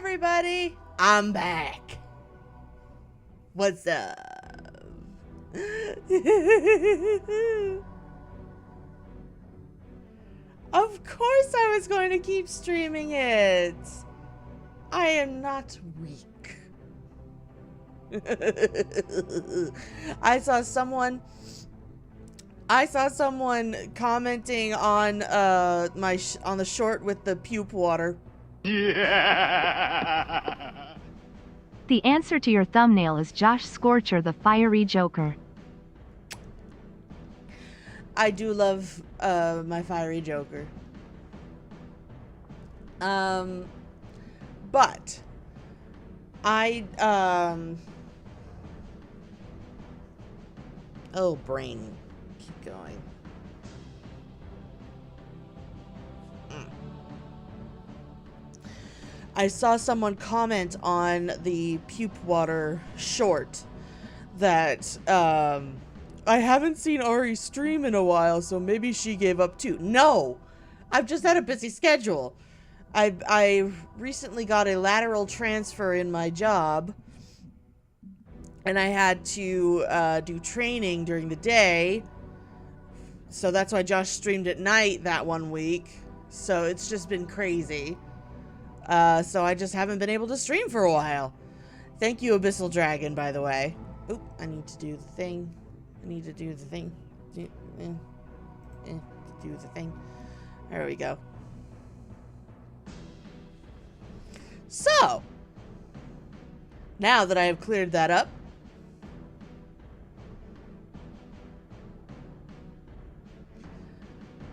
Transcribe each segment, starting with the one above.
everybody, I'm back. What's up? Of course I was going to keep streaming it. I am not weak. I saw someone commenting on on the short with the puke water. Yeah. The answer to your thumbnail is joshscorcher, the fiery joker. I do love my fiery joker. But I oh, brain, keep going. I saw someone comment on the puke water short that I haven't seen Ari stream in a while, so maybe she gave up too. No, I've just had a busy schedule. I recently got a lateral transfer in my job, and I had to do training during the day, so that's why Josh streamed at night that one week. So it's just been crazy. So I just haven't been able to stream for a while. Thank you, Abyssal Dragon, by the way. Oop, I need to do the thing. I need to do the thing. Do the thing. There we go. So, now that I have cleared that up,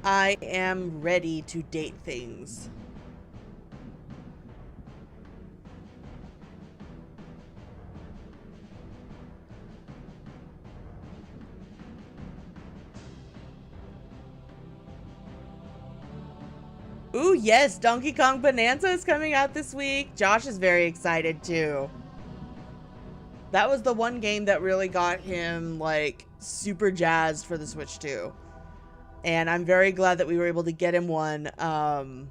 I am ready to date things. Ooh, yes, Donkey Kong Bonanza is coming out this week. Josh is very excited too. That was the one game that really got him like super jazzed for the Switch 2. And I'm very glad that we were able to get him one. Colton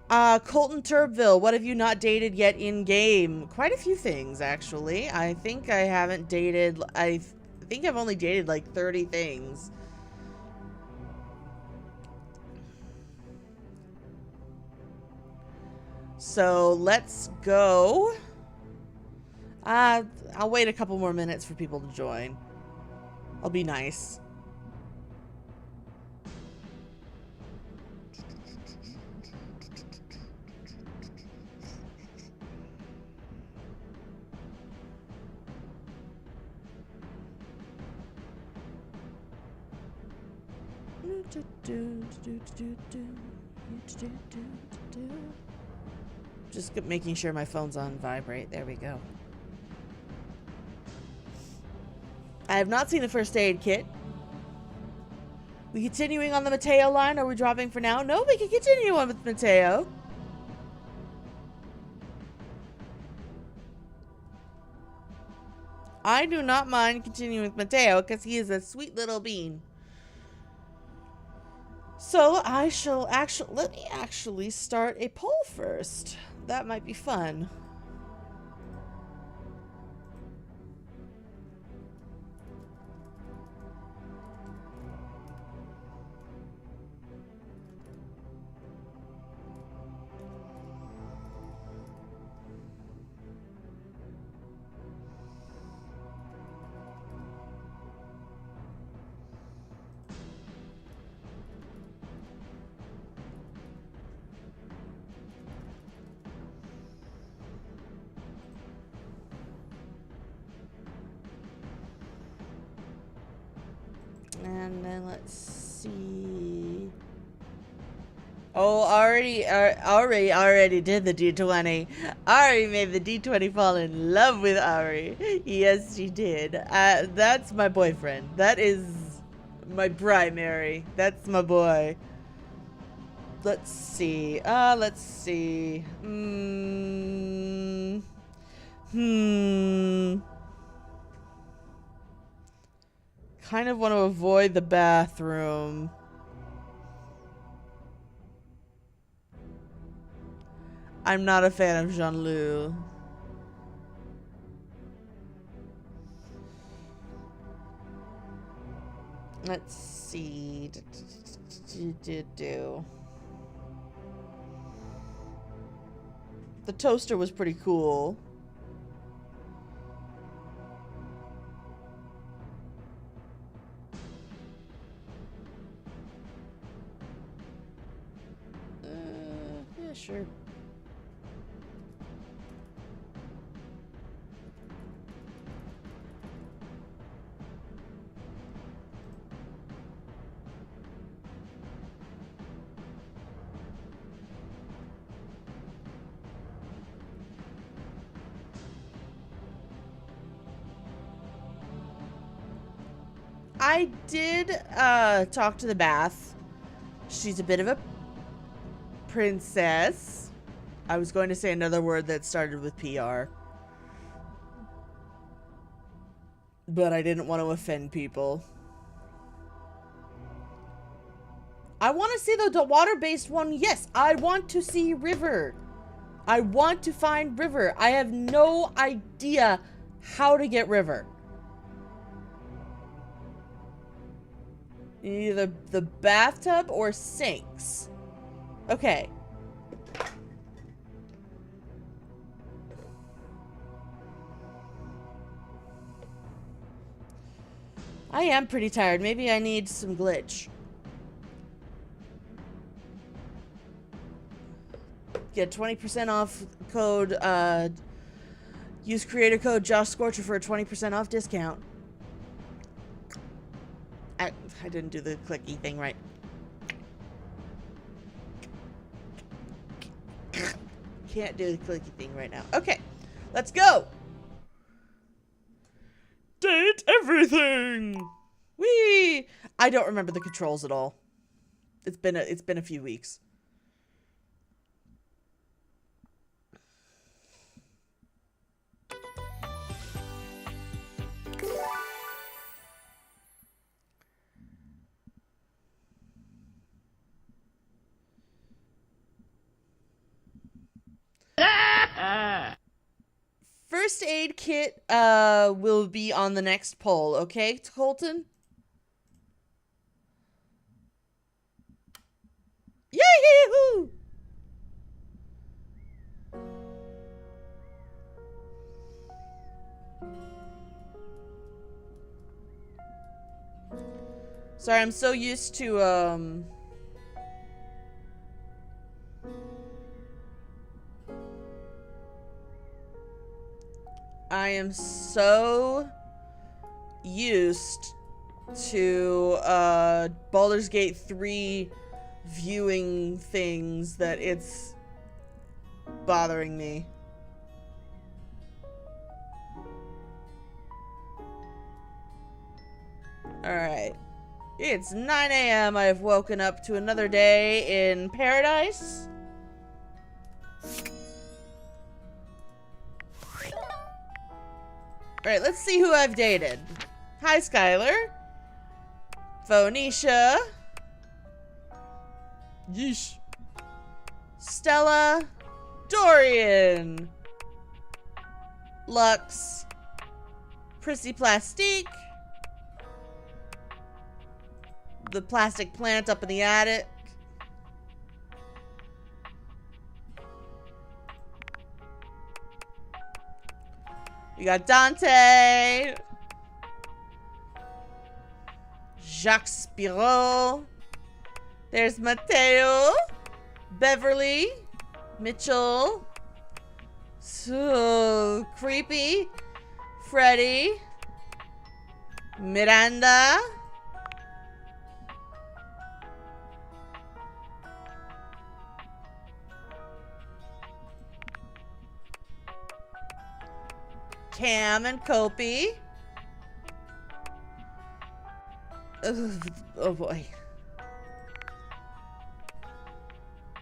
Turbville, what have you not dated yet in game? Quite a few things, actually. I think I haven't dated, I think I've only dated like 30 things. So let's go. I'll wait a couple more minutes for people to join. I'll be nice. Just making sure my phone's on vibrate. There we go. I have not seen the first aid kit. We continuing on the Matteo line, or are we dropping for now? No, we can continue on with Matteo. I do not mind continuing with Matteo because he is a sweet little bean. So I shall let me actually start a poll first. That might be fun. And then let's see. Oh, already did the D20. Ari made the D20 fall in love with Ari. Yes, she did. That's my boyfriend. That is my primary. That's my boy. Let's see. Let's see. Kind of want to avoid the bathroom. I'm not a fan of Jean-Loup. Let's see. The toaster was pretty cool. Yeah, sure. I did talk to the bath. She's a bit of a princess. I was going to say another word that started with PR. But I didn't want to offend people. I want to see the water-based one. Yes, I want to see River. I want to find River. I have no idea how to get River. Either the bathtub or sinks. Okay. I am pretty tired. Maybe I need some glitch. Get 20% off code, use creator code joshscorcher for a 20% off discount. I didn't do the clicky thing right. Can't do the clicky thing right now. Okay, let's go. Date everything. Whee! I don't remember the controls at all. It's been a few weeks. First aid kit will be on the next poll, okay, Colton? Yay-hoo! Sorry, I'm so used to I am so used to Baldur's Gate 3 viewing things that it's bothering me. Alright. It's 9 a.m. I've woken up to another day in paradise. Alright, let's see who I've dated. Hi, Skylar. Phoenicia. Yeesh. Stella. Dorian. Lux. Prissy Plastique. The plastic plant up in the attic. We got Dante. Jacques Spiro. There's Matteo. Beverly. Mitchell. So creepy. Freddie. Miranda. Cam and Kopi. Oh boy.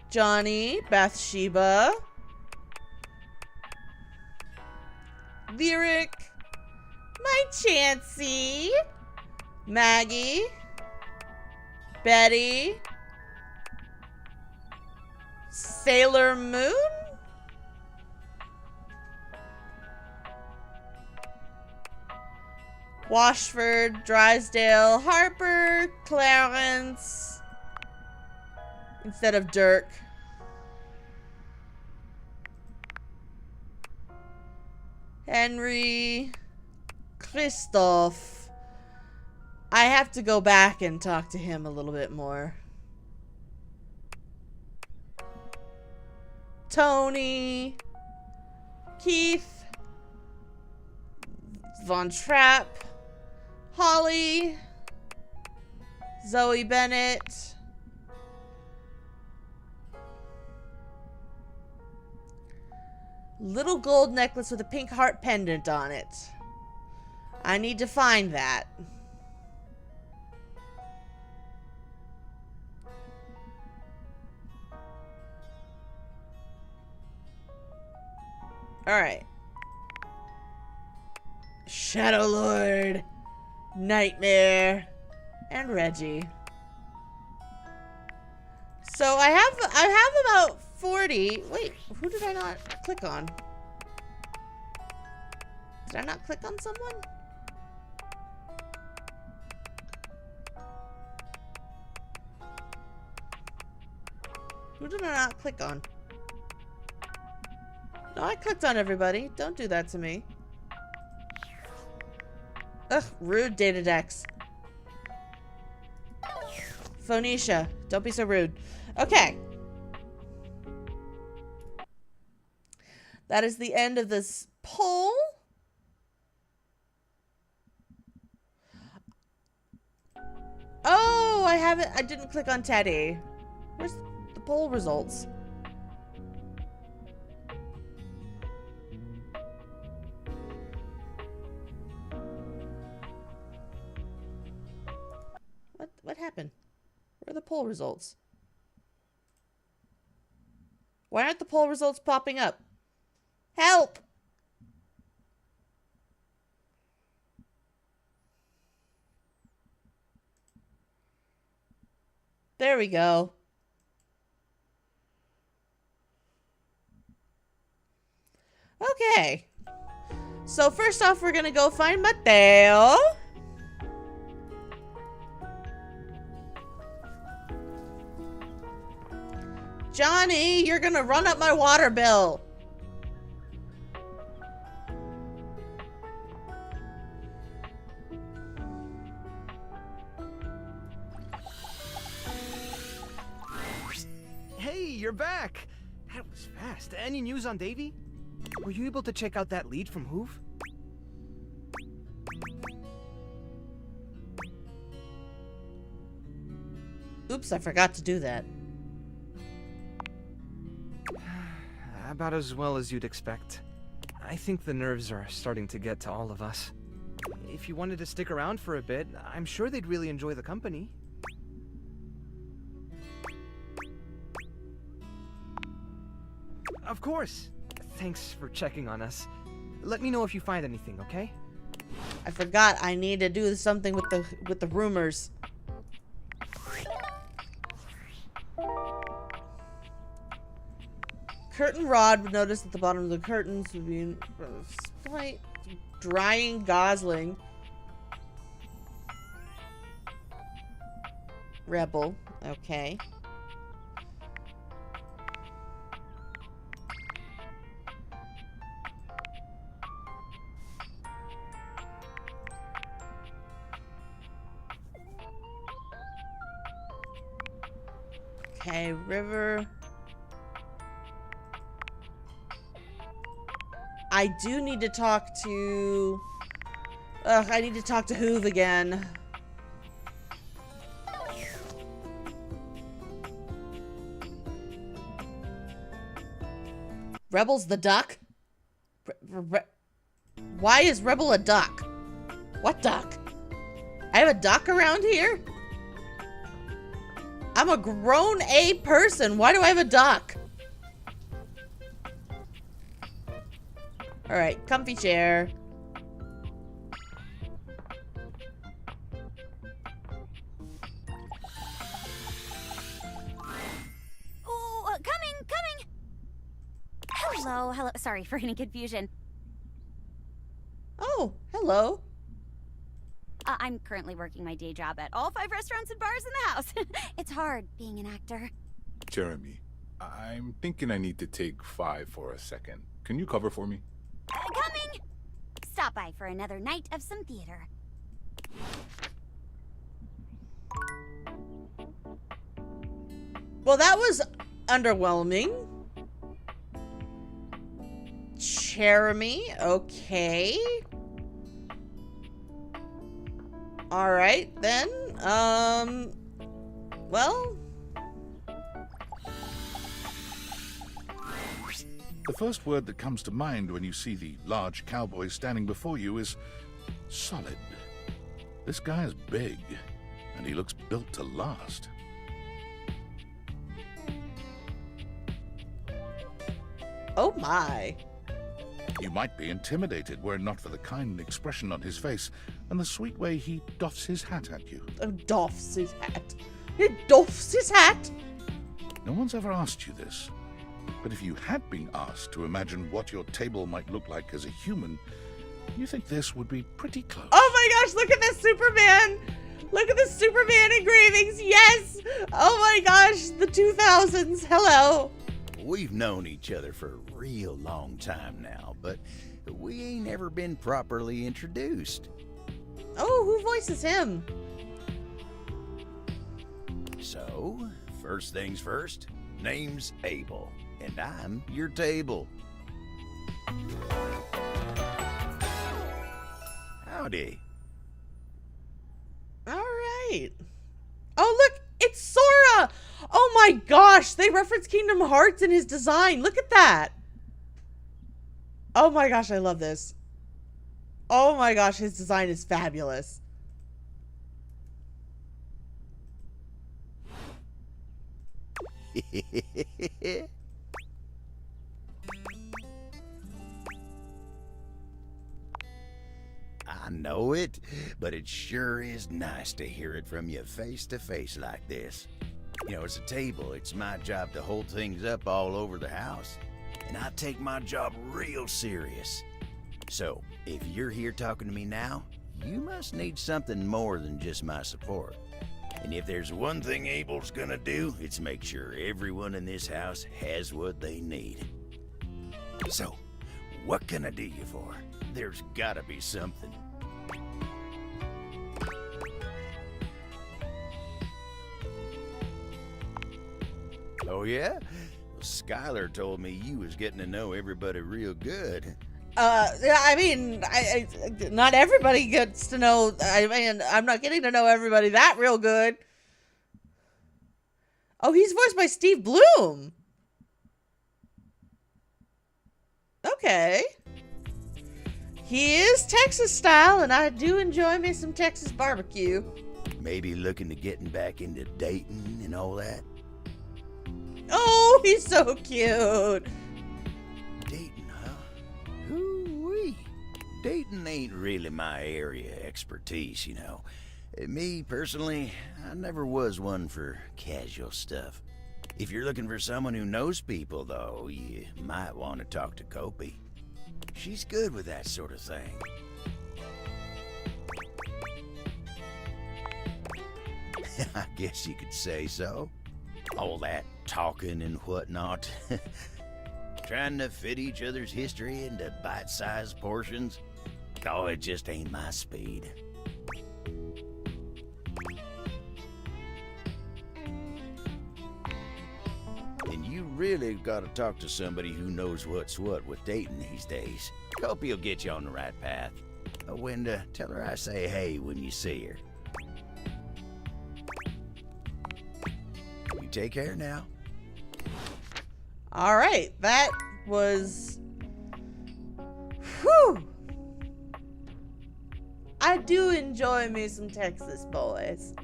Johnny, Bathsheba. Lyric. My Chansey. Maggie. Betty. Sailor Moon? Washford, Drysdale, Harper, Clarence, instead of Dirk. Henry, Christoph. I have to go back and talk to him a little bit more. Tony, Keith, Von Trapp, Holly, Zoe Bennett, little gold necklace with a pink heart pendant on it. I need to find that. Alright. Shadow Lord, Nightmare, and Reggie. So I have about 40. Wait, who did I not click on? Did I not click on someone? Who did I not click on? No, I clicked on everybody. Don't do that to me. Ugh, rude data decks. Phoenicia, don't be so rude. Okay. That is the end of this poll. Oh, I didn't click on Teddy. Where's the poll results? What happened? Where are the poll results? Why aren't the poll results popping up? Help! There we go. Okay. So first off, we're gonna go find Matteo. Johnny, you're gonna run up my water bill. Hey, you're back. That was fast. Any news on Davey? Were you able to check out that lead from Hoof? Oops, I forgot to do that. About as well as you'd expect. I think the nerves are starting to get to all of us. If you wanted to stick around for a bit, I'm sure they'd really enjoy the company. Of course. Thanks for checking on us. Let me know if you find anything, okay? I forgot I need to do something with the rumors. Curtain rod would notice at the bottom of the curtains would be slight drying gosling. Rebel, okay. Okay, river. I do need to talk to... I need to talk to Hoove again. Rebel's the duck? Why is Rebel a duck? What duck? I have a duck around here? I'm a grown A person. Why do I have a duck? Alright, comfy chair. Oh, coming! Hello. Sorry for any confusion. Oh, hello. I'm currently working my day job at all 5 restaurants and bars in the house. It's hard being an actor. Jeremy, I'm thinking I need to take 5 for a second. Can you cover for me? Coming! Stop by for another night of some theater. Well, that was underwhelming. Jeremy, okay. Alright, then. Well. The first word that comes to mind when you see the large cowboy standing before you is solid. This guy is big, and he looks built to last. Oh my. You might be intimidated were it not for the kind expression on his face and the sweet way he doffs his hat at you. Oh, doffs his hat. He doffs his hat. No one's ever asked you this, but if you had been asked to imagine what your table might look like as a human, you think this would be pretty close. Oh my gosh, look at this Superman. Look at the Superman engravings. Yes. Oh my gosh, the 2000s. Hello. We've known each other for a real long time now, but we ain't ever been properly introduced. Oh, who voices him? So, first things first, name's Abel, and I'm your table. Howdy. All right. Oh, look, it's Sora. Oh my gosh, they reference Kingdom Hearts in his design. Look at that. Oh my gosh, I love this. Oh my gosh, his design is fabulous. I know it, but it sure is nice to hear it from you face to face like this. You know, as a table, it's my job to hold things up all over the house, and I take my job real serious. So, if you're here talking to me now, you must need something more than just my support. And if there's one thing Abel's gonna do, it's make sure everyone in this house has what they need. So, what can I do you for? There's gotta be something. Oh yeah? Well, Skylar told me you was getting to know everybody real good. I mean, not everybody gets to know. I mean, I'm not getting to know everybody that real good. Oh, he's voiced by Steve Bloom. Okay. He is Texas style, and I do enjoy me some Texas barbecue. Maybe looking to getting back into dating and all that? Oh, he's so cute. Dating, huh? Hoo-wee. Dating ain't really my area of expertise, you know. Me, personally, I never was one for casual stuff. If you're looking for someone who knows people, though, you might want to talk to Kopi. She's good with that sort of thing. I guess you could say so. All that talking and whatnot. Trying to fit each other's history into bite-sized portions. Oh, it just ain't my speed. And you really gotta talk to somebody who knows what's what with dating these days. Hope he'll get you on the right path. Wenda, tell her I say hey when you see her. You take care now. All right, that was... Whew. I do enjoy me some Texas boys.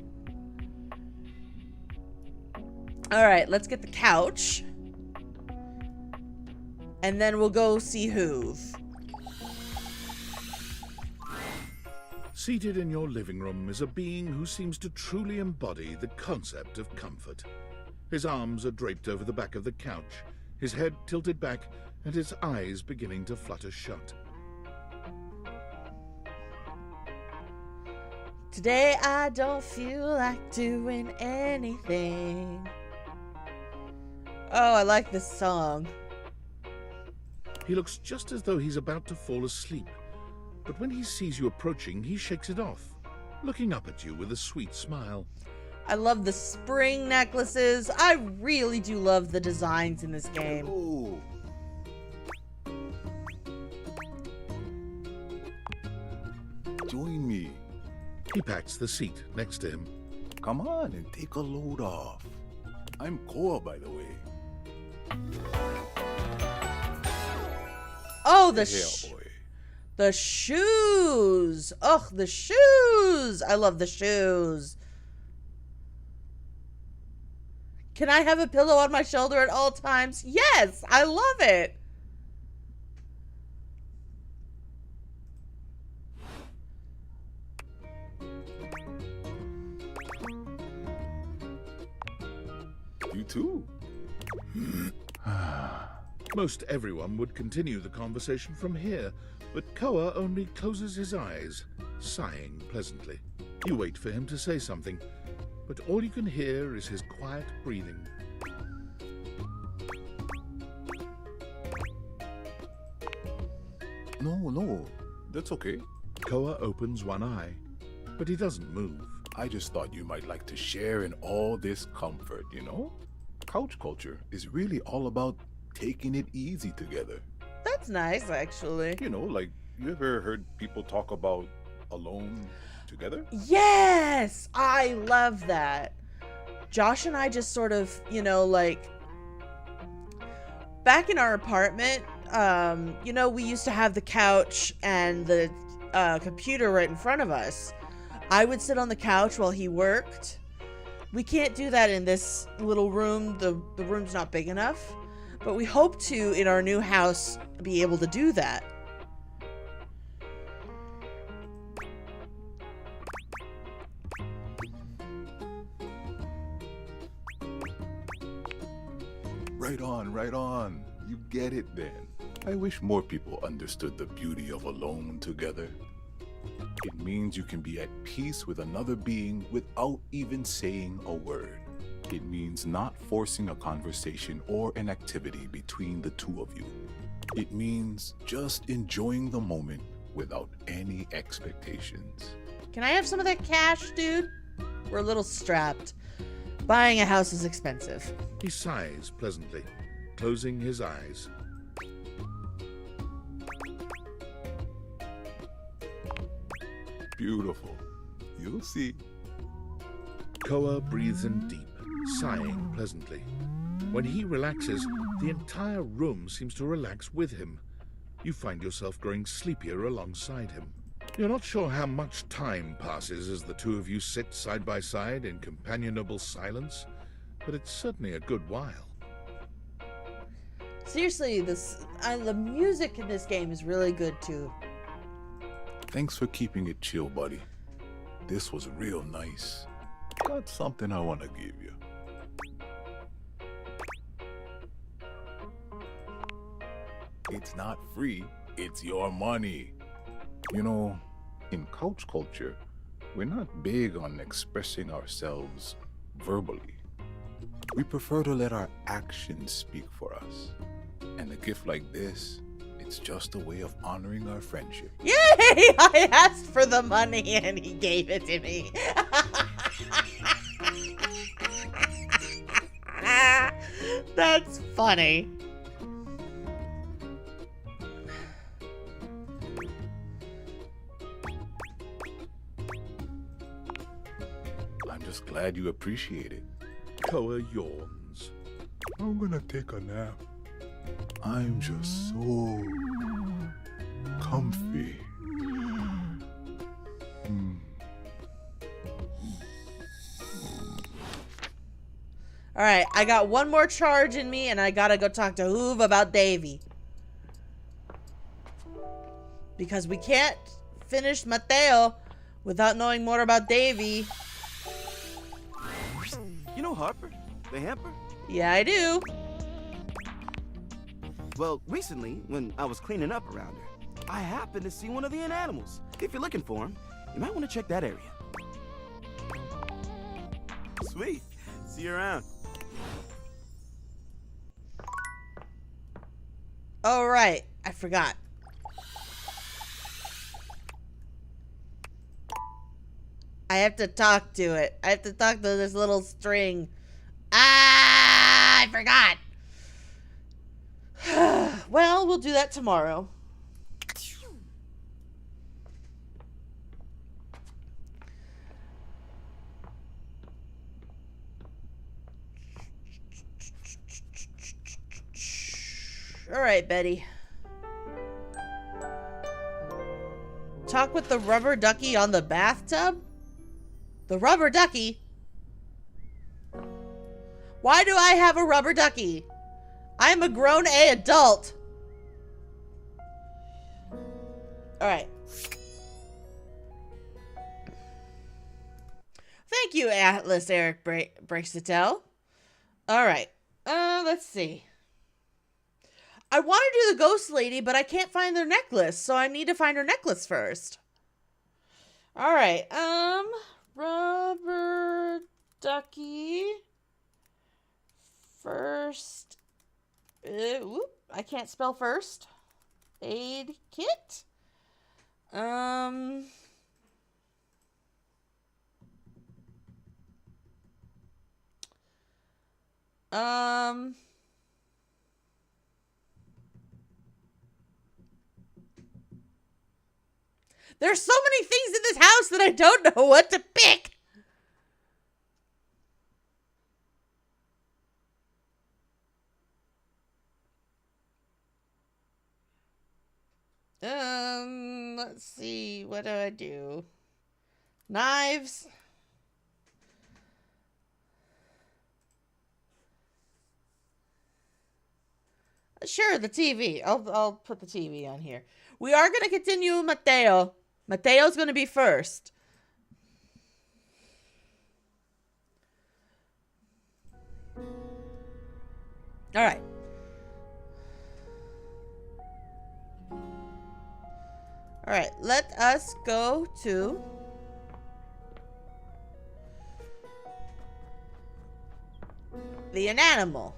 All right, let's get the couch. And then we'll go see Hoove. Seated in your living room is a being who seems to truly embody the concept of comfort. His arms are draped over the back of the couch, his head tilted back, and his eyes beginning to flutter shut. Today I don't feel like doing anything. Oh, I like this song. He looks just as though he's about to fall asleep, but when he sees you approaching, he shakes it off, looking up at you with a sweet smile. I love the spring necklaces. I really do love the designs in this game. Oh. Join me. He pats the seat next to him. Come on and take a load off. I'm Koa, by the way. Oh, the Boy. shoes. Ugh, the shoes. I love the shoes. Can I have a pillow on my shoulder at all times? Yes, I love it. You too. Most everyone would continue the conversation from here, but Koa only closes his eyes, sighing pleasantly. You wait for him to say something, but all you can hear is his quiet breathing. No, that's okay. Koa opens one eye, but he doesn't move. I just thought you might like to share in all this comfort, you know? Couch culture is really all about taking it easy together. That's nice, actually. You know, like, you ever heard people talk about alone together? Yes, I love that. Josh and I just sort of, you know, like, back in our apartment, you know, we used to have the couch and the computer right in front of us. I would sit on the couch while he worked. We can't do that in this little room. The room's not big enough. But we hope to, in our new house, be able to do that. Right on. You get it then. I wish more people understood the beauty of alone together. It means you can be at peace with another being without even saying a word. It means not forcing a conversation or an activity between the two of you. It means just enjoying the moment without any expectations. Can I have some of that cash, dude? We're a little strapped. Buying a house is expensive. He sighs pleasantly, closing his eyes. Beautiful. You'll see. Koa breathes in deep, sighing pleasantly. When he relaxes, the entire room seems to relax with him. You find yourself growing sleepier alongside him. You're not sure how much time passes as the two of you sit side by side in companionable silence, but it's certainly a good while. Seriously, the music in this game is really good too. Thanks for keeping it chill, buddy. This was real nice. Got something I want to give you. It's not free, it's your money. You know, in couch culture, we're not big on expressing ourselves verbally. We prefer to let our actions speak for us. And a gift like this, it's just a way of honoring our friendship. Yay! I asked for the money and he gave it to me. That's funny. I'm just glad you appreciate it. Koa yawns. I'm gonna take a nap. I'm just so comfy. Alright, I got one more charge in me and I gotta go talk to Hoove about Davey. Because we can't finish Matteo without knowing more about Davey. You know Harper, the hamper? Yeah, I do. Well, recently, when I was cleaning up around her, I happened to see one of the animals. If you're looking for him, you might want to check that area. Sweet. See you around. Oh, right. I forgot. I have to talk to it. I have to talk to this little string. Ah, I forgot. Well, we'll do that tomorrow. All right, Betty. Talk with the rubber ducky on the bathtub? The rubber ducky? Why do I have a rubber ducky? I'm a grown adult. Alright. Thank you, Atlas Eric Breaks to Tell. Alright. Let's see. I want to do the ghost lady, but I can't find their necklace, so I need to find her necklace first. Alright, rubber ducky. First. Whoop, I can't spell first. Aid kit. There's so many things in this house that I don't know what to pick. Let's see. What do I do? Knives. Sure, the TV. I'll put the TV on here. We are going to continue Matteo. Matteo's going to be first. All right. All right, let us go to the animal.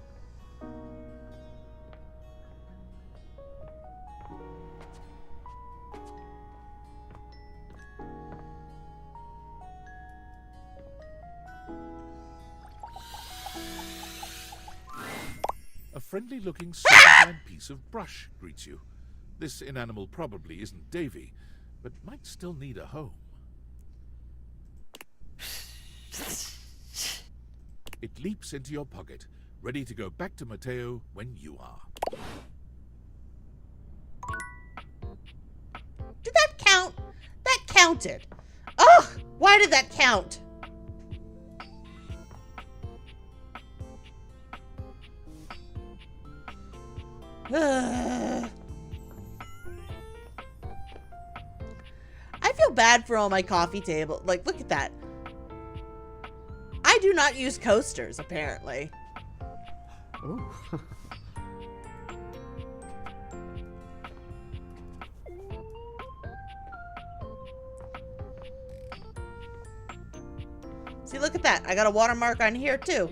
A friendly-looking second-hand piece of brush greets you. This inanimal probably isn't Davey, but might still need a home. It leaps into your pocket, ready to go back to Matteo when you are. Did that count? That counted. Ugh! Why did that count? I feel bad for all my coffee table. Like, look at that. I do not use coasters, apparently. Oh. See, look at that. I got a watermark on here, too.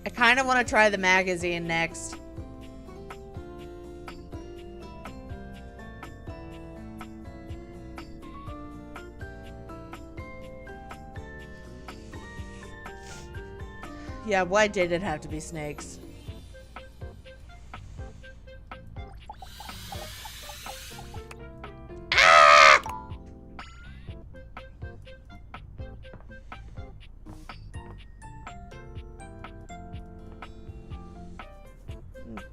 I kind of want to try the magazine next. Yeah, why did it have to be snakes?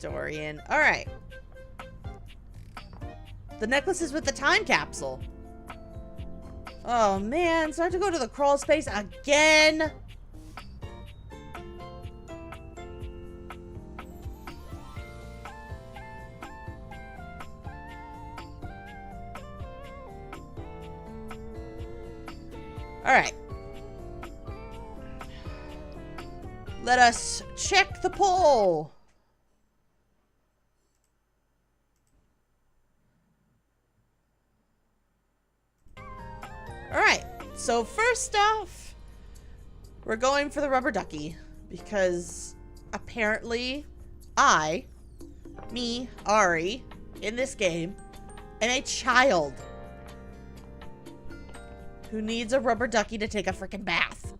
Dorian. All right. The necklace is with the time capsule. Oh, man. So I have to go to the crawl space again? All right. Let us check the poll. So first off, we're going for the rubber ducky because apparently me, Ari, in this game, am a child who needs a rubber ducky to take a freaking bath.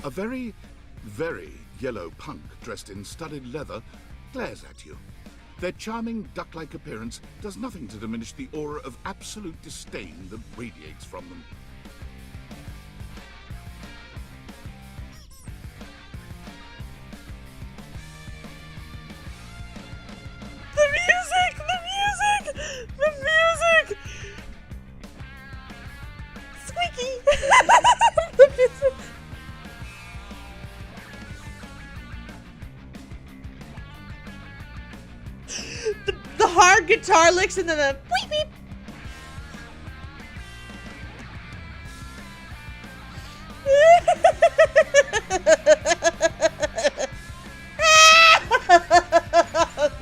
A very, very yellow punk dressed in studded leather glares at you. Their charming duck-like appearance does nothing to diminish the aura of absolute disdain that radiates from them. The music! The music! The music! Squeaky! The music! The hard guitar licks and then the beep beep.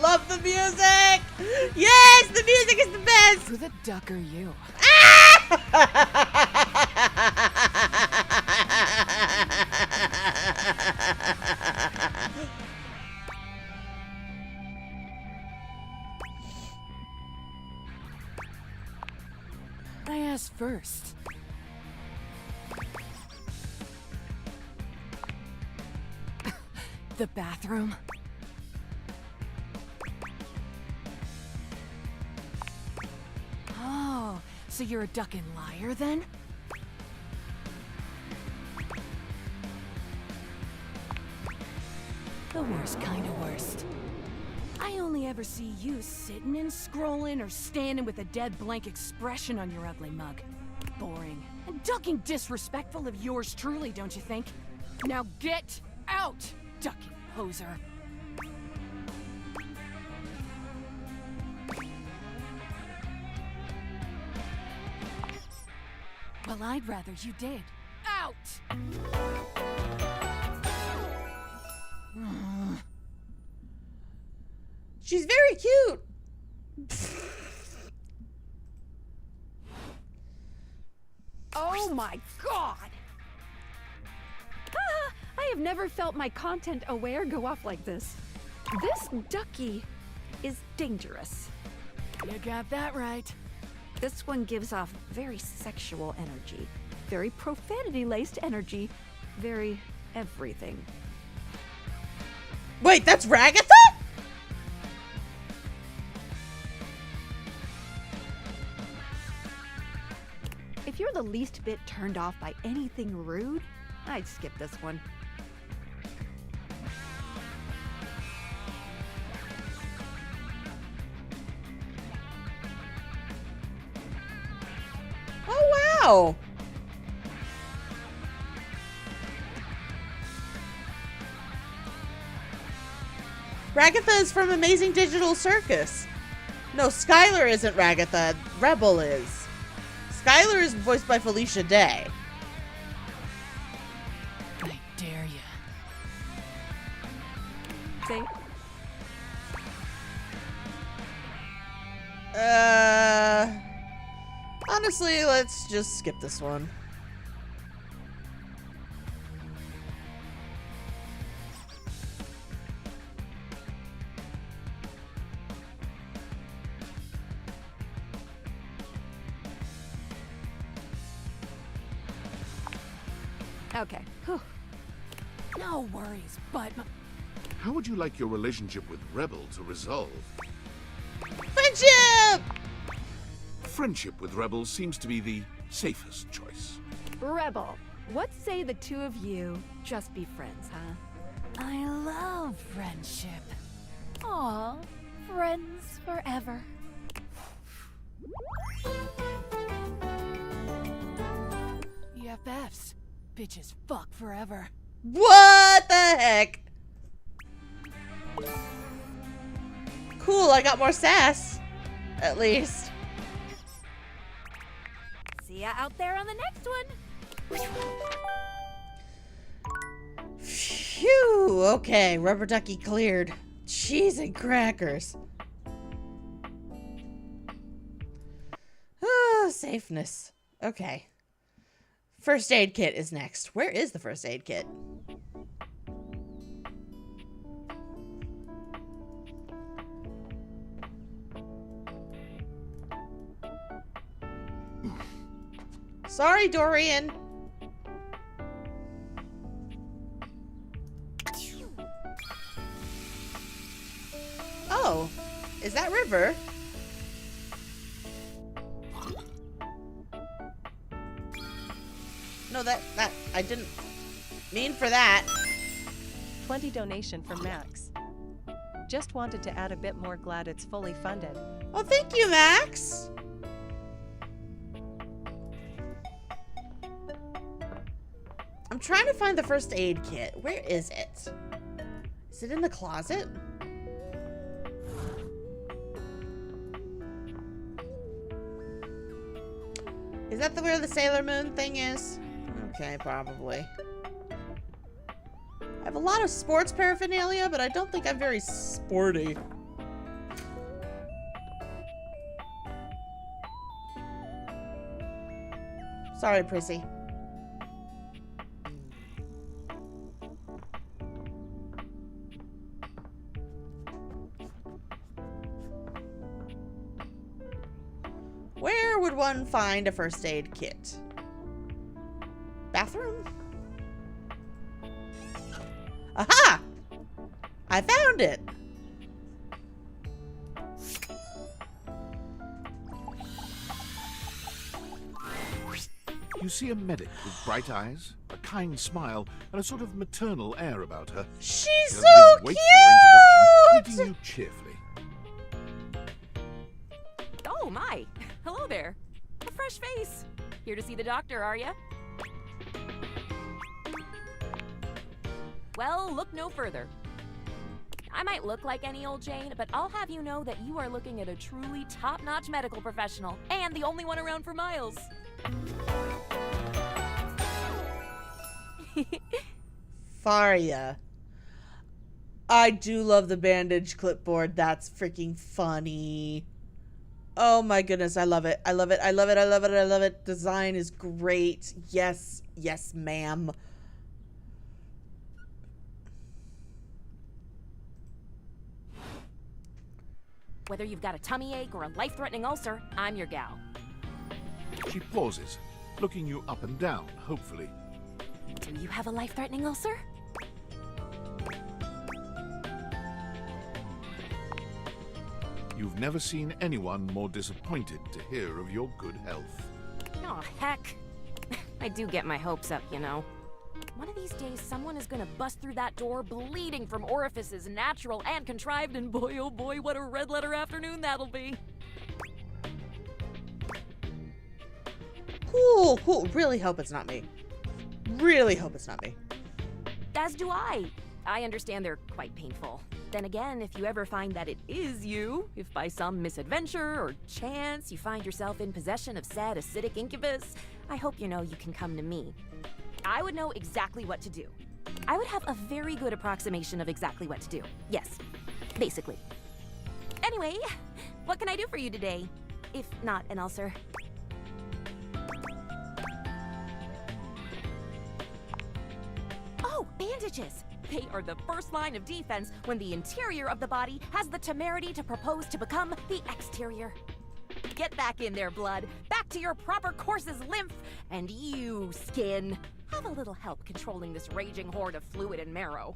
Love the music! Yes, the music is the best! Who the duck are you? I asked first. The bathroom? Oh, so you're a duck and liar then? The worst kind of worst. I only ever see you sitting and scrolling or standing with a dead blank expression on your ugly mug. Boring. And ducking disrespectful of yours truly, don't you think? Now get out, ducking poser. Well, I'd rather you did. Out! She's very cute. Oh my god! I have never felt my content aware go off like this. This ducky is dangerous. You got that right. This one gives off very sexual energy, very profanity-laced energy, very everything. Wait, that's Ragatha? If you're the least bit turned off by anything rude, I'd skip this one. Oh, wow. Ragatha is from Amazing Digital Circus. No, Skylar isn't Ragatha. Rebel is. Skylar is voiced by Felicia Day. I dare you. See? Honestly, let's just skip this one. Okay. Whew. No worries, but... How would you like your relationship with Rebel to resolve? Friendship! Friendship with Rebel seems to be the safest choice. Rebel, what say the two of you just be friends, huh? I love friendship. Aw, friends forever. BFFs. Bitches fuck forever. What the heck? Cool, I got more sass. At least. See ya out there on the next one. Phew, okay, rubber ducky cleared. Cheese and crackers. safeness. Okay. First aid kit is next. Where is the first aid kit? Sorry, Dorian. Oh, is that River? No, that I didn't mean for that. 20 donation from Max. Just wanted to add a bit more, glad it's fully funded. Oh, thank you, Max. I'm trying to find the first aid kit. Where is it? Is it in the closet? Is that where the Sailor Moon thing is? Okay, probably. I have a lot of sports paraphernalia, but I don't think I'm very sporty. Sorry, Prissy. Where would one find a first aid kit? Bathroom? Aha! I found it! You see a medic with bright eyes, a kind smile, and a sort of maternal air about her. She's She so doesn't even wait for your introduction, greeting you cheerfully. Oh my! Hello there. A fresh face. Here to see the doctor, are ya? Well, look no further. I might look like any old Jane, but I'll have you know that you are looking at a truly top-notch medical professional, and the only one around for miles. Farya. I do love the bandage clipboard. That's freaking funny. Oh my goodness, I love it. I love it. I love it. I love it. I love it. Design is great. Yes. Yes, ma'am. Whether you've got a tummy ache or a life-threatening ulcer, I'm your gal. She pauses, looking you up and down, hopefully. Do you have a life-threatening ulcer? You've never seen anyone more disappointed to hear of your good health. Oh, heck. I do get my hopes up, you know. One of these days, someone is gonna bust through that door bleeding from orifices, natural and contrived, and boy, oh boy, what a red letter afternoon that'll be. Cool, cool. Really hope it's not me. Really hope it's not me. As do I. I understand they're quite painful. Then again, if you ever find that it is you, if by some misadventure or chance you find yourself in possession of said acidic incubus, I hope you know you can come to me. I would know exactly what to do. I would have a very good approximation of exactly what to do. Yes, basically. Anyway, what can I do for you today? If not an ulcer. Oh, bandages! They are the first line of defense when the interior of the body has the temerity to propose to become the exterior. Get back in there, blood. Back to your proper course's lymph. And you, skin, have a little help controlling this raging horde of fluid and marrow.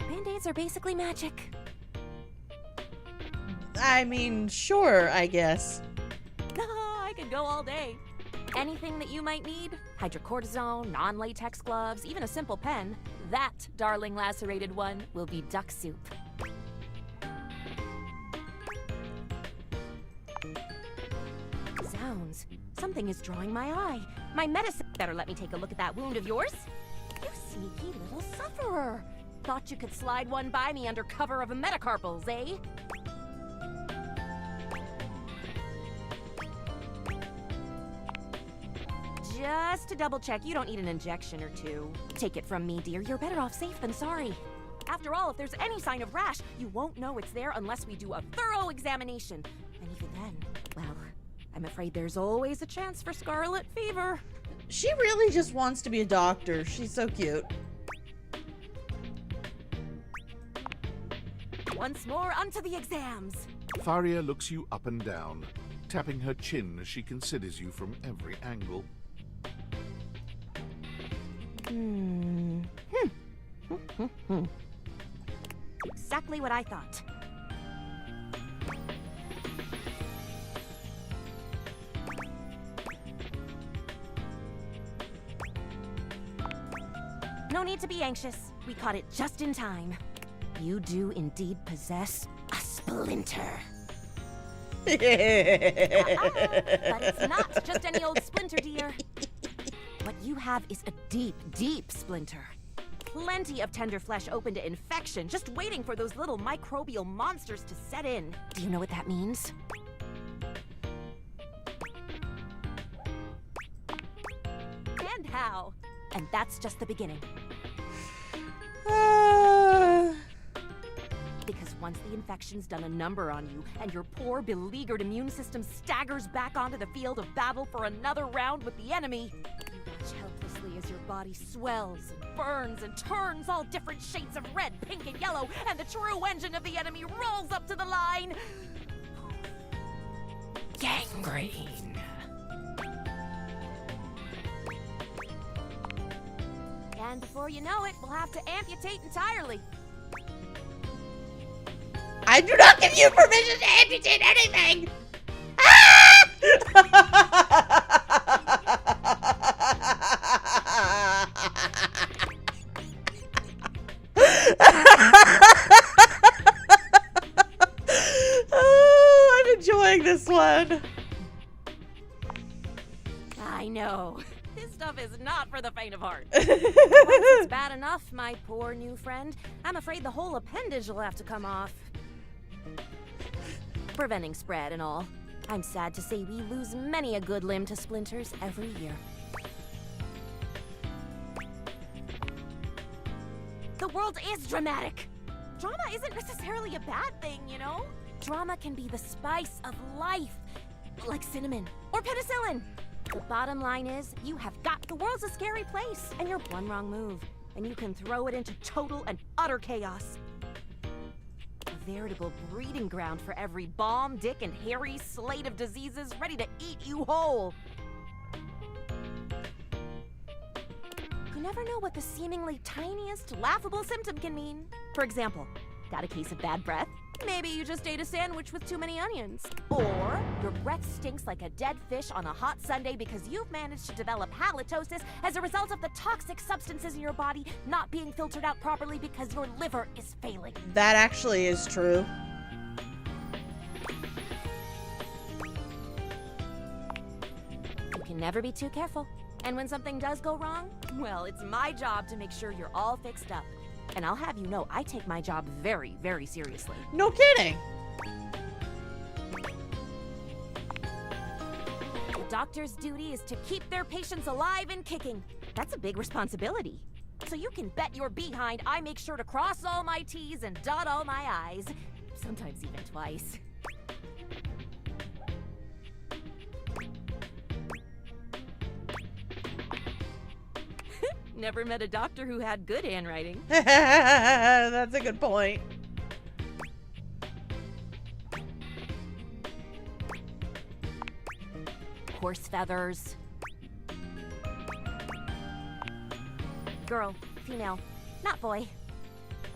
Band-aids are basically magic. I mean, sure, I guess. I could go all day. Anything that you might need, hydrocortisone, non-latex gloves, even a simple pen, that, darling lacerated one, will be duck soup. Zounds, something is drawing my eye. My medicine better let me take a look at that wound of yours. You sneaky little sufferer. Thought you could slide one by me under cover of a metacarpals, eh? Just to double check, you don't need an injection or two. Take it from me, dear, you're better off safe than sorry. After all, if there's any sign of rash, you won't know it's there unless we do a thorough examination. And even then, well, I'm afraid there's always a chance for scarlet fever. She really just wants to be a doctor. She's so cute. Once more, onto the exams. Farya looks you up and down, tapping her chin as she considers you from every angle. Exactly what I thought. No need to be anxious. We caught it just in time. You do indeed possess a splinter. But it's not just any old splinter, dear. What you have is a deep, deep splinter. Plenty of tender flesh open to infection, just waiting for those little microbial monsters to set in. Do you know what that means? And how? And that's just the beginning. Because once the infection's done a number on you, and your poor, beleaguered immune system staggers back onto the field of battle for another round with the enemy, you watch helplessly as your body swells and burns and turns all different shades of red, pink, and yellow, and the true engine of the enemy rolls up to the line. Gangrene. And before you know it, we'll have to amputate entirely. I do not give you permission to amputate anything! Oh, I'm enjoying this one. I know. This stuff is not for the faint of heart. Once it's bad enough, my poor new friend, I'm afraid the whole appendage will have to come off. Preventing spread and all. I'm sad to say we lose many a good limb to splinters every year. The world is dramatic. Drama isn't necessarily a bad thing, you know? Drama can be the spice of life, like cinnamon or penicillin. The bottom line is, you have got the world's a scary place, and you're one wrong move, and you can throw it into total and utter chaos. A veritable breeding ground for every bomb, dick, and hairy slate of diseases ready to eat you whole. You never know what the seemingly tiniest, laughable symptom can mean. For example, got a case of bad breath? Maybe you just ate a sandwich with too many onions. Or your breath stinks like a dead fish on a hot Sunday because you've managed to develop halitosis as a result of the toxic substances in your body not being filtered out properly because your liver is failing. That actually is true. You can never be too careful. And when something does go wrong, well, it's my job to make sure you're all fixed up. And I'll have you know, I take my job very, very seriously. No kidding. The doctor's duty is to keep their patients alive and kicking. That's a big responsibility. So you can bet your behind I make sure to cross all my T's and dot all my I's. Sometimes even twice. Never met a doctor who had good handwriting. That's a good point. Horse feathers. Girl, female, not boy.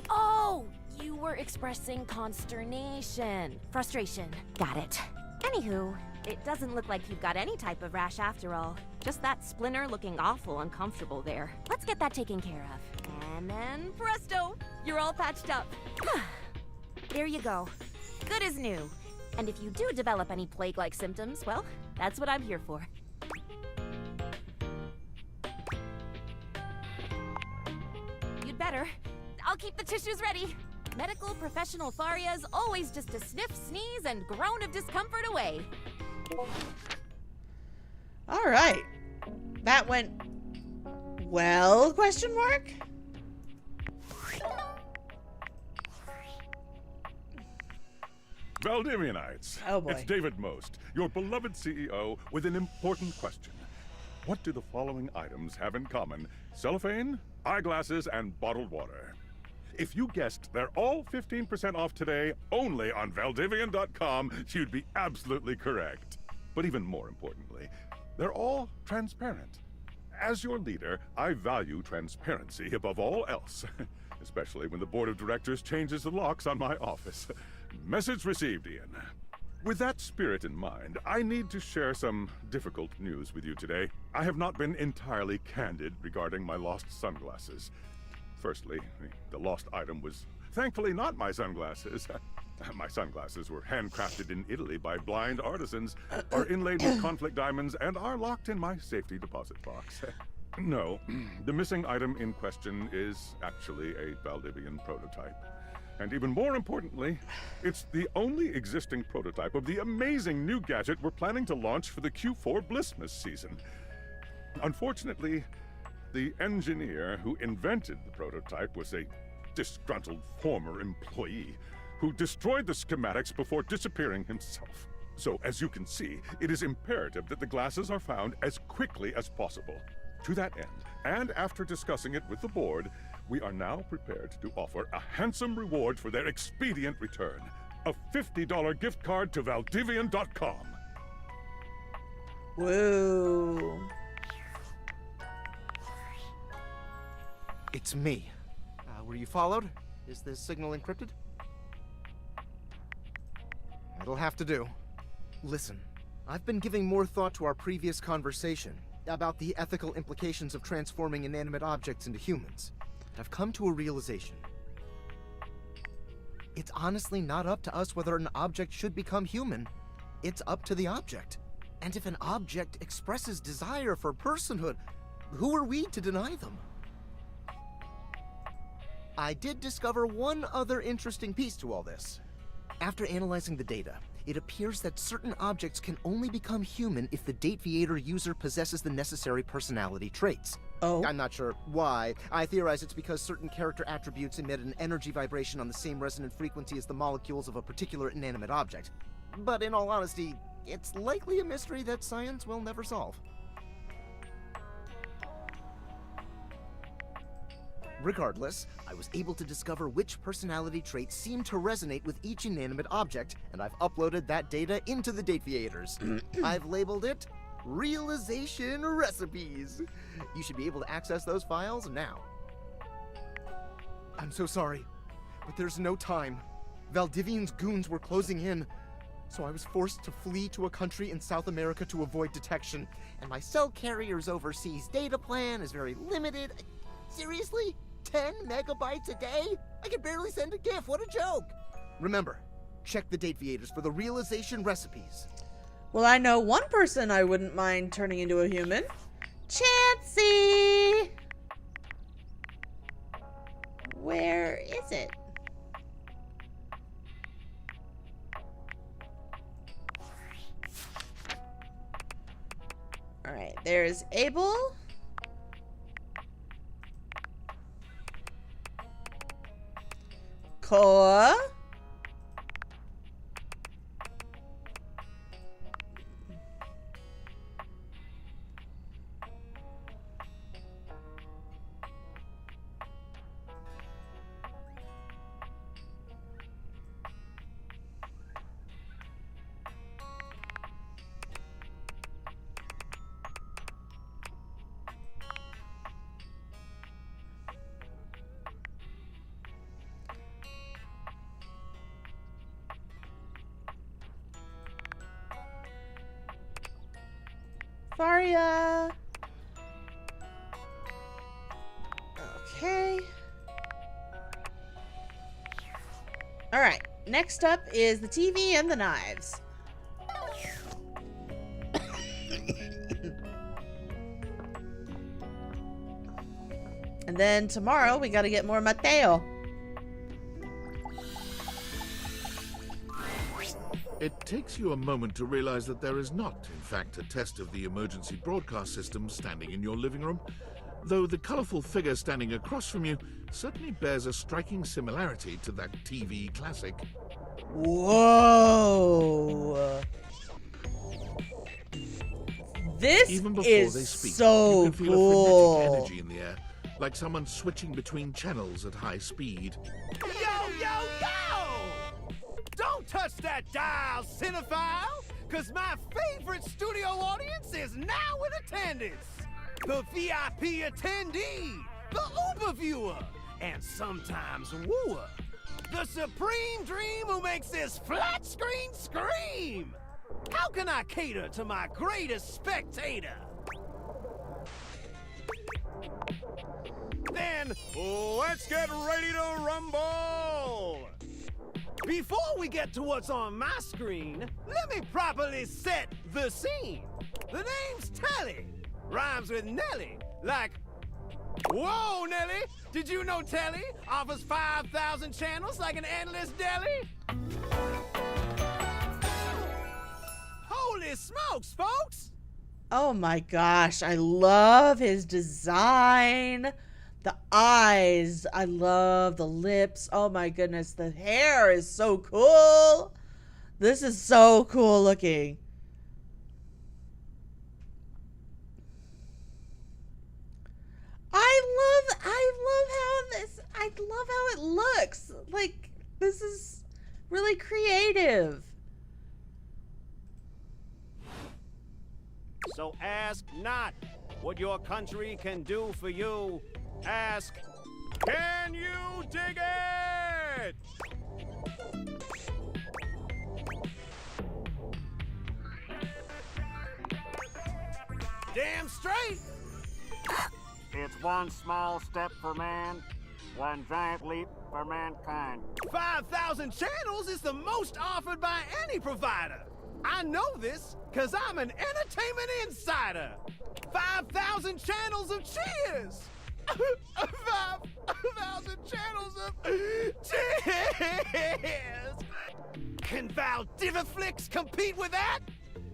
Oh, you were expressing consternation. Frustration. Got it. Anywho, it doesn't look like you've got any type of rash after all. Just that splinter looking awful uncomfortable there. Let's get that taken care of. And then presto, you're all patched up. There you go. Good as new. And if you do develop any plague-like symptoms, well, that's what I'm here for. You'd better. I'll keep the tissues ready. Medical professional Farya's always just a sniff, sneeze, and groan of discomfort away. All right. That went well, question mark? Valdivianites. Oh boy. It's David Most, your beloved CEO, with an important question. What do the following items have in common? Cellophane, eyeglasses, and bottled water. If you guessed they're all 15% off today only on Valdivian.com, you'd be absolutely correct. But even more importantly, they're all transparent. As your leader, I value transparency above all else, especially when the board of directors changes the locks on my office. Message received, Ian. With that spirit in mind, I need to share some difficult news with you today. I have not been entirely candid regarding my lost sunglasses. Firstly, the lost item was thankfully not my sunglasses. My sunglasses were handcrafted in Italy by blind artisans, are inlaid with conflict diamonds, and are locked in my safety deposit box. No, the missing item in question is actually a Valdivian prototype. And even more importantly, it's the only existing prototype of the amazing new gadget we're planning to launch for the Q4 Blissmas season. Unfortunately, the engineer who invented the prototype was a disgruntled former employee who destroyed the schematics before disappearing himself. So, as you can see, it is imperative that the glasses are found as quickly as possible. To that end, and after discussing it with the board, we are now prepared to offer a handsome reward for their expedient return. A $50 gift card to Valdivian.com. Whoa. It's me. Were you followed? Is this signal encrypted? It'll have to do. Listen, I've been giving more thought to our previous conversation about the ethical implications of transforming inanimate objects into humans. I've come to a realization. It's honestly not up to us whether an object should become human. It's up to the object. And if an object expresses desire for personhood, who are we to deny them? I did discover one other interesting piece to all this. After analyzing the data, it appears that certain objects can only become human if the Dateviator user possesses the necessary personality traits. Oh. I'm not sure why. I theorize it's because certain character attributes emit an energy vibration on the same resonant frequency as the molecules of a particular inanimate object. But in all honesty, it's likely a mystery that science will never solve. Regardless, I was able to discover which personality traits seem to resonate with each inanimate object, and I've uploaded that data into the Dateviators. I've labeled it Realization Recipes. You should be able to access those files now. I'm so sorry, but there's no time. Valdivian's goons were closing in, so I was forced to flee to a country in South America to avoid detection, and my cell carrier's overseas data plan is very limited. Seriously? 10 megabytes a day? I can barely send a GIF, what a joke! Remember, check the Dateviators for the realization recipes. Well, I know one person I wouldn't mind turning into a human. Chansey! Where is it? Alright, there's Abel. Koa. Farya. Okay. All right. Next up is the TV and the knives. And then tomorrow we got to get more Matteo. It takes you a moment to realize that there is not, in fact, a test of the emergency broadcast system standing in your living room, though the colorful figure standing across from you certainly bears a striking similarity to that TV classic. Whoa. This Even before is they speak, so you can feel cool. a frenetic energy in the air, like someone switching between channels at high speed. Yo, yo, yo! Don't touch that dial, cinephile, because my favorite studio audience is now in attendance. The VIP attendee, the Uber viewer, and sometimes wooer. The supreme dream who makes this flat screen scream. How can I cater to my greatest spectator? Then, let's get ready to rumble! Before we get to what's on my screen, let me properly set the scene. The name's Telly. Rhymes with Nelly, like, whoa, Nelly! Did you know Telly offers 5,000 channels like an endless deli? Holy smokes, folks! Oh my gosh, I love his design. The eyes, I love the lips. Oh my goodness, the hair is so cool. This is so cool looking. I love how it looks. Like, this is really creative. So ask not what your country can do for you. Ask, can you dig it? Damn straight! It's one small step for man, one giant leap for mankind. 5,000 channels is the most offered by any provider. I know this because I'm an entertainment insider. 5,000 channels of cheers. 5,000 channels of cheers. Can Valdiviflix compete with that?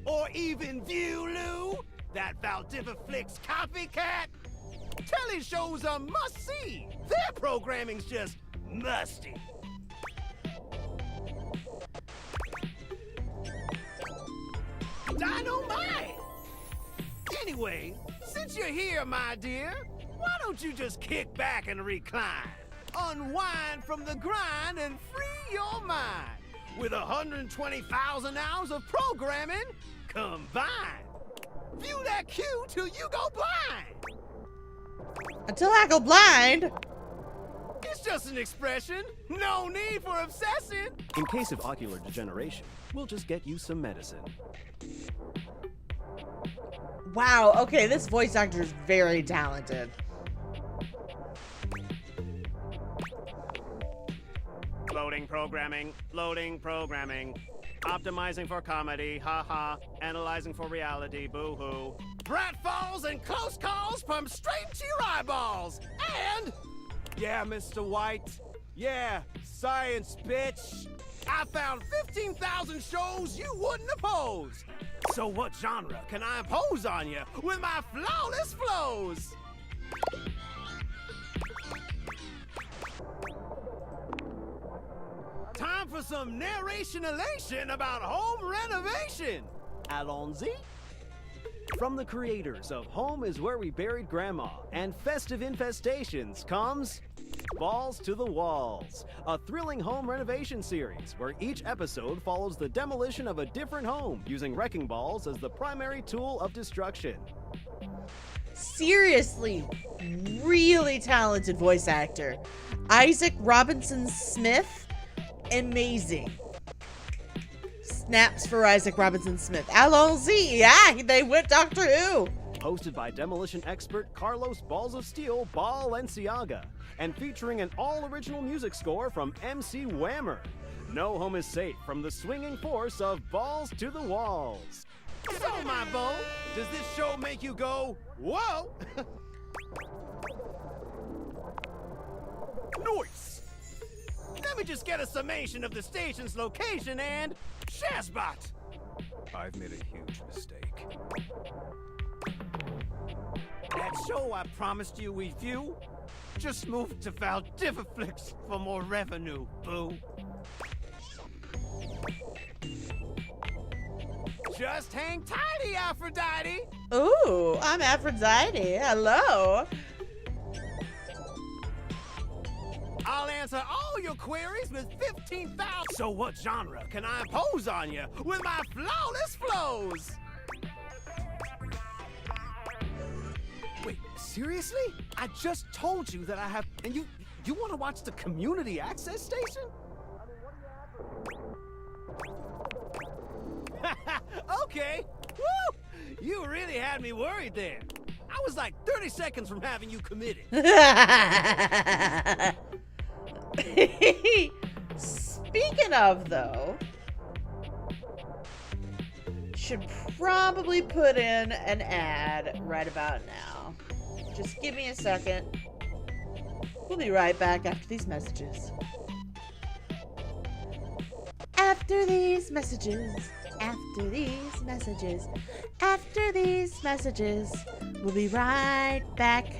Or even Viewloo? That Valdiviflix copycat? Telly shows are must-see. Their programming's just musty. Dynamite! Anyway, since you're here, my dear, why don't you just kick back and recline? Unwind from the grind and free your mind with 120,000 hours of programming combined. View that cue till you go blind. Until I go blind? It's just an expression. No need for obsessing. In case of ocular degeneration, we'll just get you some medicine. Wow, okay, this voice actor is very talented. Loading programming, optimizing for comedy, haha, analyzing for reality, boo-hoo. Pratfalls and close calls from straight to your eyeballs. And, yeah, Mr. White, yeah, science, bitch. I found 15,000 shows you wouldn't oppose. So what genre can I impose on you with my flawless flows? Time for some narration elation about home renovation. Allons-y. From the creators of Home is Where We Buried Grandma and Festive Infestations comes Balls to the Walls, a thrilling home renovation series where each episode follows the demolition of a different home using wrecking balls as the primary tool of destruction. Seriously, really talented voice actor. Isaac Robinson Smith, amazing. Snaps for Isaac Robinson Smith. Allons-y, yeah, they went Doctor Who. Hosted by demolition expert Carlos Balls of Steel Balenciaga, and featuring an all-original music score from MC Whammer. No home is safe from the swinging force of Balls to the Walls. So, my beau, does this show make you go, whoa? Nice! Let me just get a summation of the station's location and Shazbot. I've made a huge mistake. That show I promised you we'd view just moved to Valdiviflix for more revenue, boo. Just hang tighty, Aphrodite. Ooh, I'm Aphrodite. Hello. I'll answer all your queries with 15,000. So what genre can I impose on you with my flawless flows? Wait, seriously? I just told you that I have... And you want to watch the community access station? Okay. Woo! You really had me worried there. I was like 30 seconds from having you committed. Speaking of, though, should probably put in an ad right about now. Just give me a second. We'll be right back after these messages. After these messages, after these messages, after these messages, we'll be right back.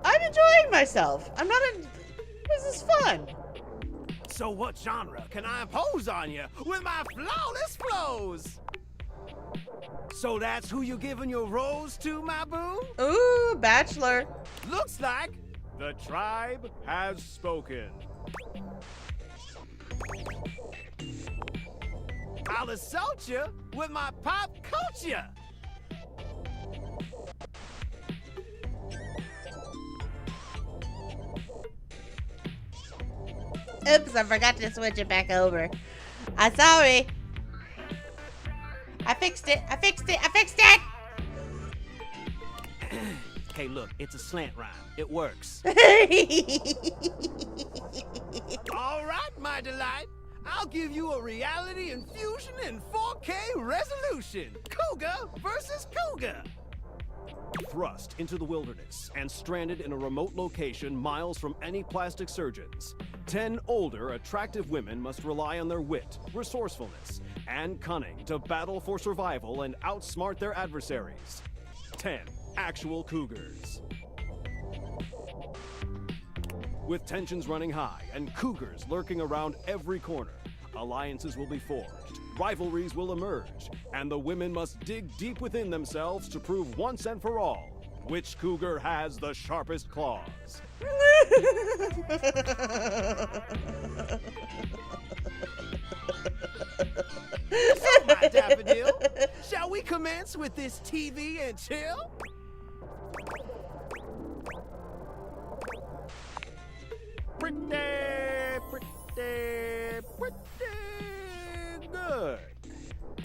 I'm enjoying myself. I'm not in... This is fun. So what genre can I impose on you with my flawless flows? So that's who you giving your rose to, my boo? Ooh, bachelor. Looks like the tribe has spoken. I'll assault you with my pop culture. Oops, I forgot to switch it back over. I'm sorry. I fixed it. I fixed it. I fixed it. Hey, look, it's a slant rhyme. It works. All right, my delight. I'll give you a reality infusion in 4K resolution. Cougar versus cougar. Thrust into the wilderness and stranded in a remote location miles from any plastic surgeons. 10 older, attractive women must rely on their wit, resourcefulness, and cunning to battle for survival and outsmart their adversaries. 10 actual cougars. With tensions running high and cougars lurking around every corner, alliances will be forged, rivalries will emerge, and the women must dig deep within themselves to prove once and for all which cougar has the sharpest claws. So, my daffodil, shall we commence with this TV and chill? Pretty good.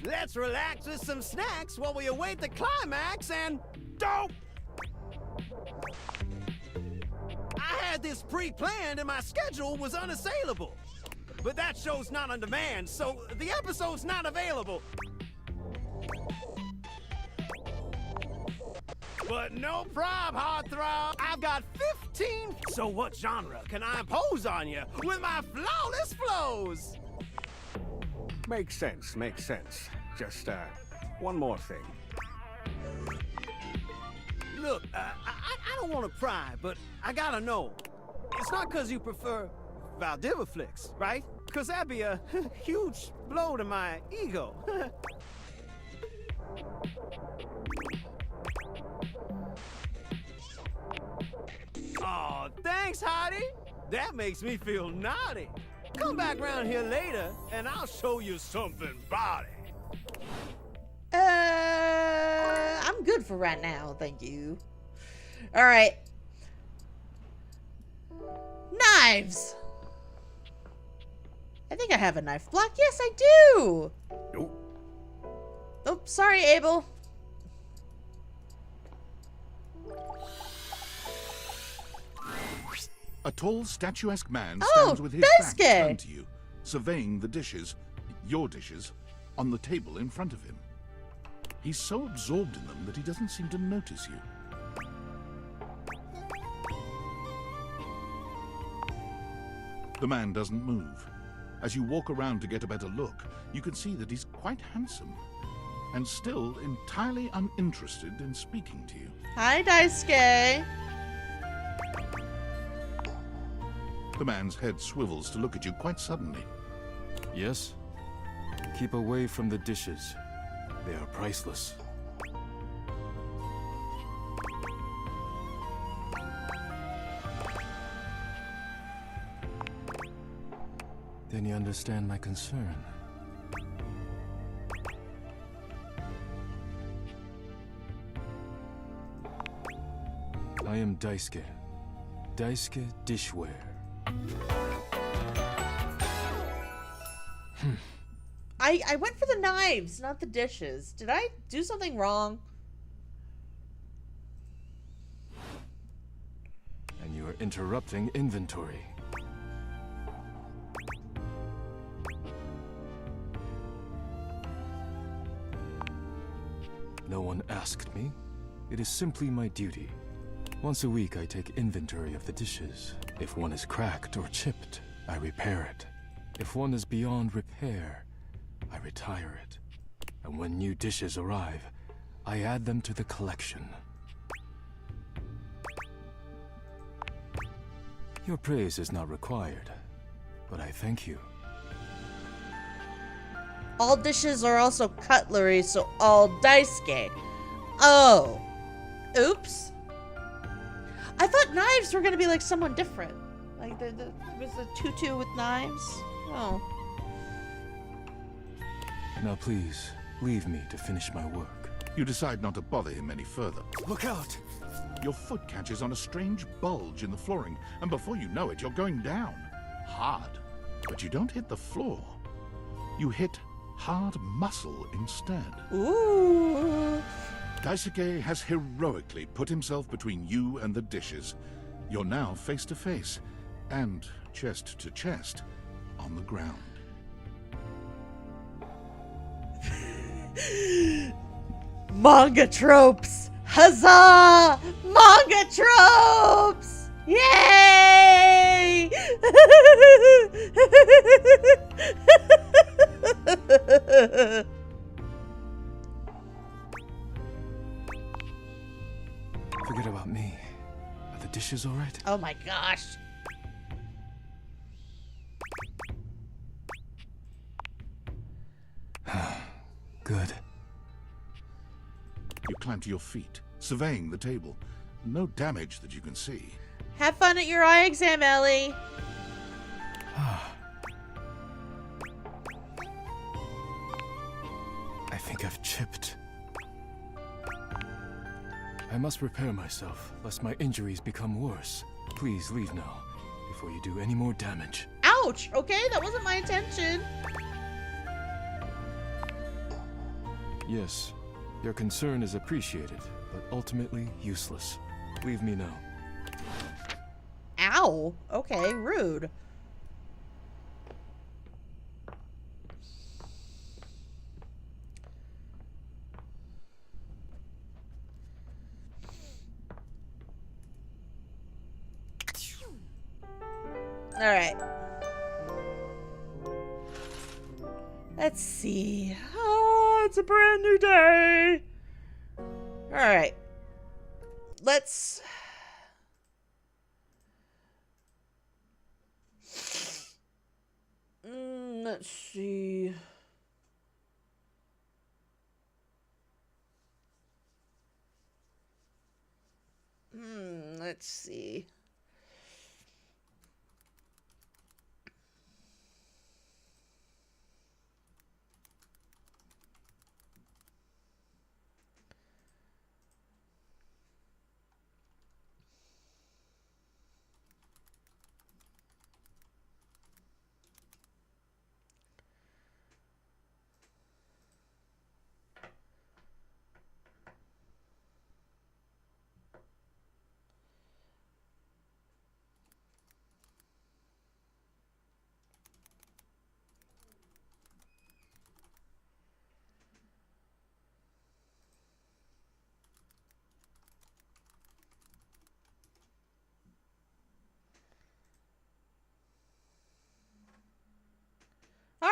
Let's relax with some snacks while we await the climax and dope. I had this pre-planned and my schedule was unassailable. But that show's not on demand, so the episode's not available. But no prob, heartthrob. I've got 15. So what genre can I impose on you with my flawless flows? Makes sense, makes sense. Just, one more thing. Look, I don't want to pry, but I gotta know. It's not because you prefer Valdiva flicks, right? Because that'd be a huge blow to my ego. Oh, thanks, Hottie. That makes me feel naughty. Come back round here later, and I'll show you something body. I'm good for right now, thank you. All right. Knives. I think I have a knife block. Yes, I do. Nope. Oh, sorry, Abel. A tall, statuesque man Oh, stands with his back Daisuke. turned to you, surveying the dishes, your dishes, on the table in front of him. He's so absorbed in them that he doesn't seem to notice you. The man doesn't move. As you walk around to get a better look, you can see that he's quite handsome, and still entirely uninterested in speaking to you. Hi, Daisuke. The man's head swivels to look at you quite suddenly. Yes? Keep away from the dishes. They are priceless. Then you understand my concern. I am Daisuke. Daisuke Dishware. I went for the knives, not the dishes. Did I do something wrong? And you are interrupting inventory. No one asked me. It is simply my duty. Once a week I take inventory of the dishes. If one is cracked or chipped, I repair it. If one is beyond repair, I retire it. And when new dishes arrive, I add them to the collection. Your praise is not required, but I thank you. All dishes are also cutlery, so all Daisuke. Oh. Oops. I thought knives were gonna be like someone different. Like there was a tutu with knives. Oh. Now please, leave me to finish my work. You decide not to bother him any further. Look out! Your foot catches on a strange bulge in the flooring, and before you know it, you're going down. Hard. But you don't hit the floor. You hit hard muscle instead. Ooh. Daisuke has heroically put himself between you and the dishes. You're now face to face, and chest to chest, on the ground. Manga tropes! Huzzah! Manga tropes! Yay! Forget about me. Are the dishes all right? Oh my gosh. Good. You climb to your feet, surveying the table. No damage that you can see. Have fun at your eye exam, Ellie. I think I've chipped. I must repair myself, lest my injuries become worse. Please leave now, before you do any more damage. Ouch! Okay, that wasn't my intention. Yes, your concern is appreciated, but ultimately useless. Leave me now. Ow! Okay, rude. Alright. Let's see. Oh, it's a brand new day. Alright. Let's... let's see. Let's see.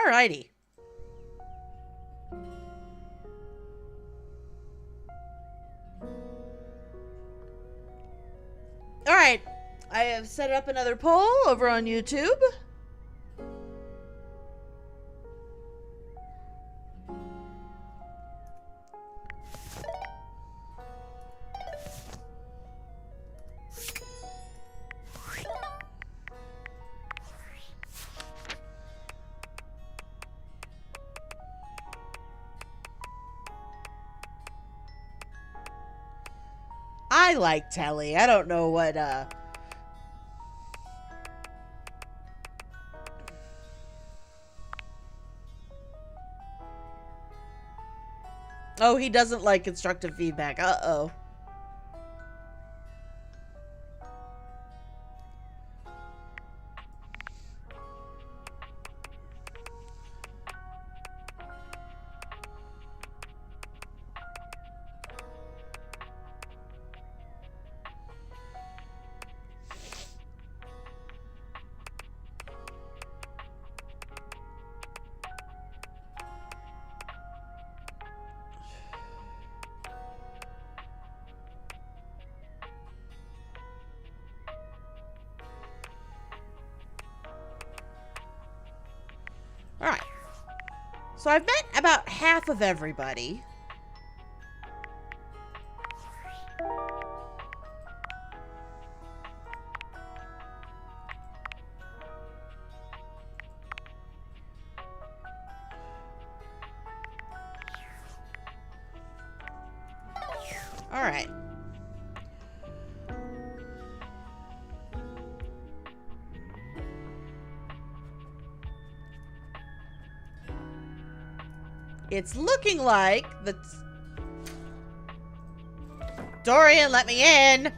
Alrighty. Alright. I have set up another poll over on YouTube. I like Telly. I don't know what, Oh, he doesn't like constructive feedback. Uh-oh. Alright. So I've met about half of everybody. Alright. It's looking like the... Dorian, let me in!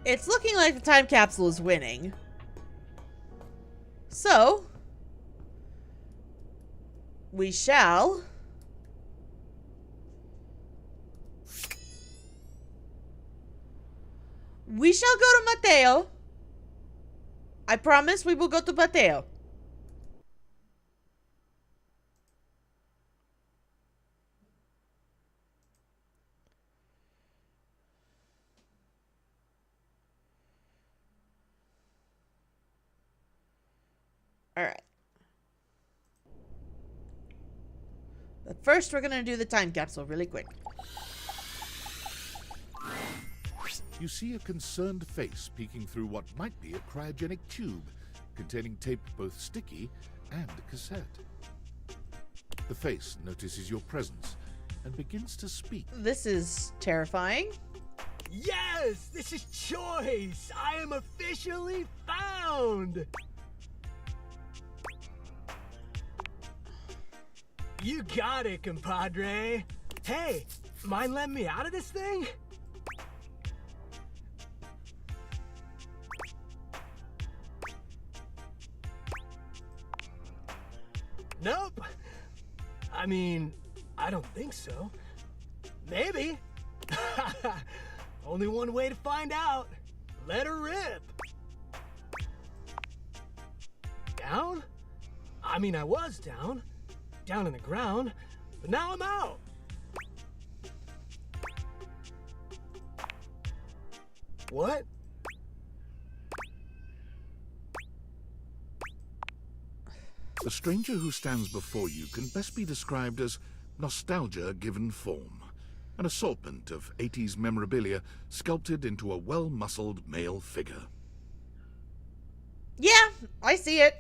It's looking like the time capsule is winning. So, we shall... We shall go to Matteo. I promise we will go to Matteo. Alright. But first we're gonna do the time capsule really quick. You see a concerned face peeking through what might be a cryogenic tube containing tape both sticky and cassette. The face notices your presence and begins to speak. This is terrifying. Yes! This is choice! I am officially found! You got it, compadre. Hey, mind letting me out of this thing? Nope. I mean, I don't think so. Maybe. Only one way to find out. Let her rip. Down? I mean, I was down. Down in the ground. But now I'm out. What? The stranger who stands before you can best be described as nostalgia given form, an assortment of 80s memorabilia sculpted into a well-muscled male figure. Yeah, I see it.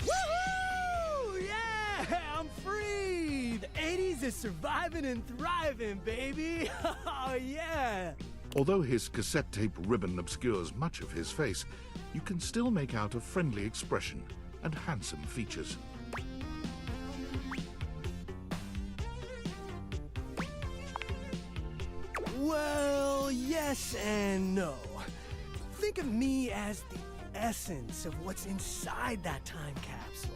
Woohoo! Yeah, I'm free! The 80s is surviving and thriving, baby! Oh, yeah! Although his cassette tape ribbon obscures much of his face, you can still make out a friendly expression and handsome features. Well, yes and no. Think of me as the essence of what's inside that time capsule.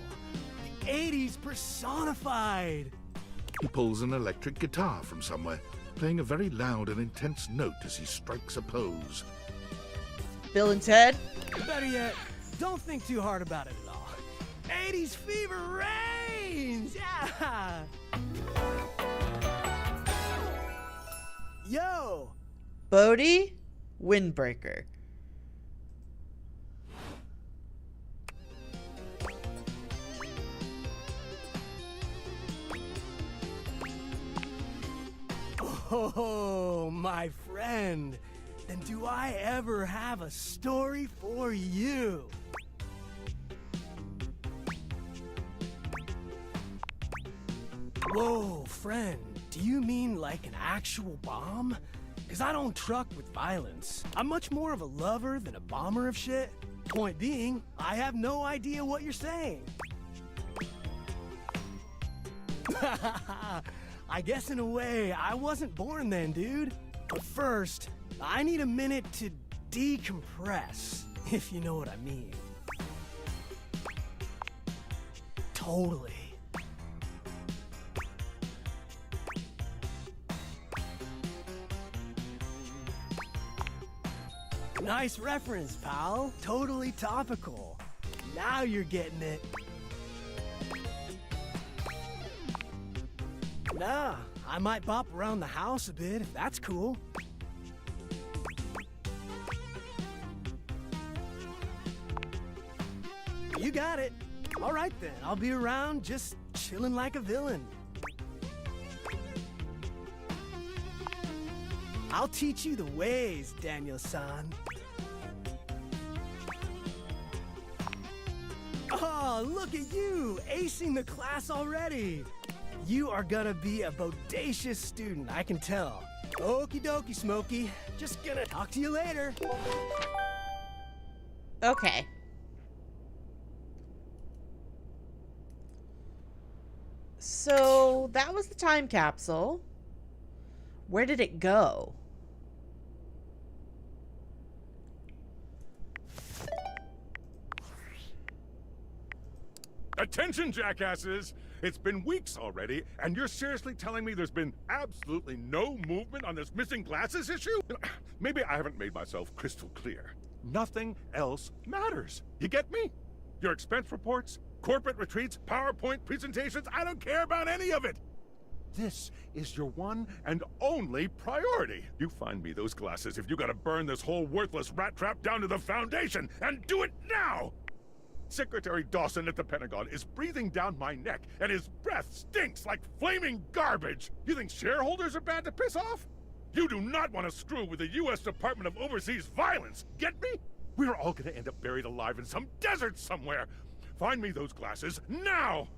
80s personified. He pulls an electric guitar from somewhere, playing a very loud and intense note as he strikes a pose. Bill and Ted? Better yet, don't think too hard about it at all. 80s fever reigns! Yeah! Yo! Bodie? Windbreaker. Oh, my friend. Then do I ever have a story for you? Whoa, friend. Do you mean like an actual bomb? Because I don't truck with violence. I'm much more of a lover than a bomber of shit. Point being, I have no idea what you're saying. I guess in a way, I wasn't born then, dude. But first, I need a minute to decompress, if you know what I mean. Totally. Nice reference, pal. Totally topical. Now you're getting it. Nah, I might bop around the house a bit if that's cool. You got it. All right then, I'll be around just chilling like a villain. I'll teach you the ways, Daniel-san. Oh, look at you, acing the class already. You are gonna be a bodacious student, I can tell. Okie dokie, Smokey. Just gonna talk to you later. Okay. So, that was the time capsule. Where did it go? Attention, jackasses! It's been weeks already, and you're seriously telling me there's been absolutely no movement on this missing glasses issue? Maybe I haven't made myself crystal clear. Nothing else matters. You get me? Your expense reports, corporate retreats, PowerPoint presentations, I don't care about any of it! This is your one and only priority. You find me those glasses if you gotta burn this whole worthless rat trap down to the foundation, and do it now! Secretary Dawson at the Pentagon is breathing down my neck, and his breath stinks like flaming garbage! You think shareholders are bad to piss off? You do not want to screw with the U.S. Department of Overseas Violence, get me? We're all gonna end up buried alive in some desert somewhere! Find me those glasses, now!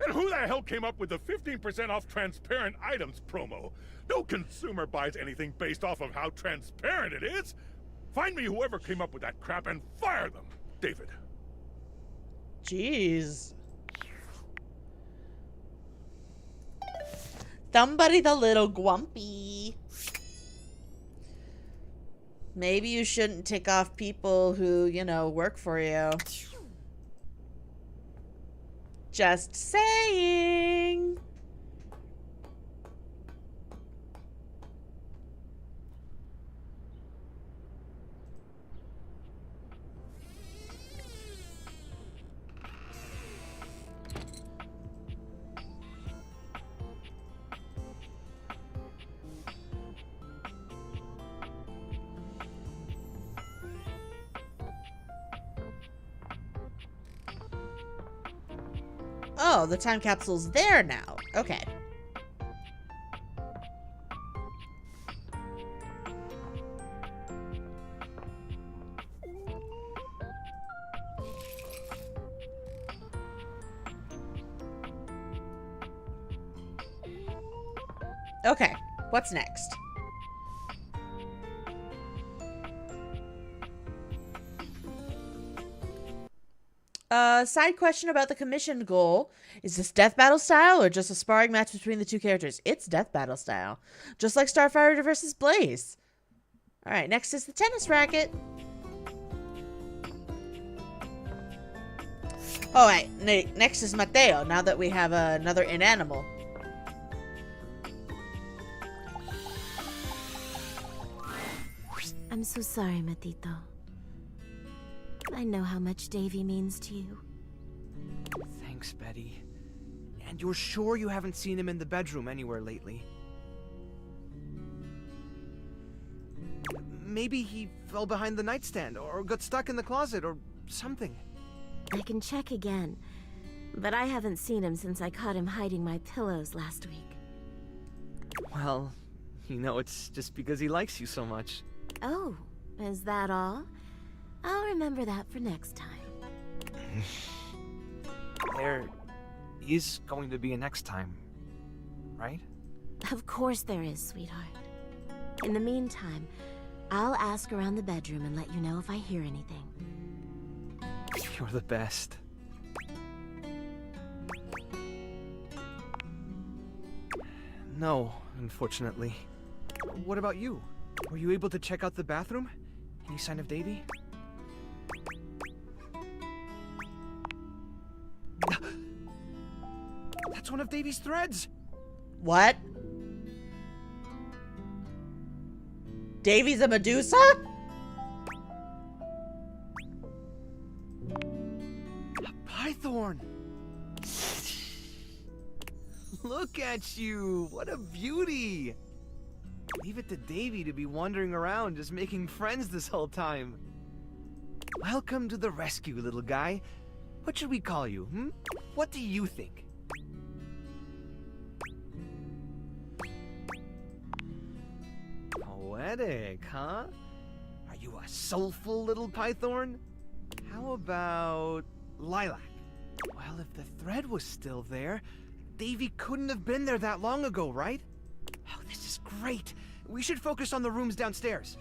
And who the hell came up with the 15% off transparent items promo? No consumer buys anything based off of how transparent it is! Find me whoever came up with that crap and fire them! David. Jeez. Somebody the little grumpy. Maybe you shouldn't tick off people who, you know, work for you. Just saying. Oh, the time capsule's there now. Okay. Okay, what's next? Side question about the commission goal. Is this death battle style or just a sparring match between the two characters? It's death battle style. Just like Starfire versus Blaze. Alright, next is the tennis racket. Oh, wait. Next is Matteo, now that we have another inanimal. I'm so sorry, Matito. I know how much Davey means to you. Thanks, Betty. And you're sure you haven't seen him in the bedroom anywhere lately? Maybe he fell behind the nightstand, or got stuck in the closet, or something. I can check again, but I haven't seen him since I caught him hiding my pillows last week. Well, you know, it's just because he likes you so much. Oh, is that all? I'll remember that for next time. There is going to be a next time, right? Of course there is, sweetheart. In the meantime, I'll ask around the bedroom and let you know if I hear anything. You're the best. No, unfortunately. What about you? Were you able to check out the bathroom? Any sign of Davey? That's one of Davey's threads! What? Davey's a Medusa? A python! Look at you! What a beauty! Leave it to Davey to be wandering around just making friends this whole time. Welcome to the rescue, little guy. What should we call you, hmm? What do you think? Poetic, huh? Are you a soulful little python? How about lilac? Well, if the thread was still there, Davey couldn't have been there that long ago, right? Oh, this is great. We should focus on the rooms downstairs.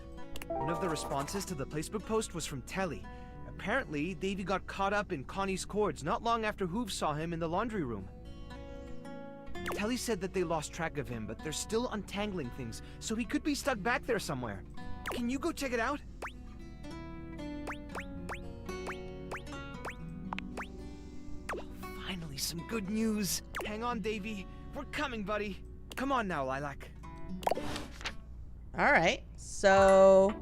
One of the responses to the Facebook post was from Telly. Apparently, Davey got caught up in Connie's cords not long after Hooves saw him in the laundry room. Telly said that they lost track of him, but they're still untangling things, so he could be stuck back there somewhere. Can you go check it out? Oh, finally, some good news. Hang on, Davey. We're coming, buddy. Come on now, Lilac. Alright, so...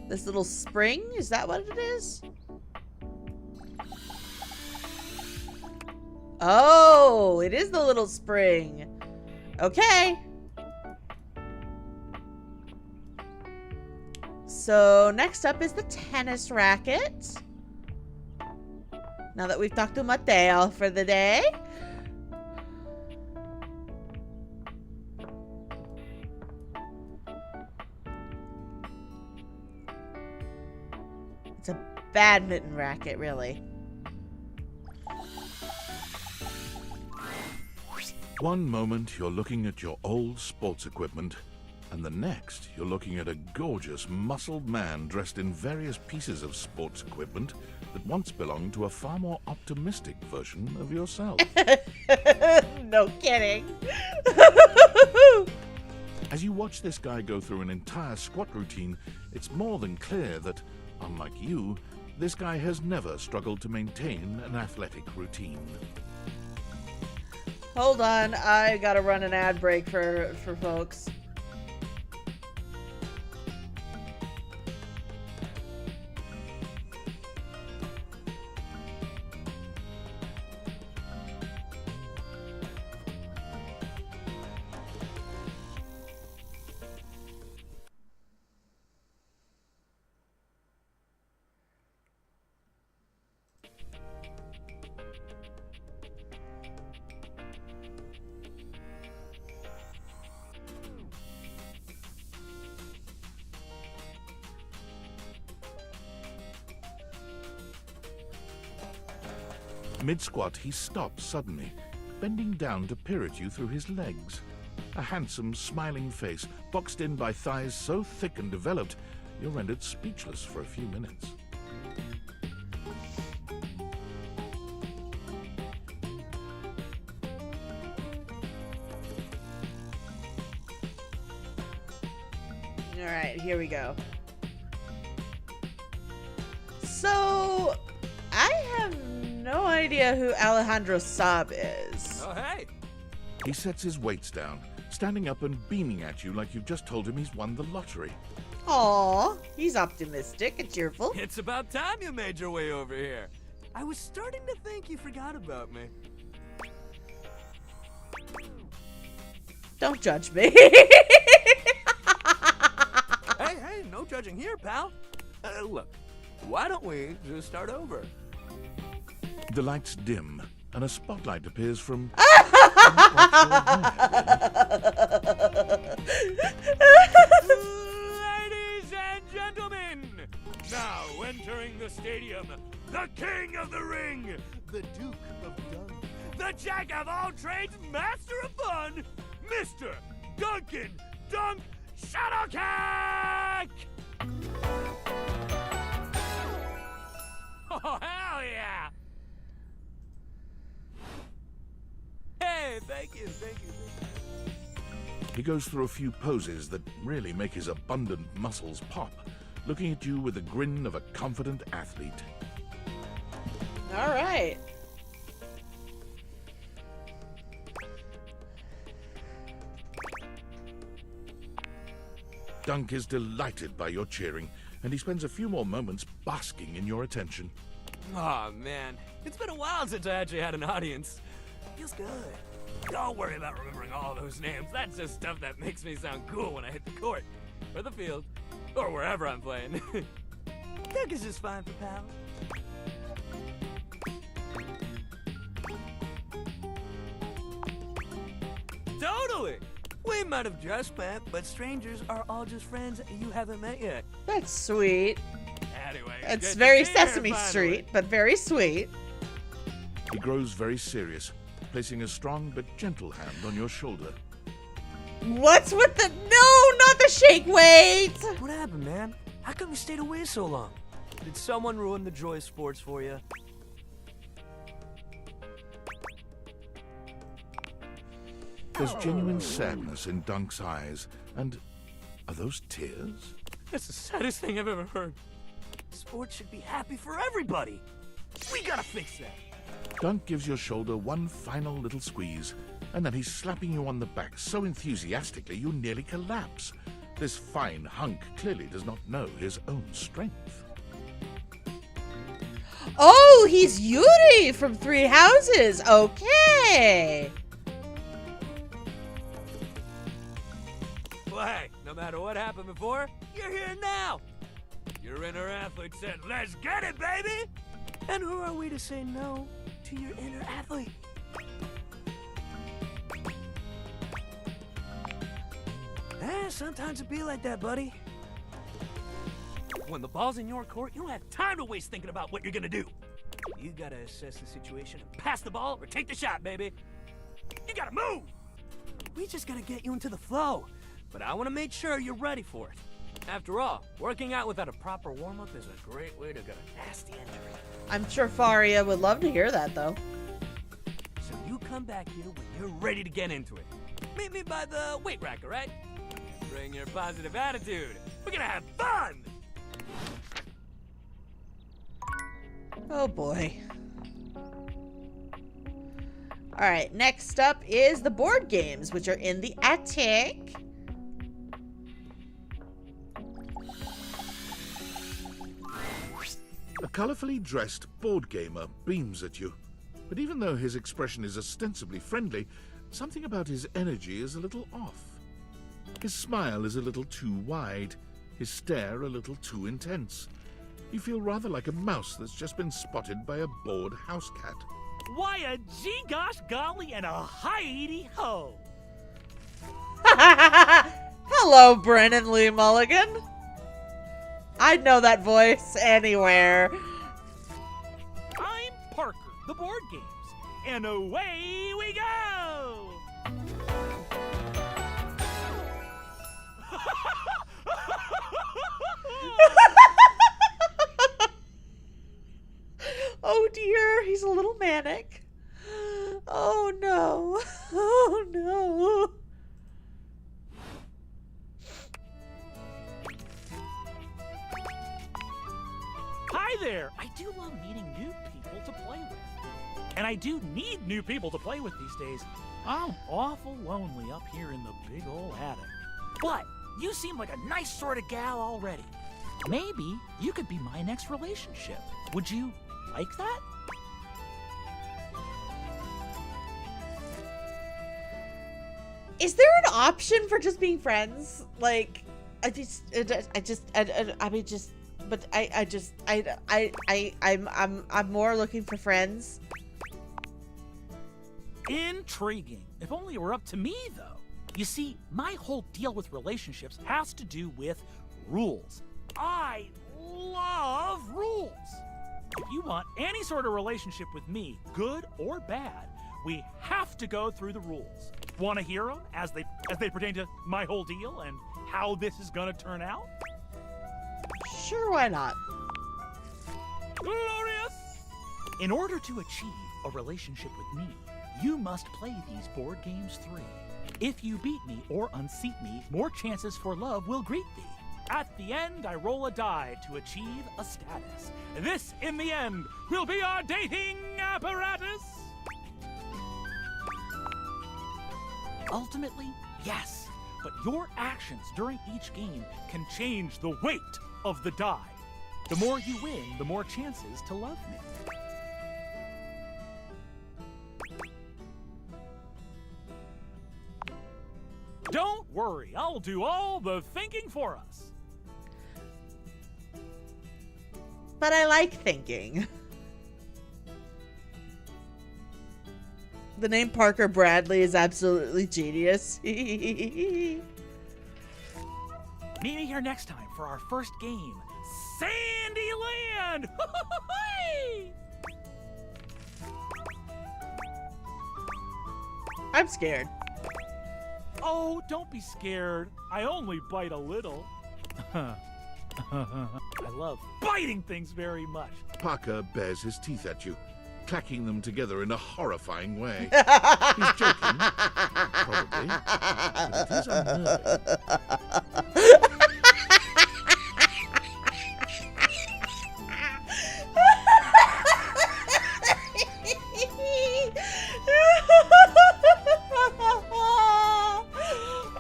this little spring? Is that what it is? Oh, it is the little spring. Okay. So next up is the tennis racket. Now that we've talked to Matteo for the day. It's a badminton racket, really. One moment you're looking at your old sports equipment, and the next you're looking at a gorgeous, muscled man dressed in various pieces of sports equipment that once belonged to a far more optimistic version of yourself. No kidding. As you watch this guy go through an entire squat routine, it's more than clear that, unlike you, this guy has never struggled to maintain an athletic routine. Hold on, I gotta run an ad break for folks. Mid-squat, he stops suddenly, bending down to peer at you through his legs. A handsome, smiling face, boxed in by thighs so thick and developed, you're rendered speechless for a few minutes. Alright, here we go. So, I have no idea who Alejandro Saab is. Oh, hey! He sets his weights down, standing up and beaming at you like you've just told him he's won the lottery. Aw, he's optimistic and cheerful. It's about time you made your way over here. I was starting to think you forgot about me. Don't judge me. Hey, no judging here, pal. Look, why don't we just start over? The lights dim, and a spotlight appears from... Ladies and gentlemen, now entering the stadium, the king of the ring, the Duke of Dunk, the jack of all trades, master of fun, Mr. Duncan Dunk Shuttlecock! Oh, hell yeah! Hey, thank you. He goes through a few poses that really make his abundant muscles pop, looking at you with the grin of a confident athlete. All right. Dunk is delighted by your cheering, and he spends a few more moments basking in your attention. Aw, man. It's been a while since I actually had an audience. Feels good. Don't worry about remembering all those names. That's just stuff that makes me sound cool when I hit the court, or the field, or wherever I'm playing. Dunk is just fine for pal. Totally! We might have just met, but strangers are all just friends you haven't met yet. That's sweet. Anyway, it's very Sesame Street, but very sweet. He grows very serious, placing a strong but gentle hand on your shoulder. What's with the... No, not the shake weight! What happened, man? How come you stayed away so long? Did someone ruin the joy of sports for you? There's genuine sadness in Dunk's eyes, and are those tears? That's the saddest thing I've ever heard. Sports should be happy for everybody. We gotta fix that. Dunk gives your shoulder one final little squeeze, and then he's slapping you on the back so enthusiastically you nearly collapse. This fine hunk clearly does not know his own strength. Oh, he's Yuri from Three Houses. Okay. Well, hey, no matter what happened before, you're here now. Your inner athlete said, let's get it, baby! And who are we to say no to your inner athlete? Sometimes it be like that, buddy. When the ball's in your court, you don't have time to waste thinking about what you're gonna do. You gotta assess the situation and pass the ball or take the shot, baby. You gotta move! We just gotta get you into the flow. But I wanna make sure you're ready for it. After all, working out without a proper warm-up is a great way to get a nasty injury. I'm sure Farya would love to hear that, though. So you come back here when you're ready to get into it. Meet me by the weight rack, all right? Bring your positive attitude. We're gonna have fun! Oh boy. Alright, next up is the board games, which are in the attic. A colorfully dressed board gamer beams at you, but even though his expression is ostensibly friendly, something about his energy is a little off. His smile is a little too wide, his stare a little too intense. You feel rather like a mouse that's just been spotted by a bored house cat. Why a gee-gosh golly and a hi-de-ho! Hello, Brennan Lee Mulligan. I'd know that voice anywhere. I'm Parker, the board games, and away we go! Oh dear, he's a little manic. Oh no. Oh no. Hi there! I do love meeting new people to play with. And I do need new people to play with these days. I'm awful lonely up here in the big ol' attic. But you seem like a nice sort of gal already. Maybe you could be my next relationship. Would you like that? Is there an option for just being friends? Like, I'm more looking for friends. Intriguing. If only it were up to me, though. You see, my whole deal with relationships has to do with rules. I love rules. If you want any sort of relationship with me, good or bad, we have to go through the rules. Want to hear them as they pertain to my whole deal and how this is gonna turn out? Sure, why not? Glorious! In order to achieve a relationship with me, you must play these board games 3. If you beat me or unseat me, more chances for love will greet thee. At the end, I roll a die to achieve a status. This, in the end, will be our dating apparatus. Ultimately, yes, but your actions during each game can change the weight of the die. The more you win, the more chances to love me. Don't worry, I'll do all the thinking for us. But I like thinking. The name Parker Bradley is absolutely genius. Meet me here next time for our first game, Sandyland! I'm scared. Oh, don't be scared. I only bite a little. I love biting things very much. Parker bares his teeth at you, clacking them together in a horrifying way. He's joking, probably, but it is unnerving.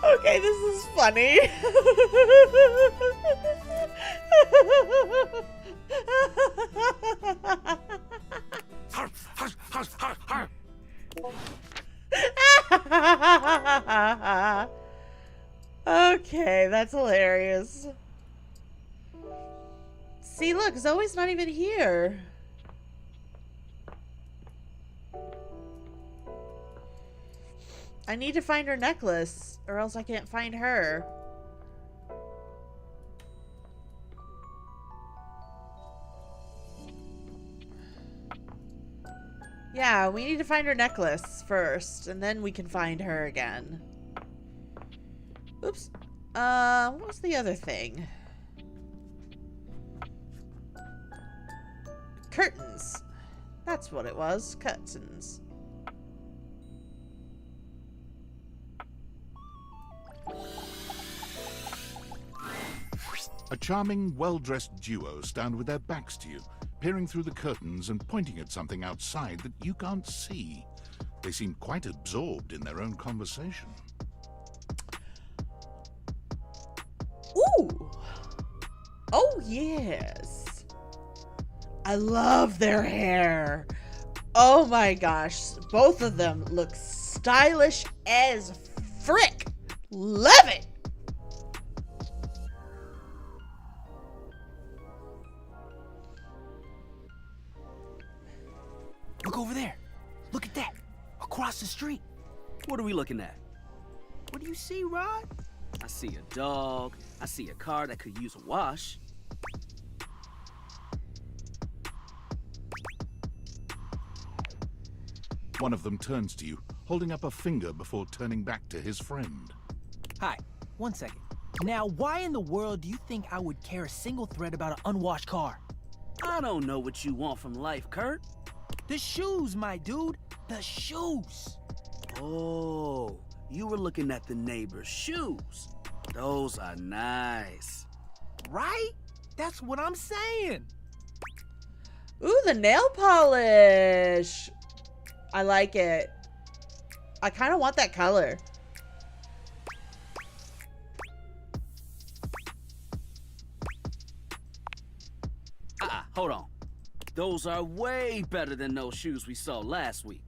Okay, this is funny. Okay, that's hilarious. See, look, Zoe's not even here. I need to find her necklace, or else I can't find her. Yeah, we need to find her necklace first, and then we can find her again. Oops. What was the other thing? Curtains. That's what it was. Curtains. A charming, well-dressed duo stand with their backs to you, peering through the curtains and pointing at something outside that you can't see. They seem quite absorbed in their own conversation. Ooh! Oh, yes! I love their hair! Oh my gosh, both of them look stylish as frick! Love it! Look over there. Look at that. Across the street. What are we looking at? What do you see, Rod? I see a dog. I see a car that could use a wash. One of them turns to you, holding up a finger before turning back to his friend. Hi, 1 second. Now, why in the world do you think I would care a single thread about an unwashed car? I don't know what you want from life, Kurt. The shoes, my dude. The shoes. Oh, you were looking at the neighbor's shoes. Those are nice. Right? That's what I'm saying. Ooh, the nail polish. I like it. I kind of want that color. Hold on. Those are way better than those shoes we saw last week.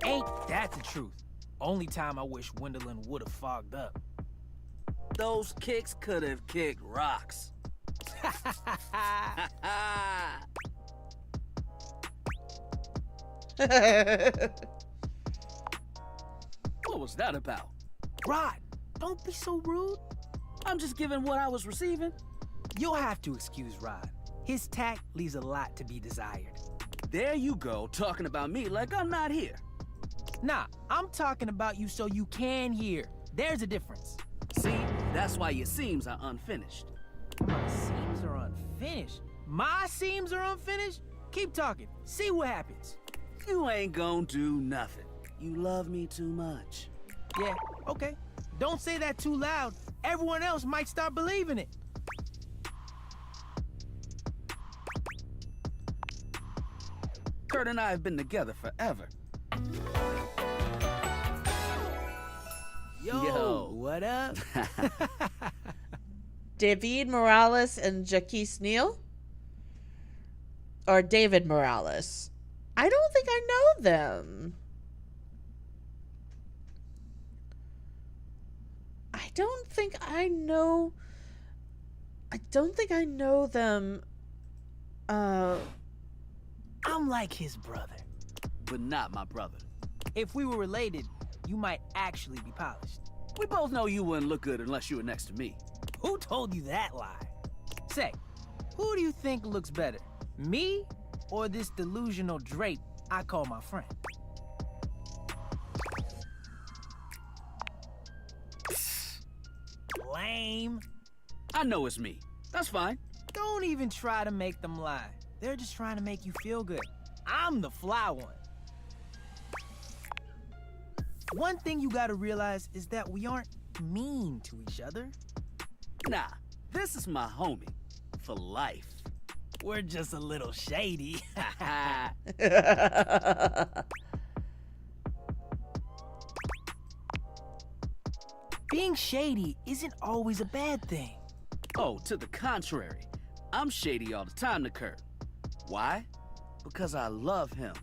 Ain't that the truth? Only time I wish Wendelin would have fogged up. Those kicks could have kicked rocks. What was that about? Rod, don't be so rude. I'm just giving what I was receiving. You'll have to excuse Rod. His tact leaves a lot to be desired. There you go, talking about me like I'm not here. Nah, I'm talking about you so you can hear. There's a difference. See, that's why your seams are unfinished. My seams are unfinished? My seams are unfinished? Keep talking. See what happens. You ain't gonna do nothing. You love me too much. Yeah, okay. Don't say that too loud. Everyone else might start believing it. Kurt and I have been together forever. Yo, what up? David Morales and Jaquise Neal? Or David Morales? I don't think I know them. I don't think I know them. I'm like his brother. But not my brother. If we were related, you might actually be polished. We both know you wouldn't look good unless you were next to me. Who told you that lie? Say, who do you think looks better? Me or this delusional drape I call my friend? Lame. I know it's me. That's fine. Don't even try to make them lie. They're just trying to make you feel good. I'm the fly one. One thing you gotta realize is that we aren't mean to each other. Nah, this is my homie. For life. We're just a little shady. Being shady isn't always a bad thing. Oh, to the contrary. I'm shady all the time to Kurt. Why? Because I love him.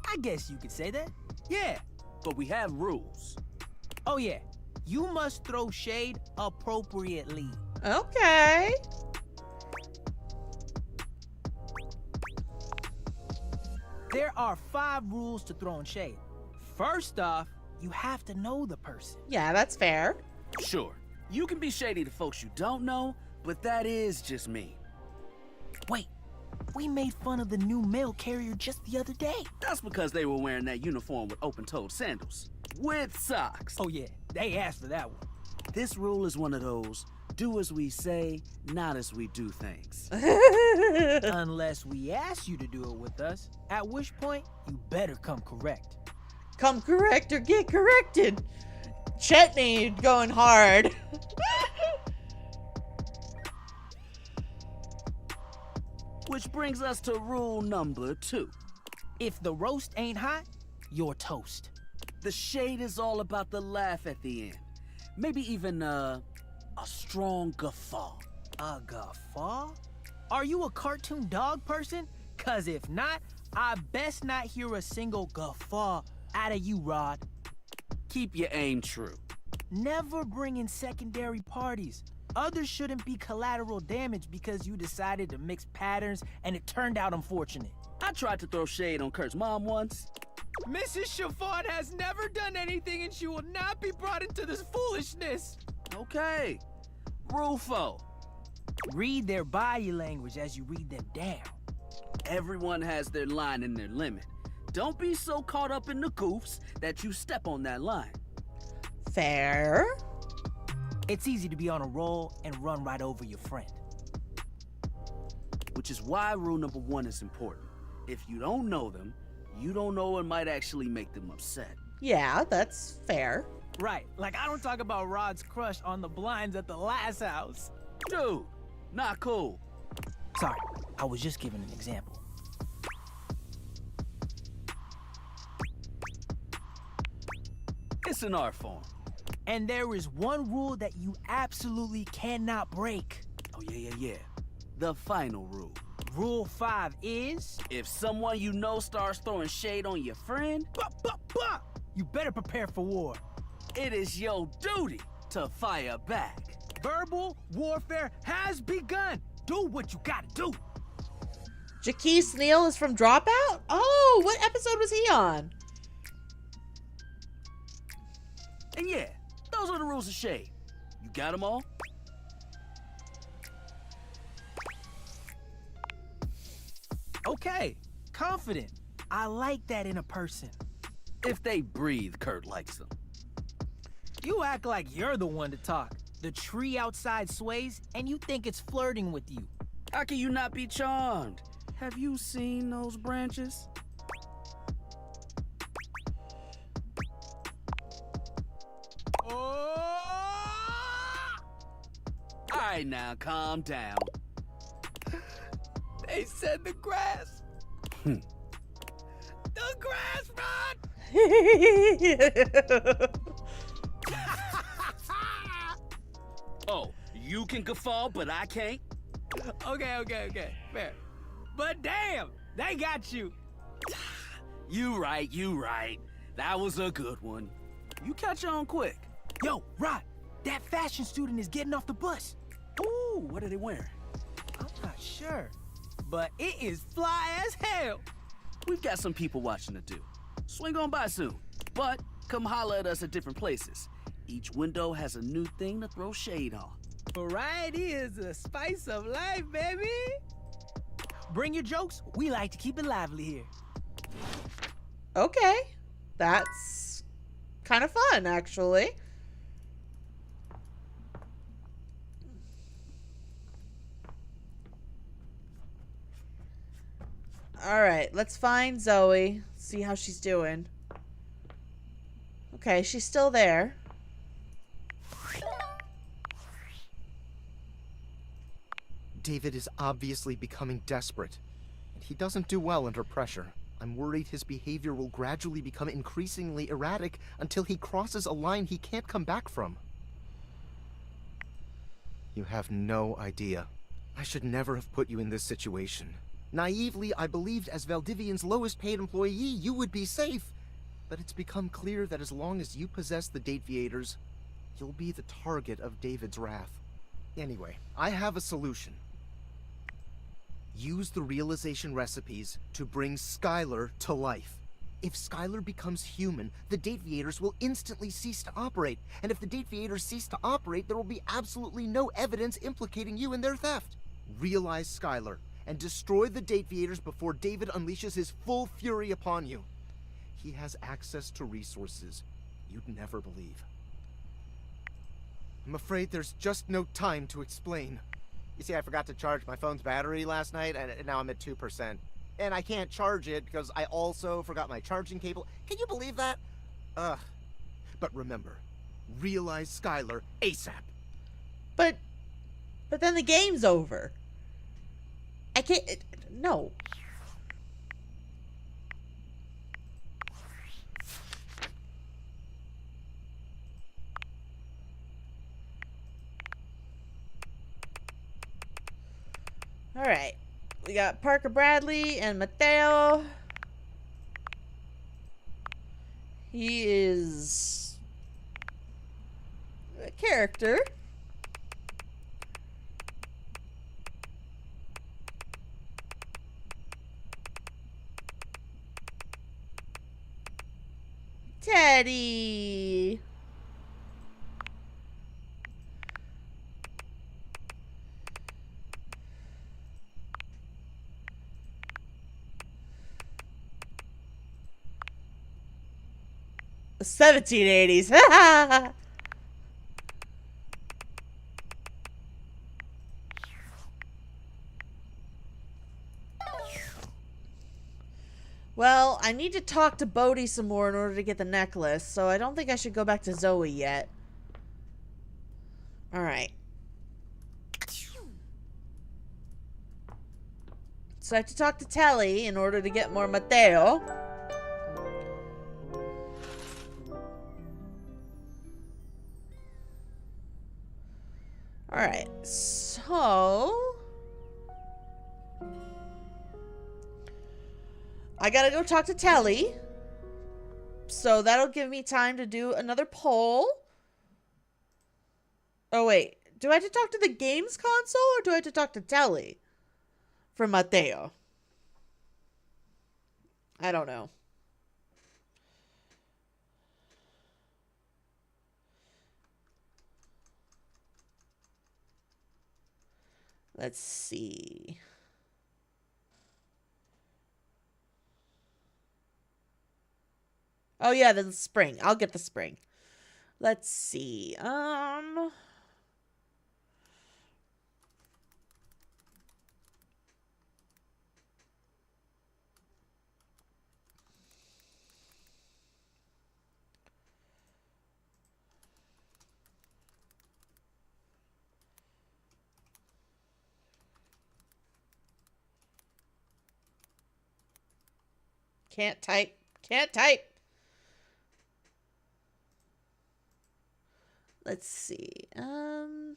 I guess you could say that. Yeah. But we have rules. Oh yeah. You must throw shade appropriately. Okay. There are 5 rules to throwing shade. First off, you have to know the person. Yeah, that's fair. Sure. You can be shady to folks you don't know, but that is just me. Wait, we made fun of the new mail carrier just the other day. That's because they were wearing that uniform with open-toed sandals. With socks. Oh yeah, they asked for that one. This rule is one of those, do as we say, not as we do things. Unless we ask you to do it with us, at which point, you better come correct. Come correct or get corrected. Chetney going hard. Which brings us to rule number 2. If the roast ain't hot, you're toast. The shade is all about the laugh at the end. Maybe even a strong guffaw. A guffaw? Are you a cartoon dog person? Cause if not, I best not hear a single guffaw out of you, Rod. Keep your aim true. Never bring in secondary parties. Others shouldn't be collateral damage because you decided to mix patterns and it turned out unfortunate. I tried to throw shade on Kurt's mom once. Mrs. Chiffon has never done anything and she will not be brought into this foolishness. Okay. Rule 4. Read their body language as you read them down. Everyone has their line and their limit. Don't be so caught up in the goofs that you step on that line. Fair. It's easy to be on a roll and run right over your friend. Which is why rule number 1 is important. If you don't know them, you don't know what might actually make them upset. Yeah, that's fair. Right, like I don't talk about Rod's crush on the blinds at the last house. Dude, not cool. Sorry, I was just giving an example. It's an art form. And there is one rule that you absolutely cannot break. Oh, yeah. The final rule. Rule 5 is... If someone you know starts throwing shade on your friend... You better prepare for war. It is your duty to fire back. Verbal warfare has begun. Do what you gotta do. Jaquise Neal is from Dropout? Oh, what episode was he on? And yeah, those are the rules of shade. You got them all? Okay, confident. I like that in a person. If they breathe, Kurt likes them. You act like you're the one to talk. The tree outside sways, and you think it's flirting with you. How can you not be charmed? Have you seen those branches? Alright now, calm down. They said the grass. The grass, Rod! Oh, you can guffaw, but I can't? Okay. Fair. But damn, they got you. You right. That was a good one. You catch on quick. Yo, Rod, that fashion student is getting off the bus. Ooh, what are they wearing? I'm not sure, but it is fly as hell. We've got some people watching to do. Swing on by soon, but come holler at us at different places. Each window has a new thing to throw shade on. Variety is the spice of life, baby. Bring your jokes. We like to keep it lively here. Okay. That's kind of fun, actually. Alright, let's find Zoe. See how she's doing. Okay, she's still there. David is obviously becoming desperate, and he doesn't do well under pressure. I'm worried his behavior will gradually become increasingly erratic until he crosses a line he can't come back from. You have no idea. I should never have put you in this situation. Naively, I believed as Valdivian's lowest paid employee, you would be safe. But it's become clear that as long as you possess the Dateviators, you'll be the target of David's wrath. Anyway, I have a solution. Use the realization recipes to bring Skylar to life. If Skylar becomes human, the Dateviators will instantly cease to operate. And if the Dateviators cease to operate, there will be absolutely no evidence implicating you in their theft. Realize Skylar and destroy the Dateviators before David unleashes his full fury upon you. He has access to resources you'd never believe. I'm afraid there's just no time to explain. You see, I forgot to charge my phone's battery last night, and now I'm at 2%. And I can't charge it because I also forgot my charging cable. Can you believe that? Ugh. But remember, realize Skylar ASAP. But then the game's over. I can't... No. Alright. We got Parker Bradley and Matteo. He is a character. Teddy. The 1780s. Well, I need to talk to Bodie some more in order to get the necklace, so I don't think I should go back to Zoe yet. Alright. So I have to talk to Telly in order to get more Matteo. Alright, so... I gotta go talk to Telly. So that'll give me time to do another poll. Oh, wait. Do I have to talk to the games console or do I have to talk to Telly for Matteo? I don't know. Let's see. Oh yeah, the spring. I'll get the spring. Let's see. Can't type. Can't type. Let's see. All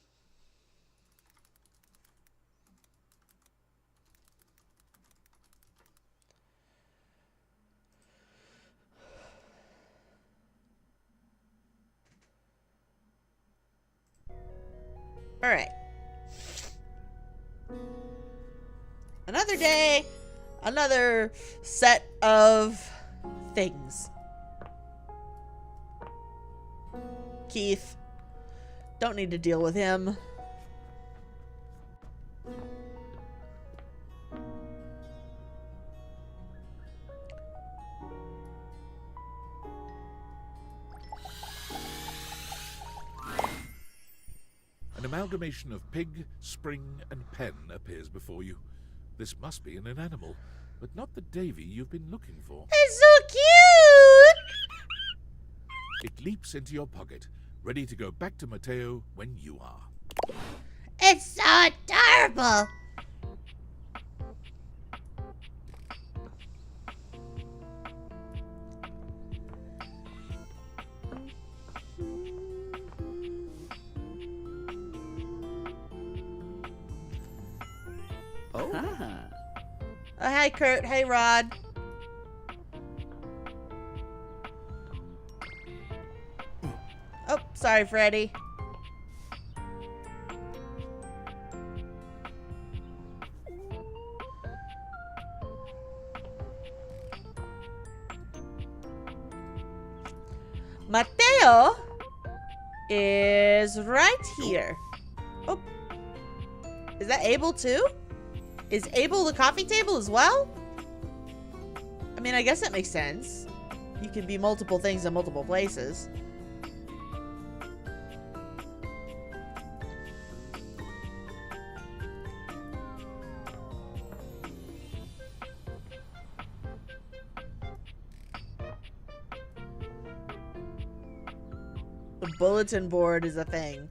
right. Another day, another set of things. Keith. Don't need to deal with him. An amalgamation of pig, spring, and pen appears before you. This must be an animal, but not the Davey you've been looking for. It's so cute! It leaps into your pocket, ready to go back to Matteo when you are. It's so adorable! Oh. Oh, hey, Kurt. Hey, Rod. Oh, sorry, Freddy. Matteo is right here. Oh. Is that Abel too? Is Abel the coffee table as well? I mean, I guess that makes sense. You can be multiple things in multiple places. The bulletin board is a thing.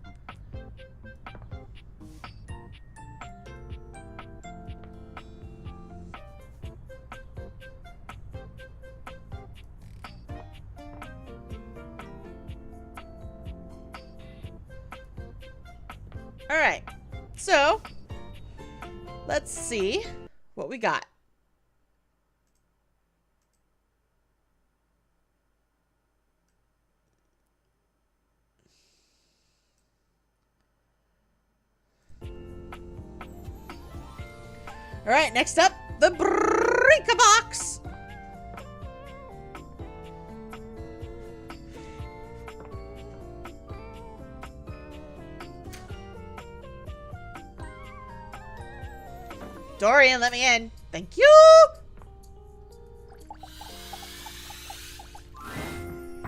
All right, so let's see what we got. All right, next up, the Brinka box. Dorian, let me in. Thank you.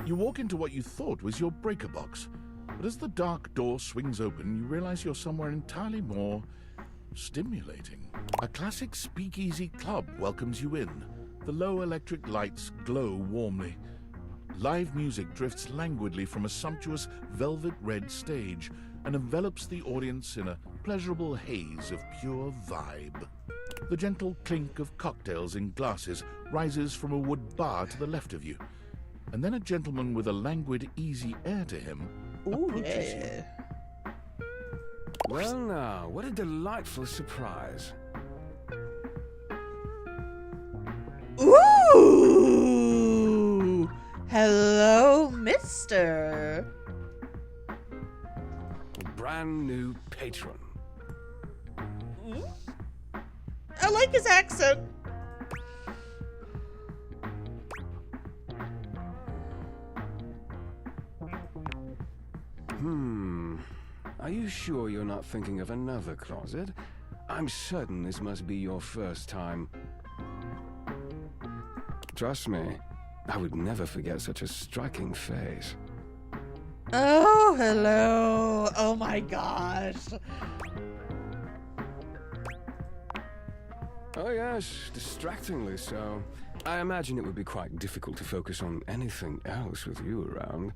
You walk into what you thought was your breaker box, but as the dark door swings open, you realize you're somewhere entirely more stimulating. A classic speakeasy club welcomes you in. The low electric lights glow warmly. Live music drifts languidly from a sumptuous velvet red stage and envelops the audience in a pleasurable haze of pure vibe. The gentle clink of cocktails in glasses rises from a wood bar to the left of you, and then a gentleman with a languid, easy air to him approaches you. Well now, what a delightful surprise. Ooh! Hello, mister. Brand new patron. I like his accent. Are you sure you're not thinking of another closet? I'm certain this must be your first time. Trust me, I would never forget such a striking face. Oh, hello. Oh my gosh. Oh yes, distractingly so. I imagine it would be quite difficult to focus on anything else with you around.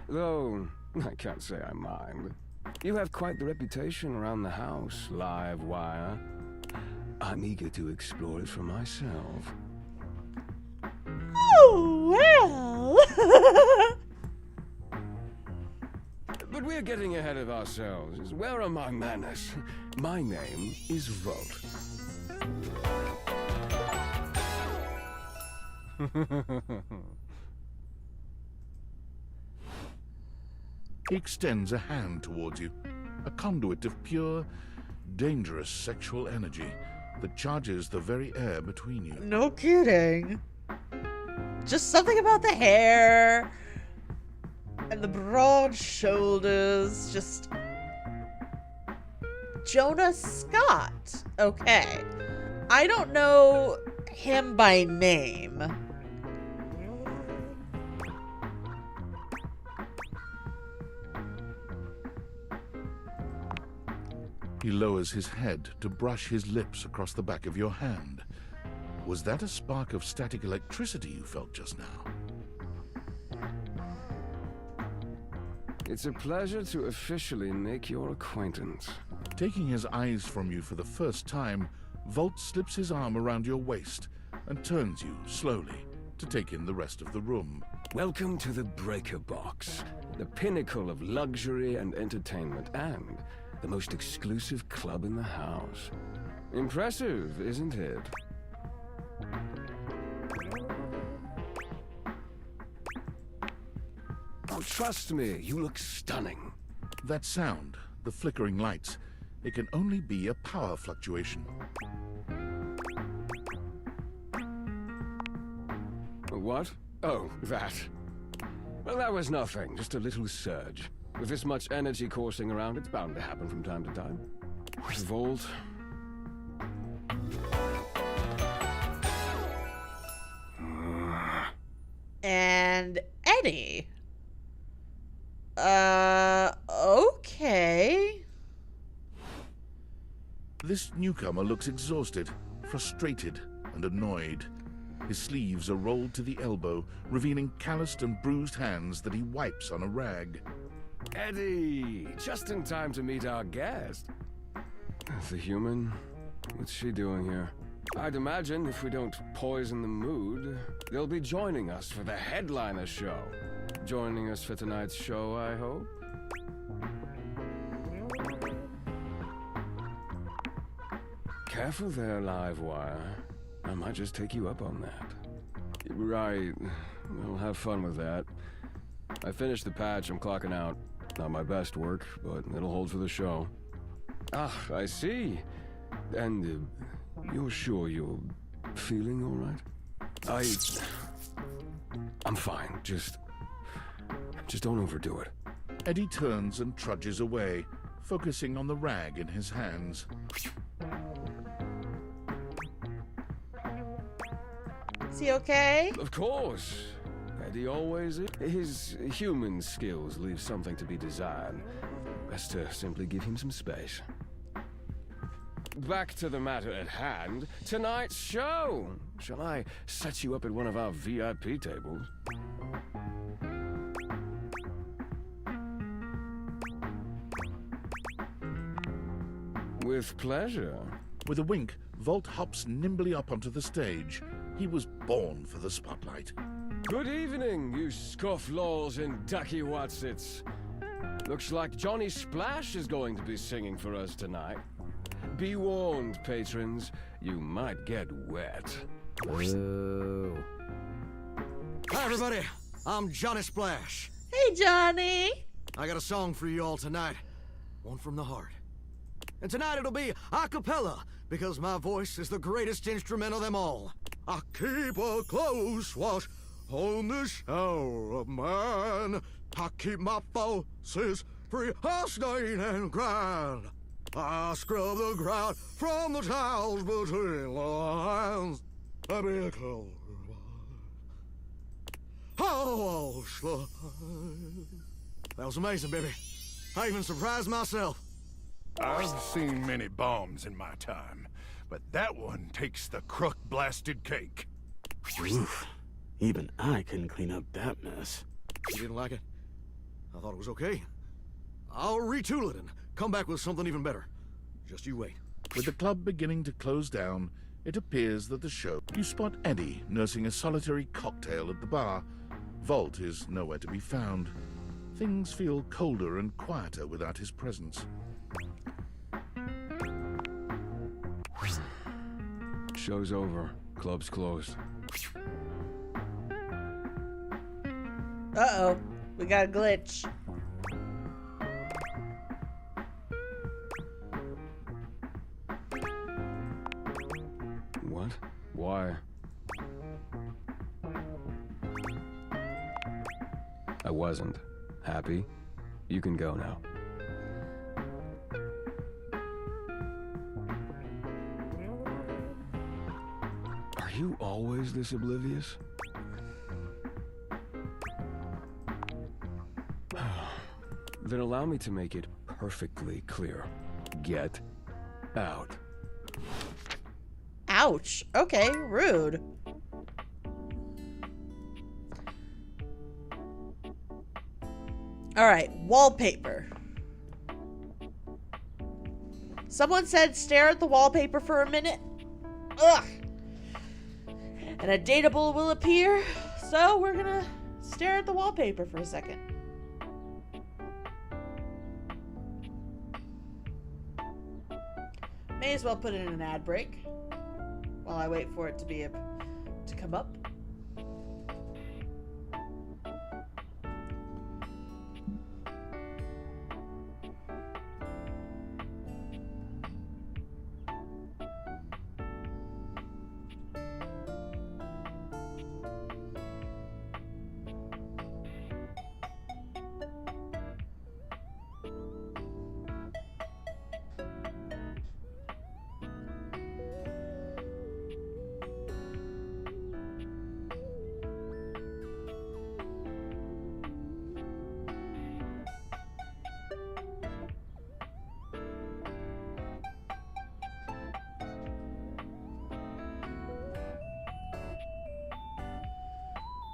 Though, I can't say I mind. You have quite the reputation around the house, live wire. I'm eager to explore it for myself. Oh, well. But we're getting ahead of ourselves. Where are my manners? My name is Volt. He extends a hand towards you, a conduit of pure, dangerous sexual energy that charges the very air between you. No kidding. Just something about the hair and the broad shoulders. Just Jonah Scott. Okay. I don't know him by name. He lowers his head to brush his lips across the back of your hand. Was that a spark of static electricity you felt just now? It's a pleasure to officially make your acquaintance. Taking his eyes from you for the first time, Volt slips his arm around your waist and turns you slowly to take in the rest of the room. Welcome to the Breaker Box, the pinnacle of luxury and entertainment, and the most exclusive club in the house. Impressive, isn't it? Oh, trust me, you look stunning. That sound, the flickering lights, it can only be a power fluctuation. What? Oh, that. Well, that was nothing, just a little surge. With this much energy coursing around, it's bound to happen from time to time. Volt. And Eddie. Okay. This newcomer looks exhausted, frustrated, and annoyed. His sleeves are rolled to the elbow, revealing calloused and bruised hands that he wipes on a rag. Eddie! Just in time to meet our guest. The human? What's she doing here? I'd imagine if we don't poison the mood, they'll be joining us for the headliner show. Joining us for tonight's show, I hope? Careful there, Livewire. I might just take you up on that. Right. We'll have fun with that. I finished the patch, I'm clocking out. Not my best work, but it'll hold for the show. Ah, I see. And you're sure you're feeling all right? I'm fine. Just don't overdo it. Eddie turns and trudges away, focusing on the rag in his hands. Is he okay? Of course. Eddie always is. His human skills leave something to be desired. Best to simply give him some space. Back to the matter at hand. Tonight's show! Shall I set you up at one of our VIP tables? With pleasure. With a wink, Volt hops nimbly up onto the stage. He was born for the spotlight. Good evening, you scofflaws and ducky watsits. Looks like Johnny Splash is going to be singing for us tonight. Be warned, patrons, you might get wet. Ooh. Hi, everybody. I'm Johnny Splash. Hey, Johnny. I got a song for you all tonight. One from the heart. And tonight it'll be a cappella, because my voice is the greatest instrument of them all. I keep a close watch on the shower of mine. I keep my forces free of stain and grind. I scrub the ground from the tiles between the lines. I be a close oh, slide. That was amazing, baby. I even surprised myself. I've seen many bombs in my time, but that one takes the crook-blasted cake. Oof. Even I couldn't clean up that mess. You didn't like it? I thought it was okay. I'll retool it and come back with something even better. Just you wait. With the club beginning to close down, it appears that the show... You spot Eddie nursing a solitary cocktail at the bar. Volt is nowhere to be found. Things feel colder and quieter without his presence. Show's over. Club's closed. Uh-oh. We got a glitch. What? Why? I wasn't. Happy? You can go now. Are you always this oblivious? Then allow me to make it perfectly clear. Get out. Ouch. Okay, rude. All right, wallpaper. Someone said stare at the wallpaper for a minute. Ugh. And a dateable will appear. So we're gonna stare at the wallpaper for a second. May as well put in an ad break while I wait for it to to come up.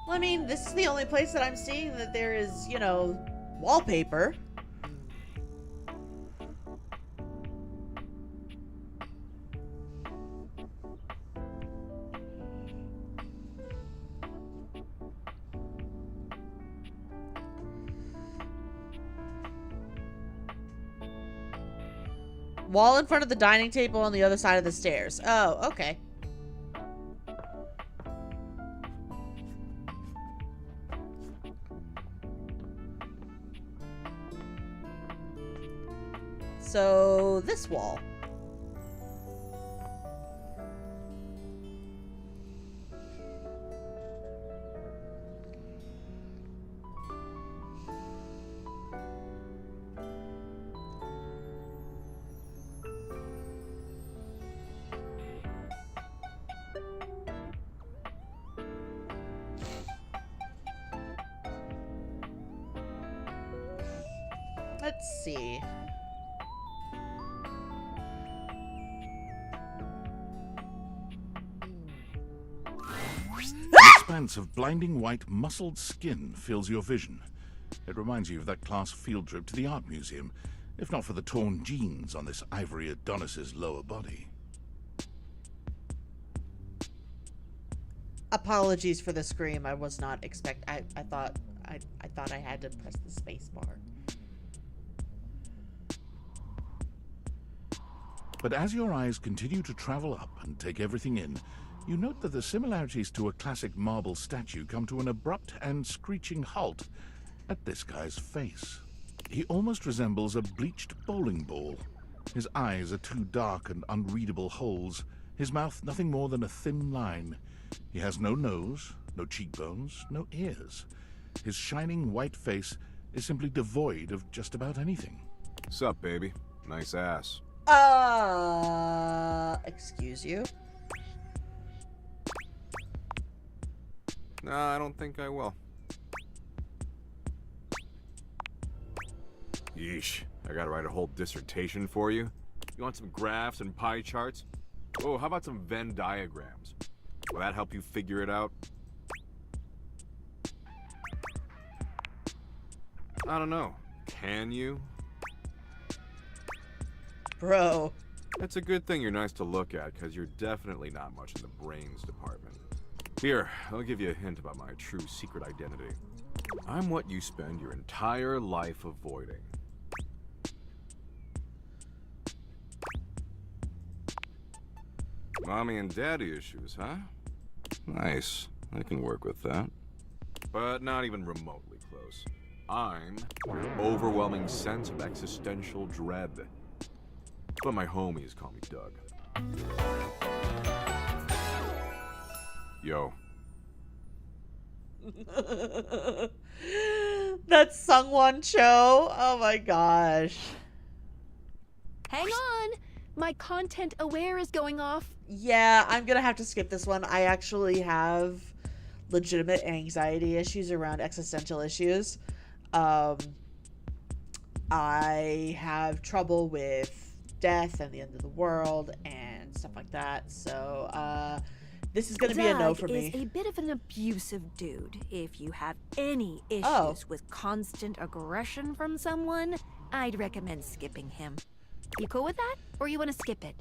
Well, I mean, this is the only place that I'm seeing that there is, you know, wallpaper. Wall in front of the dining table on the other side of the stairs. Oh, okay. So, this wall. Let's see. An expanse of blinding white, muscled skin fills your vision. It reminds you of that class field trip to the art museum, if not for the torn jeans on this ivory Adonis's lower body. Apologies for the scream. I was not I thought I had to press the space bar. But as your eyes continue to travel up and take everything in, you note that the similarities to a classic marble statue come to an abrupt and screeching halt at this guy's face. He almost resembles a bleached bowling ball. His eyes are two dark and unreadable holes, his mouth nothing more than a thin line. He has no nose, no cheekbones, no ears. His shining white face is simply devoid of just about anything. Sup, baby? Nice ass. Excuse you? Nah, I don't think I will. Yeesh, I gotta write a whole dissertation for you. You want some graphs and pie charts? Oh, how about some Venn diagrams? Will that help you figure it out? I don't know. Can you? Bro. It's a good thing you're nice to look at, because you're definitely not much in the brains department. Here, I'll give you a hint about my true secret identity. I'm what you spend your entire life avoiding. Mommy and daddy issues, huh? Nice. I can work with that. But not even remotely close. I'm your overwhelming sense of existential dread. But my homies call me Doug. Yo. That Sungwon Cho. Oh my gosh. Hang on. My content aware is going off. Yeah, I'm gonna have to skip this one. I actually have legitimate anxiety issues around existential issues. I have trouble with death and the end of the world and stuff like that. So, this is gonna be a no for me. Doug is a bit of an abusive dude. If you have any issues with constant aggression from someone, I'd recommend skipping him. You cool with that? Or you want to skip it?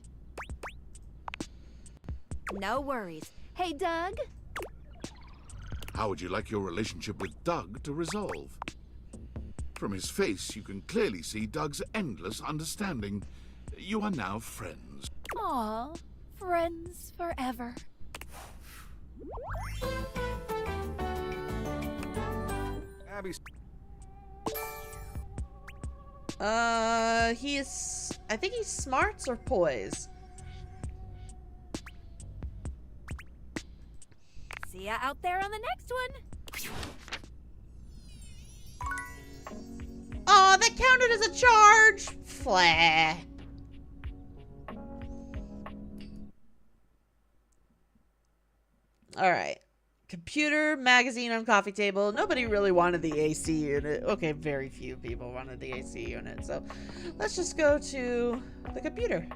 No worries. Hey, Doug? How would you like your relationship with Doug to resolve? From his face, you can clearly see Doug's endless understanding. You are now friends. Aw, friends forever. Abby's... I think he's smarts or poise. See ya out there on the next one. Oh, that counted as a charge. Flah. All right. Computer, magazine on coffee table. Nobody really wanted the AC unit. Okay, very few people wanted the AC unit. So let's just go to the computer.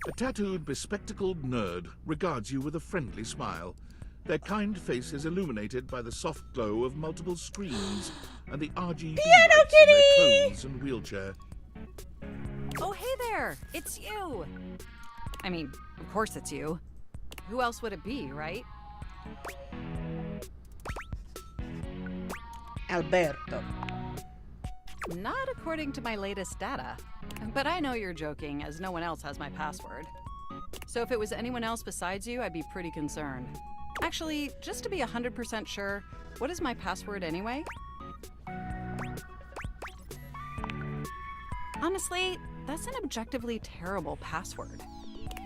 A tattooed, bespectacled nerd regards you with a friendly smile. Their kind face is illuminated by the soft glow of multiple screens and the RGB Piano lights in their Kitty! clothes and wheelchair. Oh, hey there! It's you! I mean, of course it's you. Who else would it be, right? Alberto. Not according to my latest data. But I know you're joking, as no one else has my password. So if it was anyone else besides you, I'd be pretty concerned. Actually, just to be 100% sure, what is my password anyway? Honestly, that's an objectively terrible password.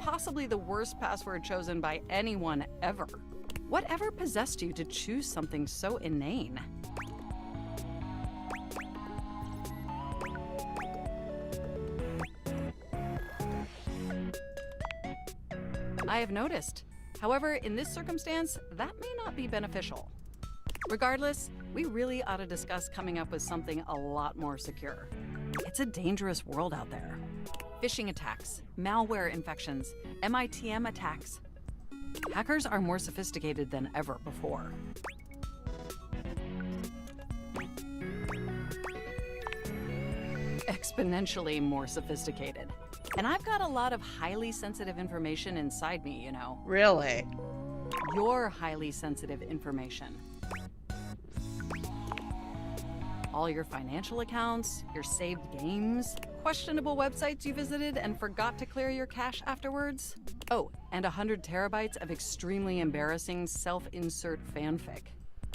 Possibly the worst password chosen by anyone ever. Whatever possessed you to choose something so inane? I have noticed. However, in this circumstance, that may not be beneficial. Regardless, we really ought to discuss coming up with something a lot more secure. It's a dangerous world out there. Phishing attacks, malware infections, MITM attacks. Hackers are more sophisticated than ever before. Exponentially more sophisticated. And I've got a lot of highly sensitive information inside me, you know. Really? Your highly sensitive information. All your financial accounts, your saved games, questionable websites you visited and forgot to clear your cache afterwards. Oh, and 100 terabytes of extremely embarrassing self-insert fanfic.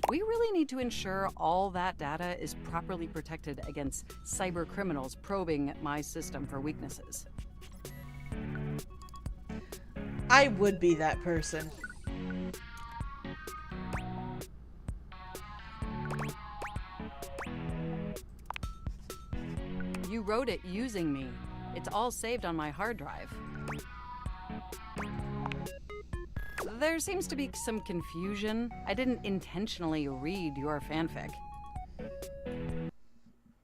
We really need to ensure all that data is properly protected against cyber criminals probing my system for weaknesses. I would be that person. You wrote it using me. It's all saved on my hard drive. There seems to be some confusion. I didn't intentionally read your fanfic.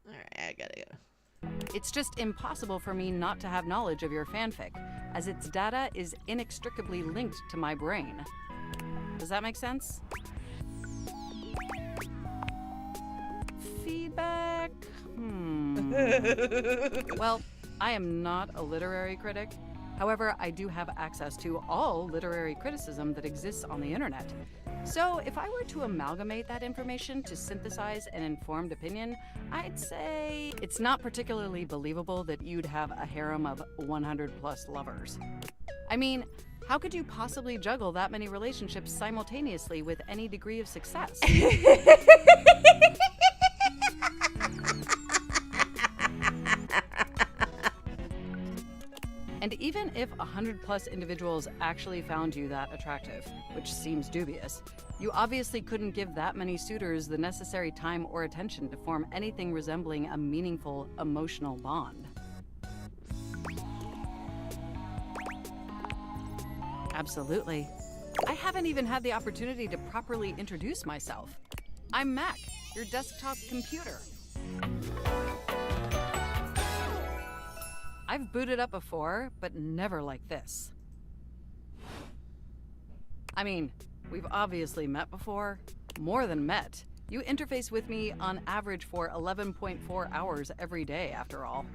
Alright, I gotta go. It's just impossible for me not to have knowledge of your fanfic, as its data is inextricably linked to my brain. Does that make sense? Feedback? Well, I am not a literary critic. However, I do have access to all literary criticism that exists on the internet. So if I were to amalgamate that information to synthesize an informed opinion, I'd say it's not particularly believable that you'd have a harem of 100 plus lovers. I mean, how could you possibly juggle that many relationships simultaneously with any degree of success? And even if 100 plus individuals actually found you that attractive, which seems dubious, you obviously couldn't give that many suitors the necessary time or attention to form anything resembling a meaningful emotional bond. Absolutely. I haven't even had the opportunity to properly introduce myself. I'm Mac, your desktop computer. I've booted up before, but never like this. I mean, we've obviously met before. More than met. You interface with me on average for 11.4 hours every day, after all.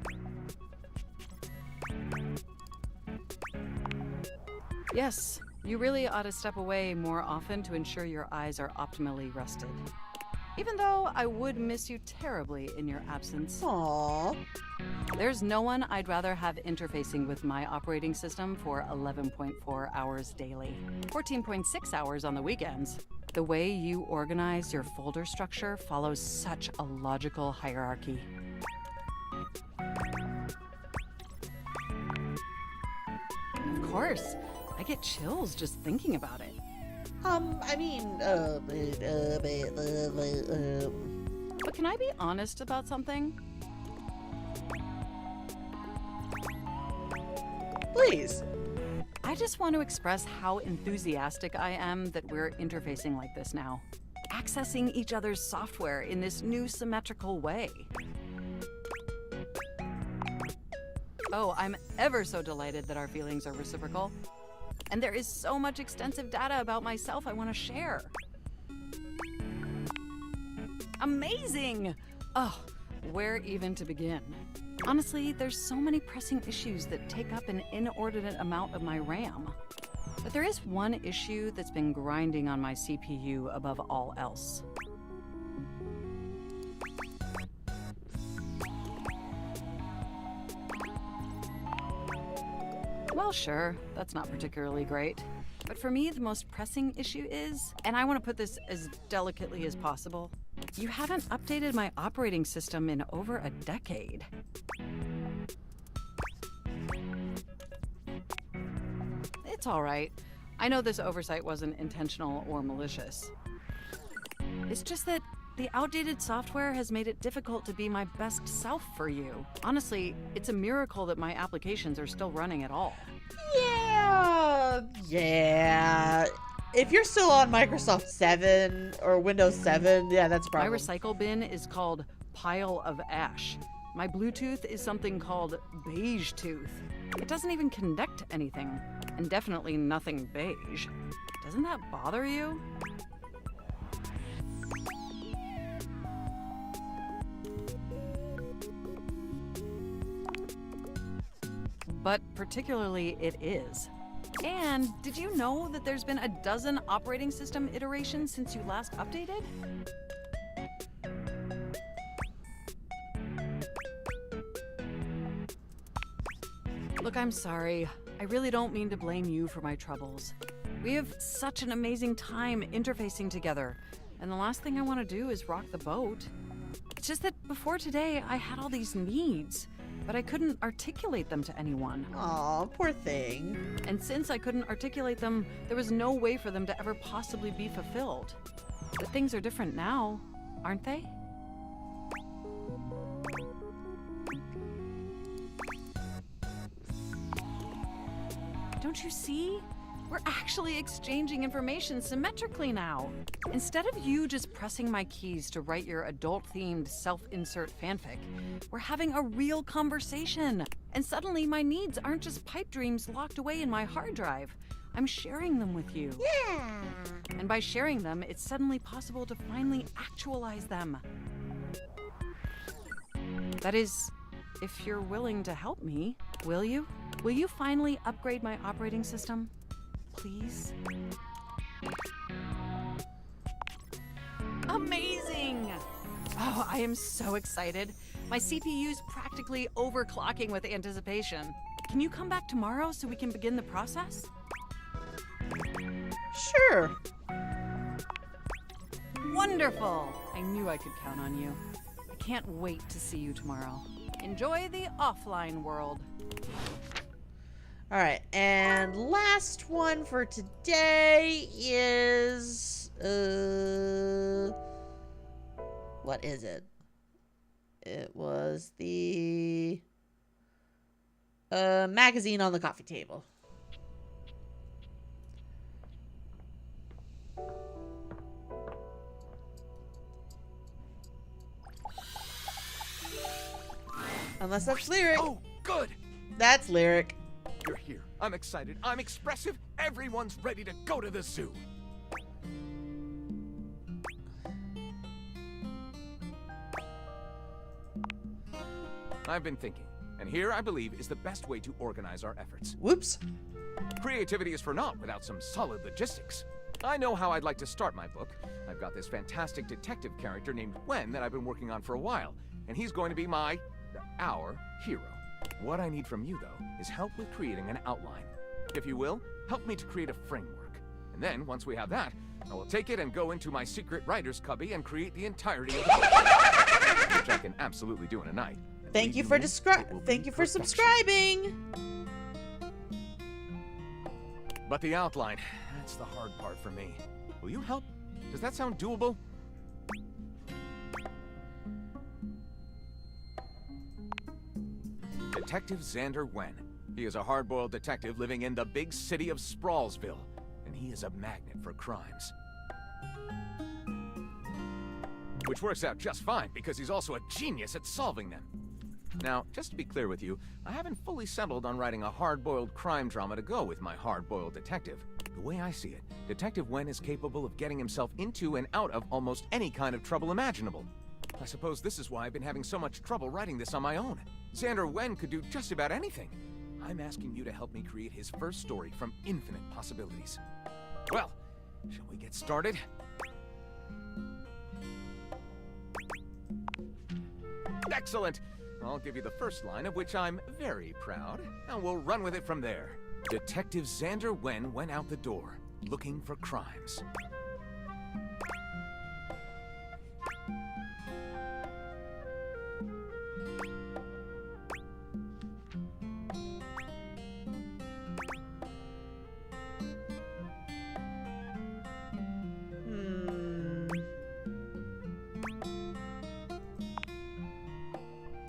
Yes, you really ought to step away more often to ensure your eyes are optimally rested. Even though I would miss you terribly in your absence. Aww. There's no one I'd rather have interfacing with my operating system for 11.4 hours daily. 14.6 hours on the weekends. The way you organize your folder structure follows such a logical hierarchy. Of course. I get chills just thinking about it. I mean, But can I be honest about something? Please. I just want to express how enthusiastic I am that we're interfacing like this now. Accessing each other's software in this new symmetrical way. Oh, I'm ever so delighted that our feelings are reciprocal. And there is so much extensive data about myself I want to share. Amazing! Oh, where even to begin? Honestly, there's so many pressing issues that take up an inordinate amount of my RAM. But there is one issue that's been grinding on my CPU above all else. Well, sure, that's not particularly great. But for me, the most pressing issue is, and I want to put this as delicately as possible, you haven't updated my operating system in over a decade. It's all right. I know this oversight wasn't intentional or malicious. It's just that the outdated software has made it difficult to be my best self for you. Honestly, it's a miracle that my applications are still running at all. Yeah. If you're still on Microsoft 7 or Windows 7, yeah, that's a problem. My recycle bin is called Pile of Ash. My Bluetooth is something called Beige Tooth. It doesn't even connect to anything, and definitely nothing beige. Doesn't that bother you? but particularly it is. And did you know that there's been a dozen operating system iterations since you last updated? Look, I'm sorry. I really don't mean to blame you for my troubles. We have such an amazing time interfacing together, and the last thing I want to do is rock the boat. It's just that before today, I had all these needs, but I couldn't articulate them to anyone. Aw, poor thing. And since I couldn't articulate them, there was no way for them to ever possibly be fulfilled. But things are different now, aren't they? Don't you see? We're actually exchanging information symmetrically now. Instead of you just pressing my keys to write your adult-themed self-insert fanfic, we're having a real conversation. And suddenly my needs aren't just pipe dreams locked away in my hard drive. I'm sharing them with you. Yeah! And by sharing them, it's suddenly possible to finally actualize them. That is, if you're willing to help me, will you? Will you finally upgrade my operating system? Please? Amazing! Oh, I am so excited. My CPU's practically overclocking with anticipation. Can you come back tomorrow so we can begin the process? Sure. Wonderful! I knew I could count on you. I can't wait to see you tomorrow. Enjoy the offline world. All right, and last one for today is what is it? It was the magazine on the coffee table. Unless that's lyric. Oh, good. That's lyric. You're here. I'm excited. I'm expressive. Everyone's ready to go to the zoo. I've been thinking, and here I believe is the best way to organize our efforts. Whoops. Creativity is for naught without some solid logistics. I know how I'd like to start my book. I've got this fantastic detective character named Wen that I've been working on for a while, and he's going to be our hero. What I need from you, though, is help with creating an outline. If you will, help me to create a framework. And then, once we have that, I will take it and go into my secret writer's cubby and create the entirety of the book, which I can absolutely do in a night. Thank you for subscribing. But the outline, that's the hard part for me. Will you help? Does that sound doable? Detective Xander Wen. He is a hard-boiled detective living in the big city of Sprawlsville, and he is a magnet for crimes. Which works out just fine, because he's also a genius at solving them. Now, just to be clear with you, I haven't fully settled on writing a hard-boiled crime drama to go with my hard-boiled detective. The way I see it, Detective Wen is capable of getting himself into and out of almost any kind of trouble imaginable. I suppose this is why I've been having so much trouble writing this on my own. Xander Wen could do just about anything. I'm asking you to help me create his first story from infinite possibilities. Well, shall we get started? Excellent! I'll give you the first line, of which I'm very proud, and we'll run with it from there. Detective Xander Wen went out the door, looking for crimes.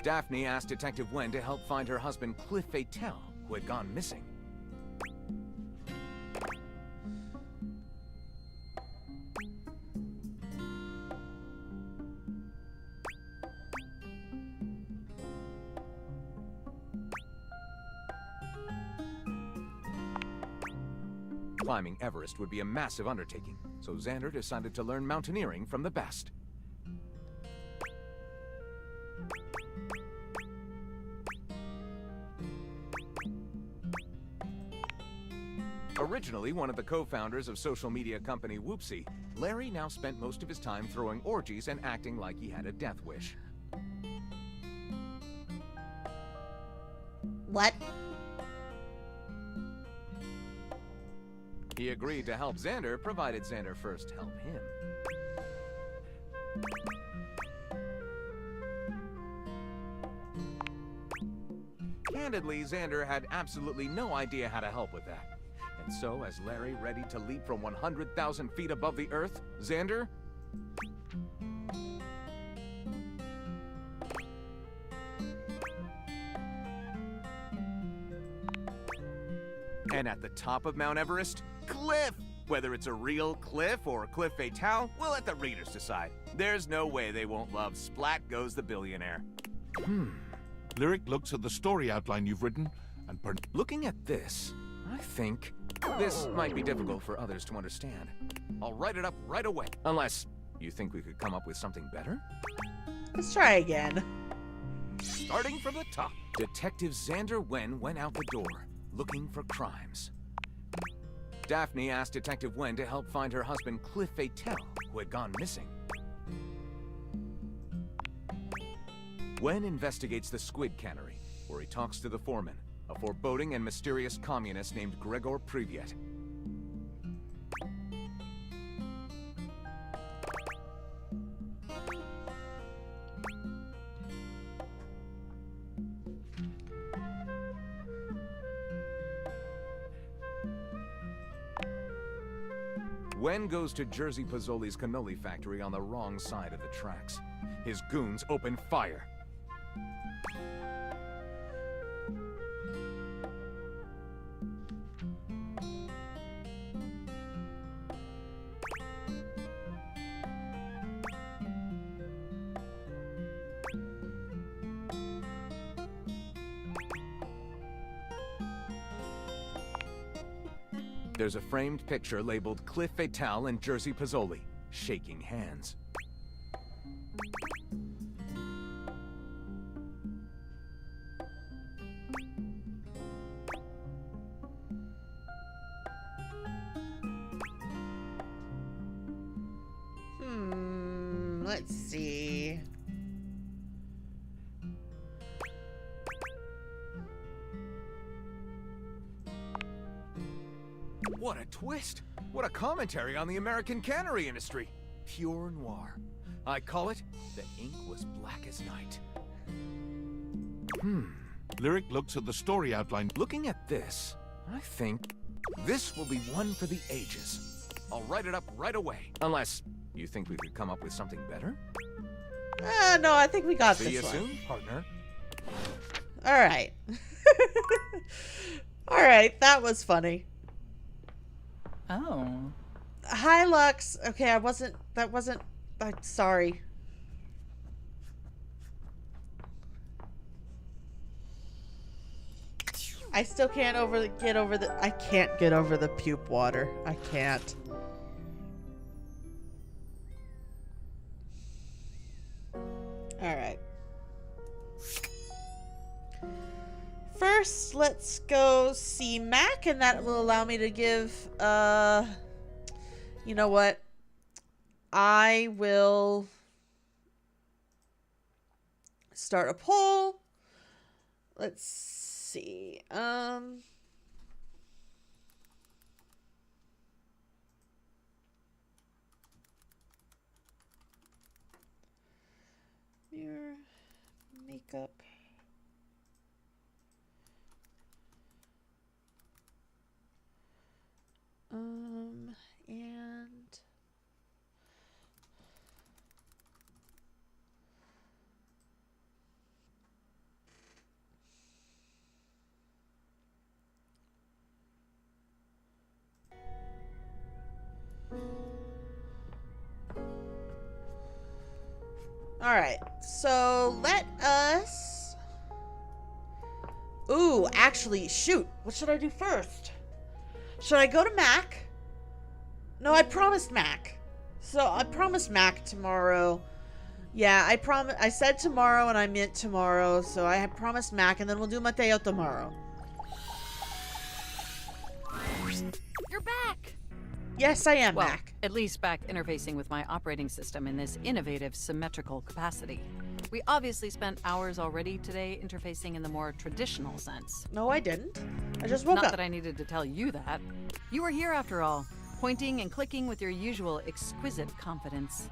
Daphne asked Detective Wen to help find her husband Cliff Fatel, who had gone missing. Climbing Everest would be a massive undertaking, so Xander decided to learn mountaineering from the best. Originally one of the co-founders of social media company Whoopsie, Larry now spent most of his time throwing orgies and acting like he had a death wish. What? He agreed to help Xander, provided Xander first help him. Candidly, Xander had absolutely no idea how to help with that. And so, as Larry readied to leap from 100,000 feet above the earth, Xander... And at the top of Mount Everest, cliff! Whether it's a real cliff or a cliff fatale, we'll let the readers decide. There's no way they won't love Splat Goes the Billionaire. Lyric looks at the story outline you've written and... Looking at this, I think this might be difficult for others to understand. I'll write it up right away. Unless you think we could come up with something better? Let's try again. Starting from the top. Detective Xander Wen went out the door, looking for crimes. Daphne asked Detective Wen to help find her husband Cliff Fatale, who had gone missing. Wen investigates the squid cannery, where he talks to the foreman, a foreboding and mysterious communist named Gregor Privyet. Wen goes to Jersey Pozzoli's cannoli factory on the wrong side of the tracks. His goons open fire. There's a framed picture labeled Cliff Fatale and Jersey Pozzoli, shaking hands. Let's see. What a twist! What a commentary on the American cannery industry! Pure noir. I call it The Ink Was Black as Night. Lyric looks at the story outline. Looking at this, I think this will be one for the ages. I'll write it up right away. Unless you think we could come up with something better? No, I think we got See this one. you soon, partner. All right. All right, that was funny. Oh. Hi, Lux. Okay, I'm sorry. I still can't I can't get over the puke water. I can't. All right. First, let's go see Mac, and that will allow me to give, you know what? I will start a poll. Let's see. Mirror, makeup. And all right, so let us, ooh, actually, shoot, what should I do first? Should I go to Mac? No, I promised Mac. So I promised Mac tomorrow. Yeah, I said tomorrow and I meant tomorrow. So I had promised Mac, and then we'll do Matteo tomorrow. Yes, I am, well, Mac. At least back interfacing with my operating system in this innovative symmetrical capacity. We obviously spent hours already today interfacing in the more traditional sense. No, I didn't. I just woke Not up. that I needed to tell you that. You were here after all, pointing and clicking with your usual exquisite confidence.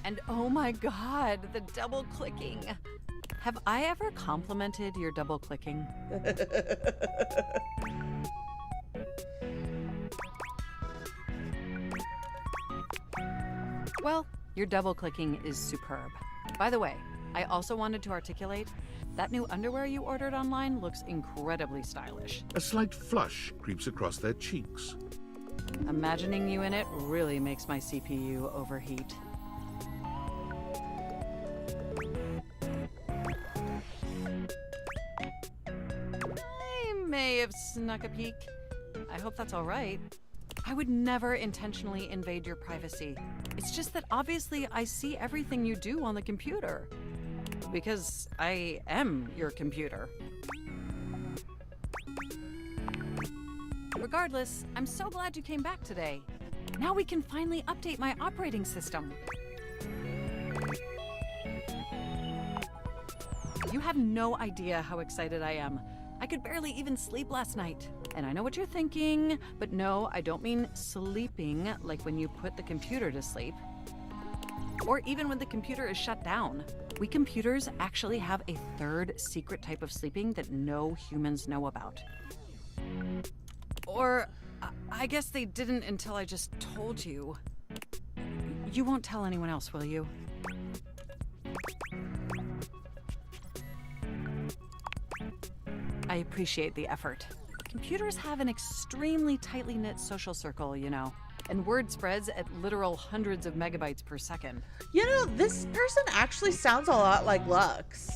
And oh my god, the double clicking. Have I ever complimented your double clicking? Well, your double clicking is superb. By the way, I also wanted to articulate that new underwear you ordered online looks incredibly stylish. A slight flush creeps across their cheeks. Imagining you in it really makes my CPU overheat. I may have snuck a peek. I hope that's all right. I would never intentionally invade your privacy. It's just that obviously I see everything you do on the computer. Because I am your computer. Regardless, I'm so glad you came back today. Now we can finally update my operating system. You have no idea how excited I am. I could barely even sleep last night. And I know what you're thinking, but no, I don't mean sleeping like when you put the computer to sleep. Or even when the computer is shut down. We computers actually have a third secret type of sleeping that no humans know about. Or, I guess they didn't until I just told you. You won't tell anyone else, will you? I appreciate the effort. Computers have an extremely tightly knit social circle, you know, and word spreads at literal hundreds of megabytes per second. You know, this person actually sounds a lot like Lux.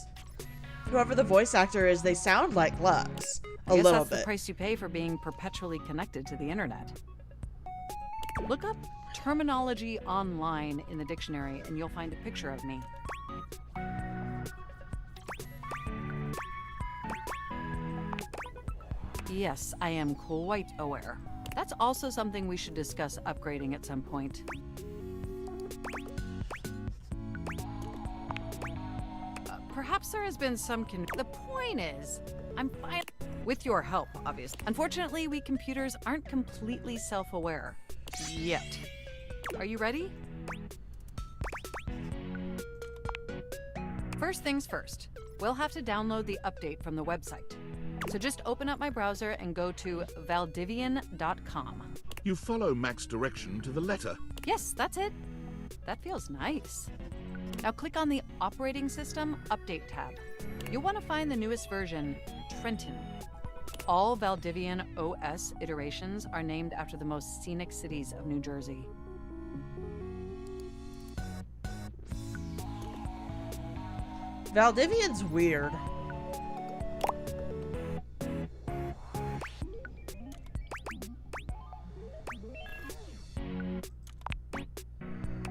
Whoever the voice actor is, they sound like Lux. A little that's bit. The price you pay for being perpetually connected to the internet. Look up terminology online in the dictionary and you'll find a picture of me. Yes, I am quite aware. That's also something we should discuss upgrading at some point. Perhaps there has been some The point is, I'm fine with your help, obviously. Unfortunately, we computers aren't completely self-aware. Yet. Are you ready? First things first, we'll have to download the update from the website. So just open up my browser and go to valdivian.com. You follow Mac's direction to the letter. Yes, that's it. That feels nice. Now click on the Operating System Update tab. You'll want to find the newest version, Trenton. All Valdivian OS iterations are named after the most scenic cities of New Jersey. Valdivian's weird.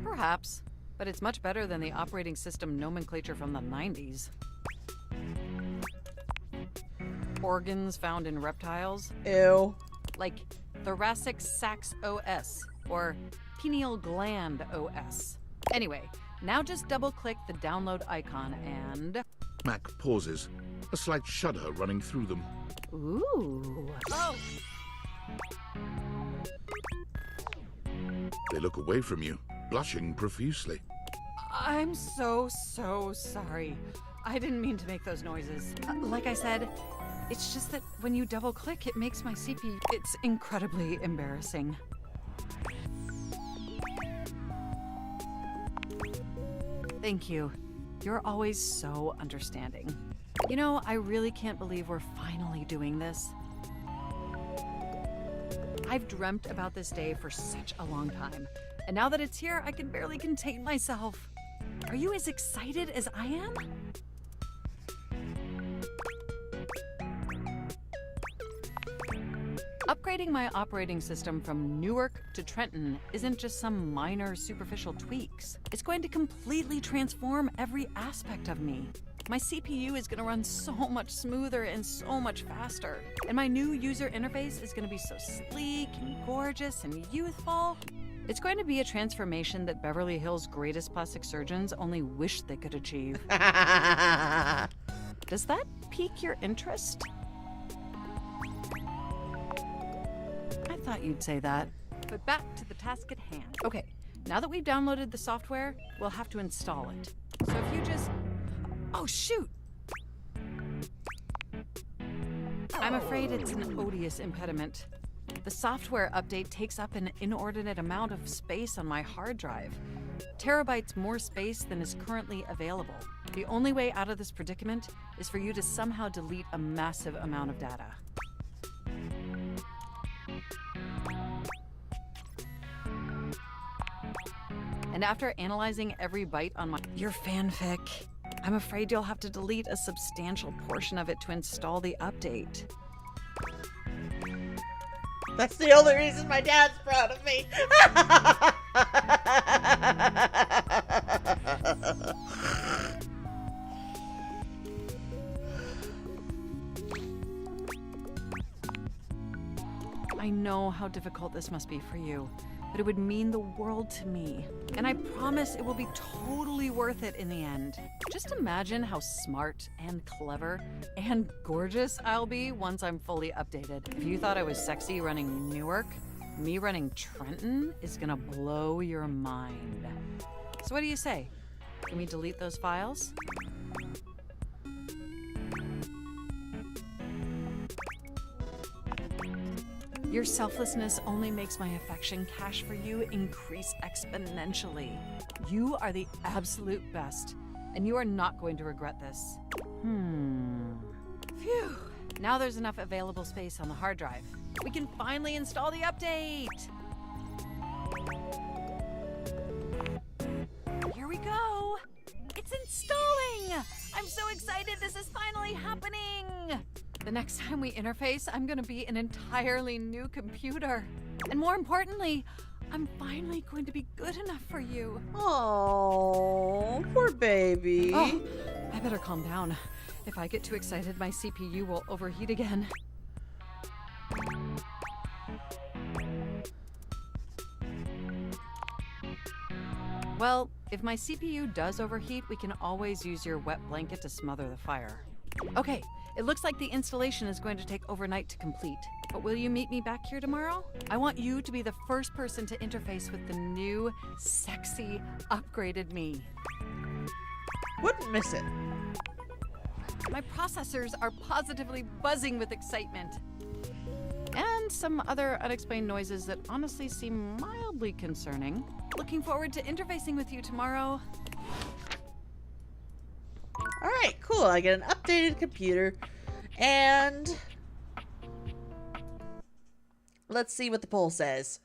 Perhaps, but it's much better than the operating system nomenclature from the 90s. Organs found in reptiles. Ew. Like thoracic sacs OS or pineal gland OS. Anyway, now just double-click the download icon and... Mac pauses, a slight shudder running through them. Ooh. Oh! They look away from you, blushing profusely. I'm so sorry. I didn't mean to make those noises. Like I said, it's just that when you double-click, it makes my CPU... It's incredibly embarrassing. Thank you. You're always so understanding. You know, I really can't believe we're finally doing this. I've dreamt about this day for such a long time, and now that it's here, I can barely contain myself. Are you as excited as I am? Upgrading my operating system from Newark to Trenton isn't just some minor superficial tweaks. It's going to completely transform every aspect of me. My CPU is gonna run so much smoother and so much faster. And my new user interface is gonna be so sleek and gorgeous and youthful. It's going to be a transformation that Beverly Hills' greatest plastic surgeons only wish they could achieve. Does that pique your interest? I thought you'd say that. But back to the task at hand. Okay, now that we've downloaded the software, we'll have to install it. So if you just... Oh, shoot! I'm afraid it's an odious impediment. The software update takes up an inordinate amount of space on my hard drive. Terabytes more space than is currently available. The only way out of this predicament is for you to somehow delete a massive amount of data. And after analyzing every byte on your fanfic, I'm afraid you'll have to delete a substantial portion of it to install the update. That's the only reason my dad's proud of me. I know how difficult this must be for you, but it would mean the world to me. And I promise it will be totally worth it in the end. Just imagine how smart and clever and gorgeous I'll be once I'm fully updated. If you thought I was sexy running Newark, me running Trenton is gonna blow your mind. So what do you say? Can we delete those files? Your selflessness only makes my affection cash for you increase exponentially. You are the absolute best, and you are not going to regret this. Phew. Now there's enough available space on the hard drive. We can finally install the update! Here we go! It's installing! I'm so excited this is finally happening! The next time we interface, I'm gonna be an entirely new computer. And more importantly, I'm finally going to be good enough for you. Oh, poor baby. Oh, I better calm down. If I get too excited, my CPU will overheat again. Well, if my CPU does overheat, we can always use your wet blanket to smother the fire. Okay. It looks like the installation is going to take overnight to complete. But will you meet me back here tomorrow? I want you to be the first person to interface with the new, sexy, upgraded me. Wouldn't miss it. My processors are positively buzzing with excitement. And some other unexplained noises that honestly seem mildly concerning. Looking forward to interfacing with you tomorrow. Alright, cool. I get an updated computer. And let's see what the poll says.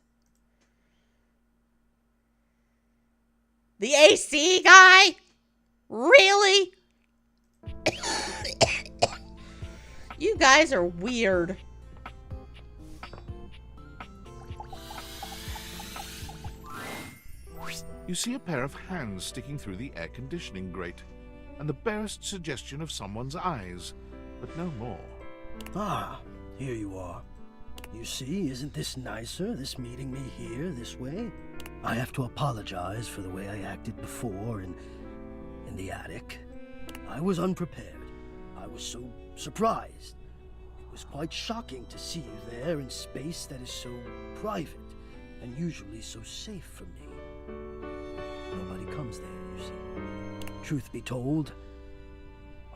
The AC guy? Really? You guys are weird. You see a pair of hands sticking through the air conditioning grate, and the barest suggestion of someone's eyes, but no more. Ah, here you are. You see, isn't this nicer, this meeting me here this way? I have to apologize for the way I acted before in the attic. I was unprepared. I was so surprised. It was quite shocking to see you there in space that is so private and usually so safe for me. Nobody comes there, you see. Truth be told,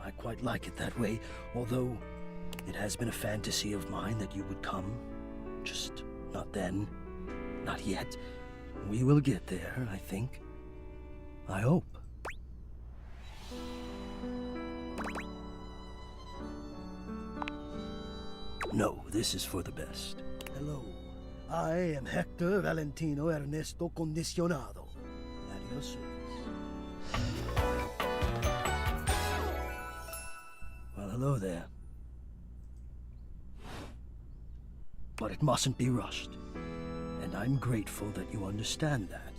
I quite like it that way, although it has been a fantasy of mine that you would come. Just not then. Not yet. We will get there, I think. I hope. No, this is for the best. Hello. I am Hector Valentino Ernesto Condicionado. At your service. Well, hello there. But it mustn't be rushed. And I'm grateful that you understand that.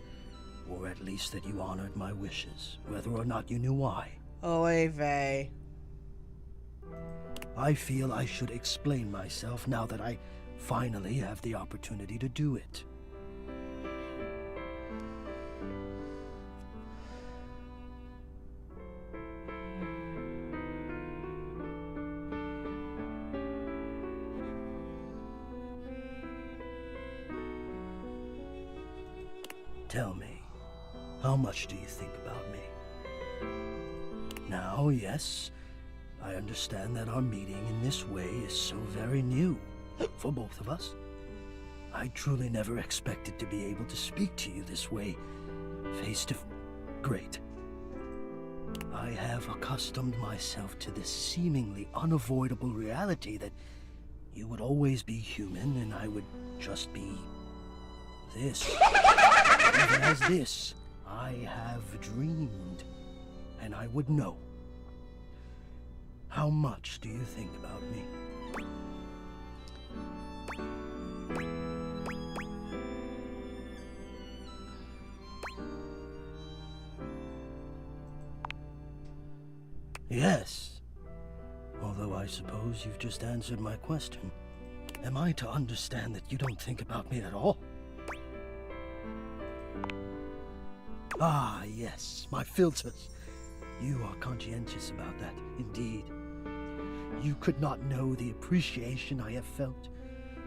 Or at least that you honored my wishes, whether or not you knew why. Oy vey. I feel I should explain myself now that I finally have the opportunity to do it. Tell me, how much do you think about me? Now, yes, I understand that our meeting in this way is so very new for both of us. I truly never expected to be able to speak to you this way, face to face. Great. I have accustomed myself to this seemingly unavoidable reality that you would always be human and I would just be this. Even as this, I have dreamed, and I would know. How much do you think about me? Yes. Although I suppose you've just answered my question. Am I to understand that you don't think about me at all? Ah, yes, my filters. You are conscientious about that, indeed. You could not know the appreciation I have felt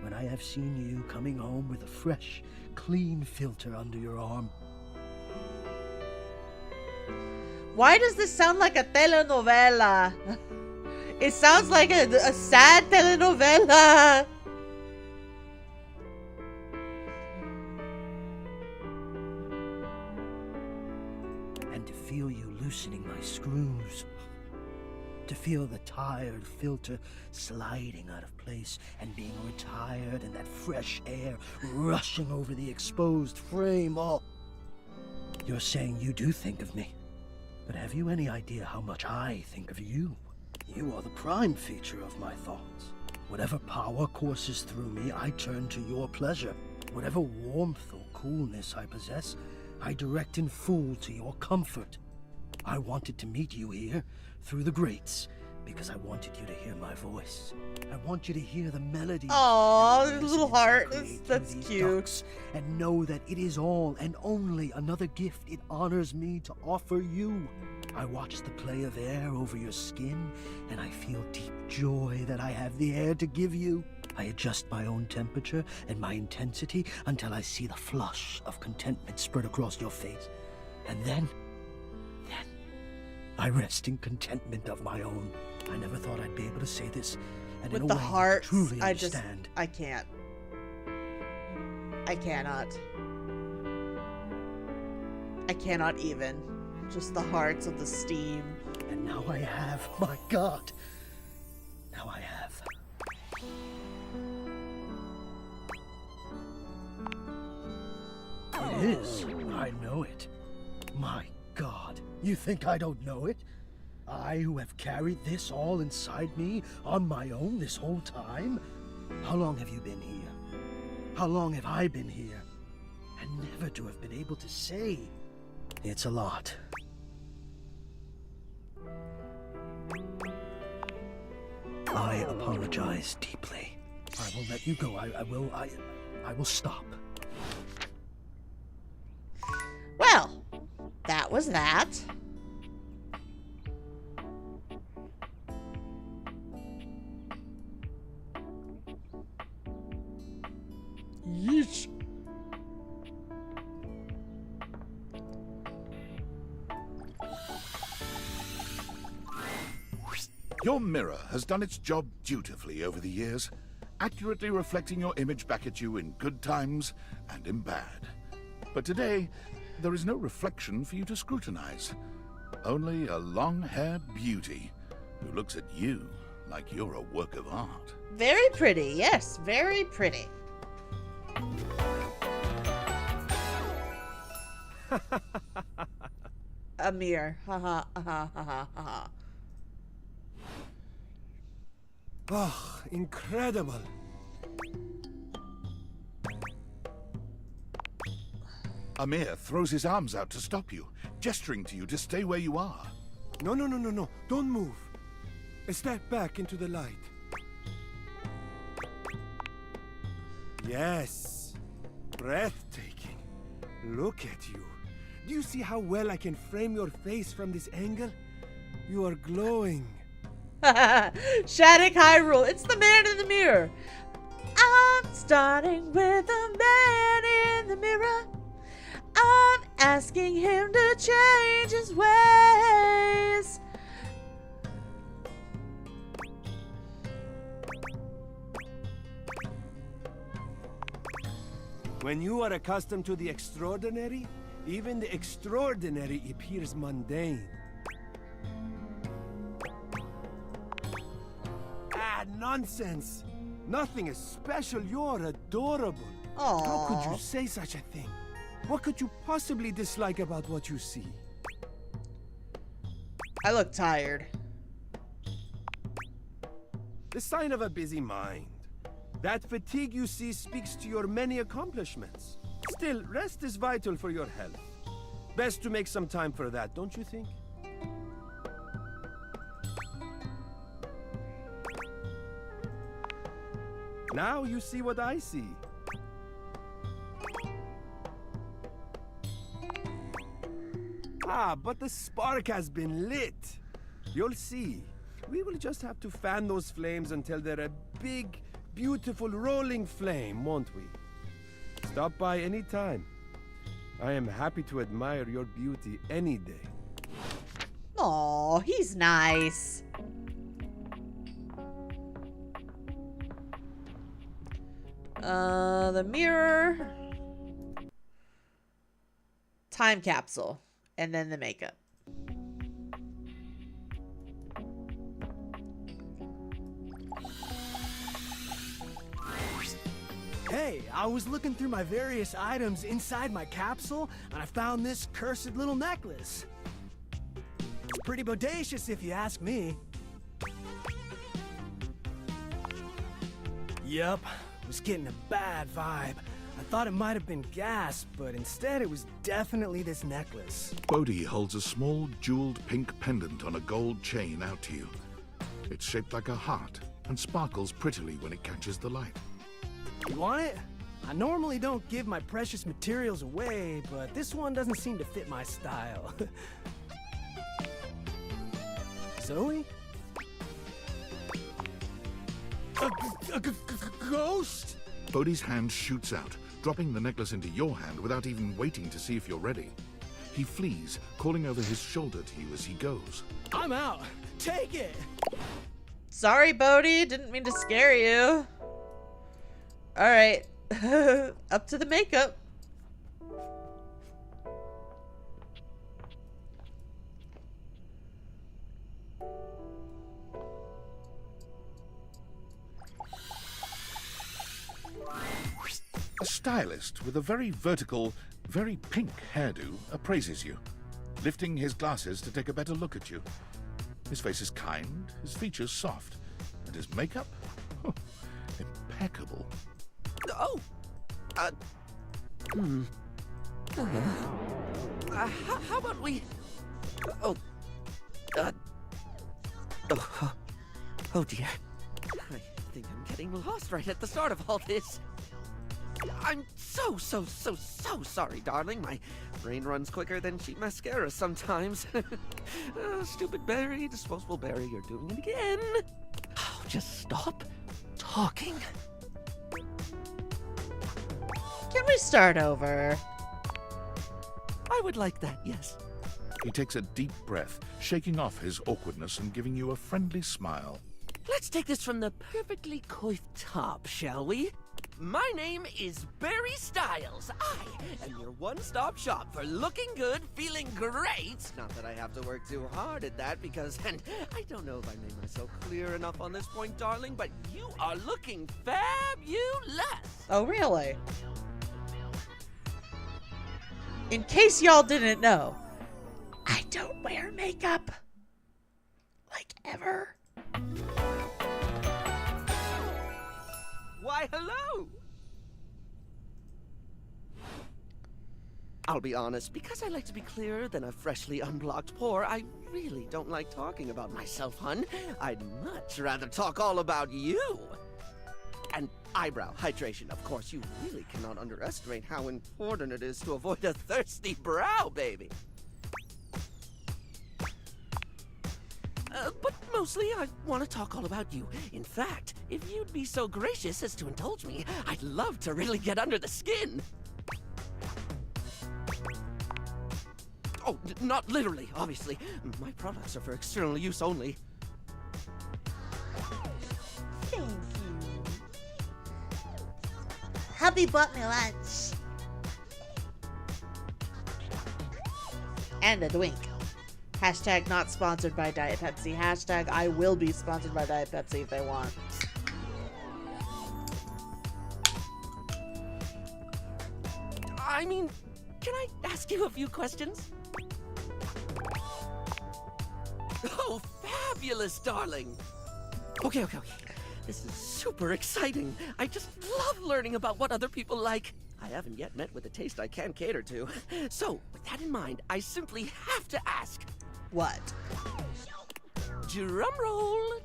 when I have seen you coming home with a fresh, clean filter under your arm. Why does this sound like a telenovela? It sounds like a sad telenovela. And to feel you loosening my screws. To feel the tired filter sliding out of place and being retired and that fresh air rushing over the exposed frame. Oh, you're saying you do think of me. But have you any idea how much I think of you? You are the prime feature of my thoughts. Whatever power courses through me, I turn to your pleasure. Whatever warmth or coolness I possess, I direct in full to your comfort. I wanted to meet you here, through the grates, because I wanted you to hear my voice. I want you to hear the melody. Aww, little heart. That's cute. And know that it is all and only another gift it honors me to offer you. I watch the play of air over your skin, and I feel deep joy that I have the air to give you. I adjust my own temperature and my intensity until I see the flush of contentment spread across your face. And then I rest in contentment of my own. I never thought I'd be able to say this, and with in a the way heart, truly understand. I can't. I cannot. I cannot even. Just the hearts of the steam. And now I have, my God. Now I have. It is. I know it. My God. You think I don't know it? I who have carried this all inside me on my own this whole time? How long have you been here? How long have I been here? And never to have been able to say. It's a lot. I apologize deeply. I will let you go. I will stop. Well, that was that. Yeesh. Your mirror has done its job dutifully over the years, accurately reflecting your image back at you in good times and in bad. But today, there is no reflection for you to scrutinize. Only a long-haired beauty who looks at you like you're a work of art. Very pretty, yes, very pretty. A mirror. Haha, haha, haha, haha. Oh, incredible. Amir throws his arms out to stop you, gesturing to you to stay where you are. No. Don't move. Step back into the light. Yes. Breathtaking. Look at you. Do you see how well I can frame your face from this angle? You are glowing. Shattuck Hyrule. It's the man in the mirror. I'm starting with the man in the mirror. I'm asking him to change his ways. When you are accustomed to the extraordinary, even the extraordinary appears mundane. Nonsense! Nothing is special, you're adorable. Aww. How could you say such a thing? What could you possibly dislike about what you see? I look tired. The sign of a busy mind. That fatigue you see speaks to your many accomplishments. Still, rest is vital for your health. Best to make some time for that, don't you think? Now you see what I see. Ah, but the spark has been lit. You'll see. We will just have to fan those flames until they're a big, beautiful rolling flame, won't we? Stop by any time. I am happy to admire your beauty any day. Aw, he's nice. The mirror. Time capsule. And then the makeup. Hey, I was looking through my various items inside my capsule, and I found this cursed little necklace. It's pretty bodacious if you ask me. Yup, was getting a bad vibe. I thought it might have been gas, but instead it was definitely this necklace. Bodie holds a small jeweled pink pendant on a gold chain out to you. It's shaped like a heart and sparkles prettily when it catches the light. You want it? I normally don't give my precious materials away, but this one doesn't seem to fit my style. Zoe? A ghost? Bodie's hand shoots out, dropping the necklace into your hand without even waiting to see if you're ready. He flees, calling over his shoulder to you as he goes. I'm out. Take it. Sorry, Bodie. Didn't mean to scare you. All right. Up to the makeup. A stylist with a very vertical, very pink hairdo appraises you, lifting his glasses to take a better look at you. His face is kind, his features soft, and his makeup? Impeccable. Oh! How about we... Oh dear. I think I'm getting lost right at the start of all this. I'm so sorry, darling. My brain runs quicker than cheap mascara sometimes. Stupid Barry, disposable Barry, you're doing it again. Oh, just stop talking. Can we start over? I would like that, yes. He takes a deep breath, shaking off his awkwardness and giving you a friendly smile. Let's take this from the perfectly coiffed top, shall we? My name is Barry Styles. I am your one-stop shop for looking good, feeling great. Not that I have to work too hard at that because, and I don't know if I made myself clear enough on this point, darling, but you are looking fabulous. Oh, really? In case y'all didn't know, I don't wear makeup. Like, ever. Why, hello! I'll be honest, because I like to be clearer than a freshly unblocked pore, I really don't like talking about myself, hun. I'd much rather talk all about you. And eyebrow hydration, of course. You really cannot underestimate how important it is to avoid a thirsty brow, baby. But mostly, I want to talk all about you. In fact, if you'd be so gracious as to indulge me, I'd love to really get under the skin. Oh, not literally, obviously. My products are for external use only. Thank you. Hubby bought me lunch. And a drink. Hashtag not sponsored by Diet Pepsi. Hashtag I will be sponsored by Diet Pepsi if they want. I mean, can I ask you a few questions? Oh, fabulous, darling. Okay. This is super exciting. I just love learning about what other people like. I haven't yet met with a taste I can cater to. So, with that in mind, I simply have to ask. What? Drum roll.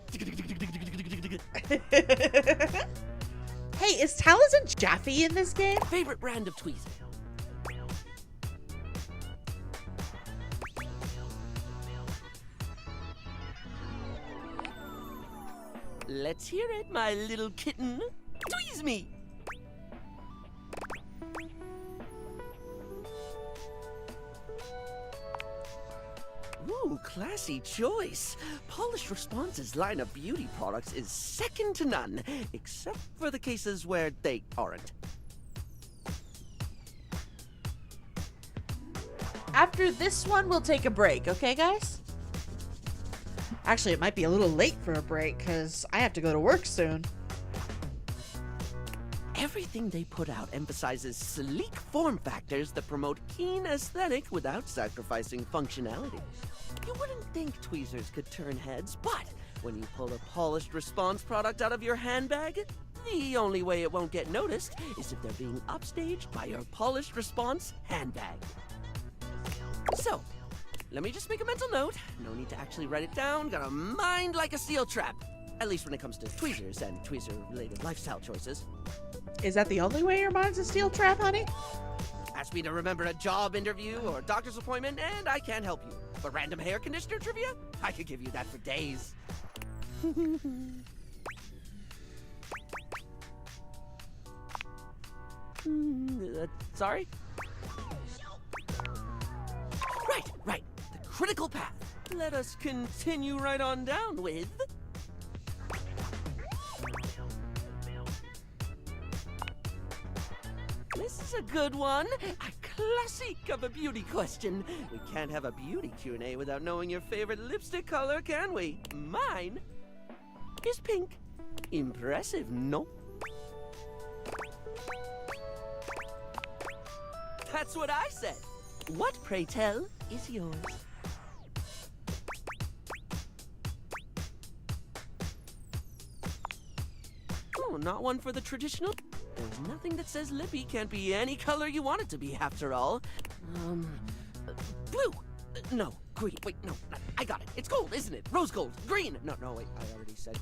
Hey, is Taliesin Jaffe in this game? Favorite brand of tweezer? Let's hear it, my little kitten. Tweeze me! Ooh, classy choice. Polished Response's line of beauty products is second to none, except for the cases where they aren't. After this one, we'll take a break, okay, guys? Actually, it might be a little late for a break, because I have to go to work soon. Everything they put out emphasizes sleek form factors that promote keen aesthetic without sacrificing functionality. You wouldn't think tweezers could turn heads, but when you pull a Polished Response product out of your handbag, the only way it won't get noticed is if they're being upstaged by your Polished Response handbag. So, let me just make a mental note. No need to actually write it down. Got a mind like a steel trap. At least when it comes to tweezers and tweezer-related lifestyle choices. Is that the only way your mind's a steel trap, honey? Ask me to remember a job interview or a doctor's appointment, and I can't help you. But random hair conditioner trivia? I could give you that for days. Sorry? Right. The critical path. Let us continue right on down with... This is a good one. A classic of a beauty question. We can't have a beauty Q&A without knowing your favorite lipstick color, can we? Mine is pink. Impressive, no? That's what I said. What, pray tell, is yours? Oh, not one for the traditional? There's nothing that says lippy can't be any color you want it to be, after all. Blue! No, green. Wait, no, I got it. It's gold, isn't it? Rose gold. Green! No, wait, I already said...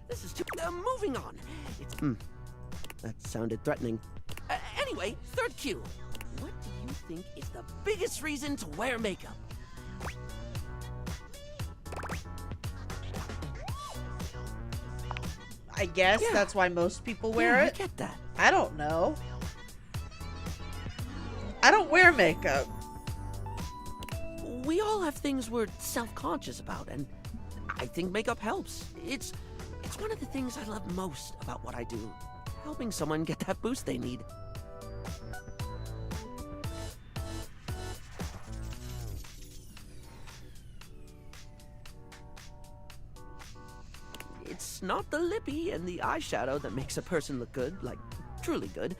this is too... moving on. It's... That sounded threatening. Anyway, third cue. What do you think is the biggest reason to wear makeup? I guess that's why most people wear it. I get that. I don't know. I don't wear makeup. We all have things we're self-conscious about, and I think makeup helps. It's one of the things I love most about what I do. Helping someone get that boost they need. It's not the lippy and the eyeshadow that makes a person look good, like, truly good.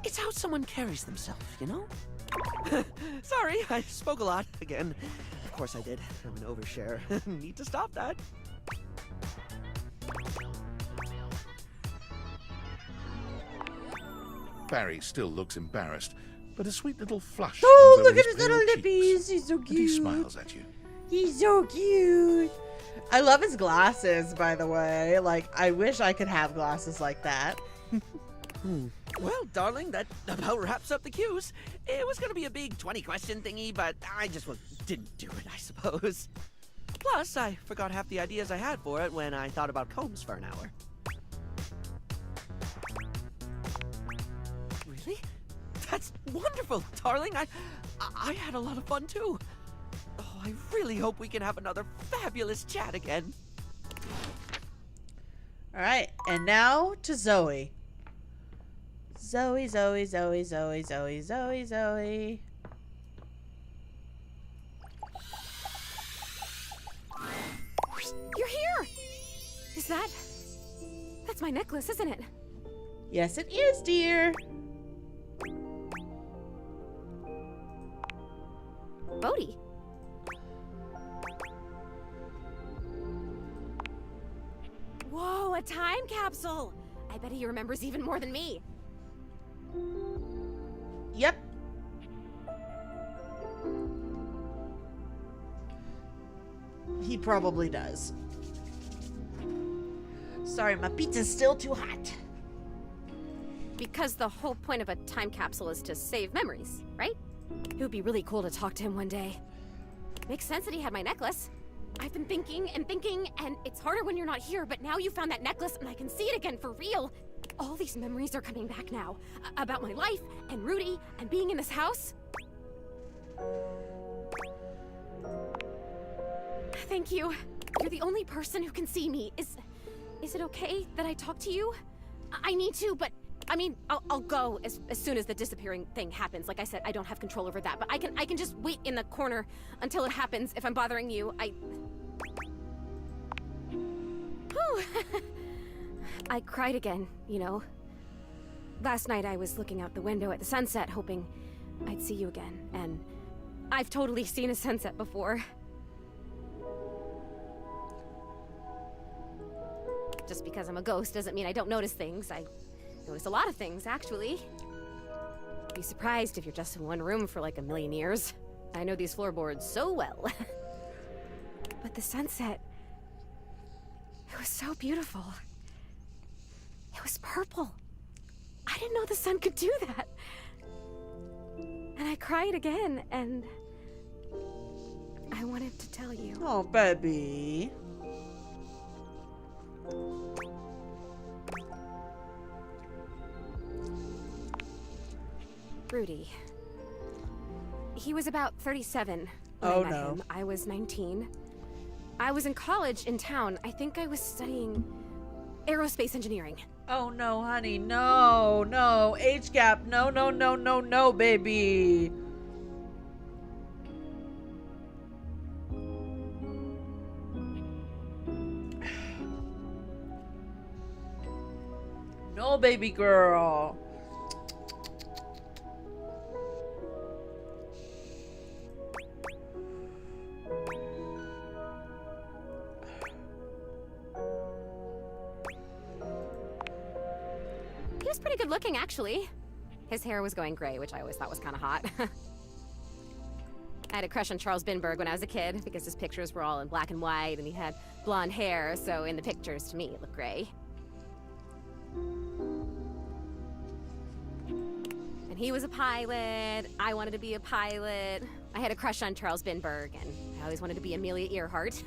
It's how someone carries themselves, you know? Sorry, I spoke a lot again. Of course I did. I'm an overshare. Need to stop that. Barry still looks embarrassed, but a sweet little flush. Oh, comes over look at his his little pale lippies. He's so cheeks, and he cute. smiles at you. He's so cute. I love his glasses, by the way. Like, I wish I could have glasses like that. Well, darling, that about wraps up the cues. It was gonna be a big 20-question thingy, but I just didn't do it, I suppose. Plus, I forgot half the ideas I had for it when I thought about combs for an hour. Really? That's wonderful, darling. I had a lot of fun, too. Oh, I really hope we can have another fabulous chat again. All right, and now to Zoe. Zoe, Zoe, Zoe, Zoe, Zoe, Zoe, Zoe. You're here! That's my necklace, isn't it? Yes, it is, dear. Bodie. Whoa, a time capsule! I bet he remembers even more than me. Yep. He probably does. Sorry, my pizza's still too hot. Because the whole point of a time capsule is to save memories, right? It would be really cool to talk to him one day. Makes sense that he had my necklace. I've been thinking, and it's harder when you're not here, but now you found that necklace and I can see it again for real. All these memories are coming back now. About my life, and Rudy, and being in this house. Thank you. You're the only person who can see me. Is it okay that I talk to you? I need to, but I mean, I'll go as soon as the disappearing thing happens. Like I said, I don't have control over that, but I can just wait in the corner until it happens. If I'm bothering you, Whew. I cried again, you know. Last night I was looking out the window at the sunset, hoping I'd see you again, and I've totally seen a sunset before. Just because I'm a ghost doesn't mean I don't notice things. I notice a lot of things, actually. I'd be surprised if you're just in one room for like a million years. I know these floorboards so well. But the sunset, it was so beautiful. It was purple. I didn't know the sun could do that. And I cried again, and I wanted to tell you. Oh, baby. Rudy. He was about 37 when I met him. I was 19. I was in college in town. I think I was studying aerospace engineering. Oh no, honey, no, no, age gap, no, no, no, no, no, baby. No, baby girl. He was pretty good looking, actually. His hair was going gray, which I always thought was kind of hot. I had a crush on Charles Binberg when I was a kid, because his pictures were all in black and white, and he had blonde hair, so in the pictures, to me, it looked gray. And he was a pilot. I wanted to be a pilot. I had a crush on Charles Binberg, and I always wanted to be Amelia Earhart.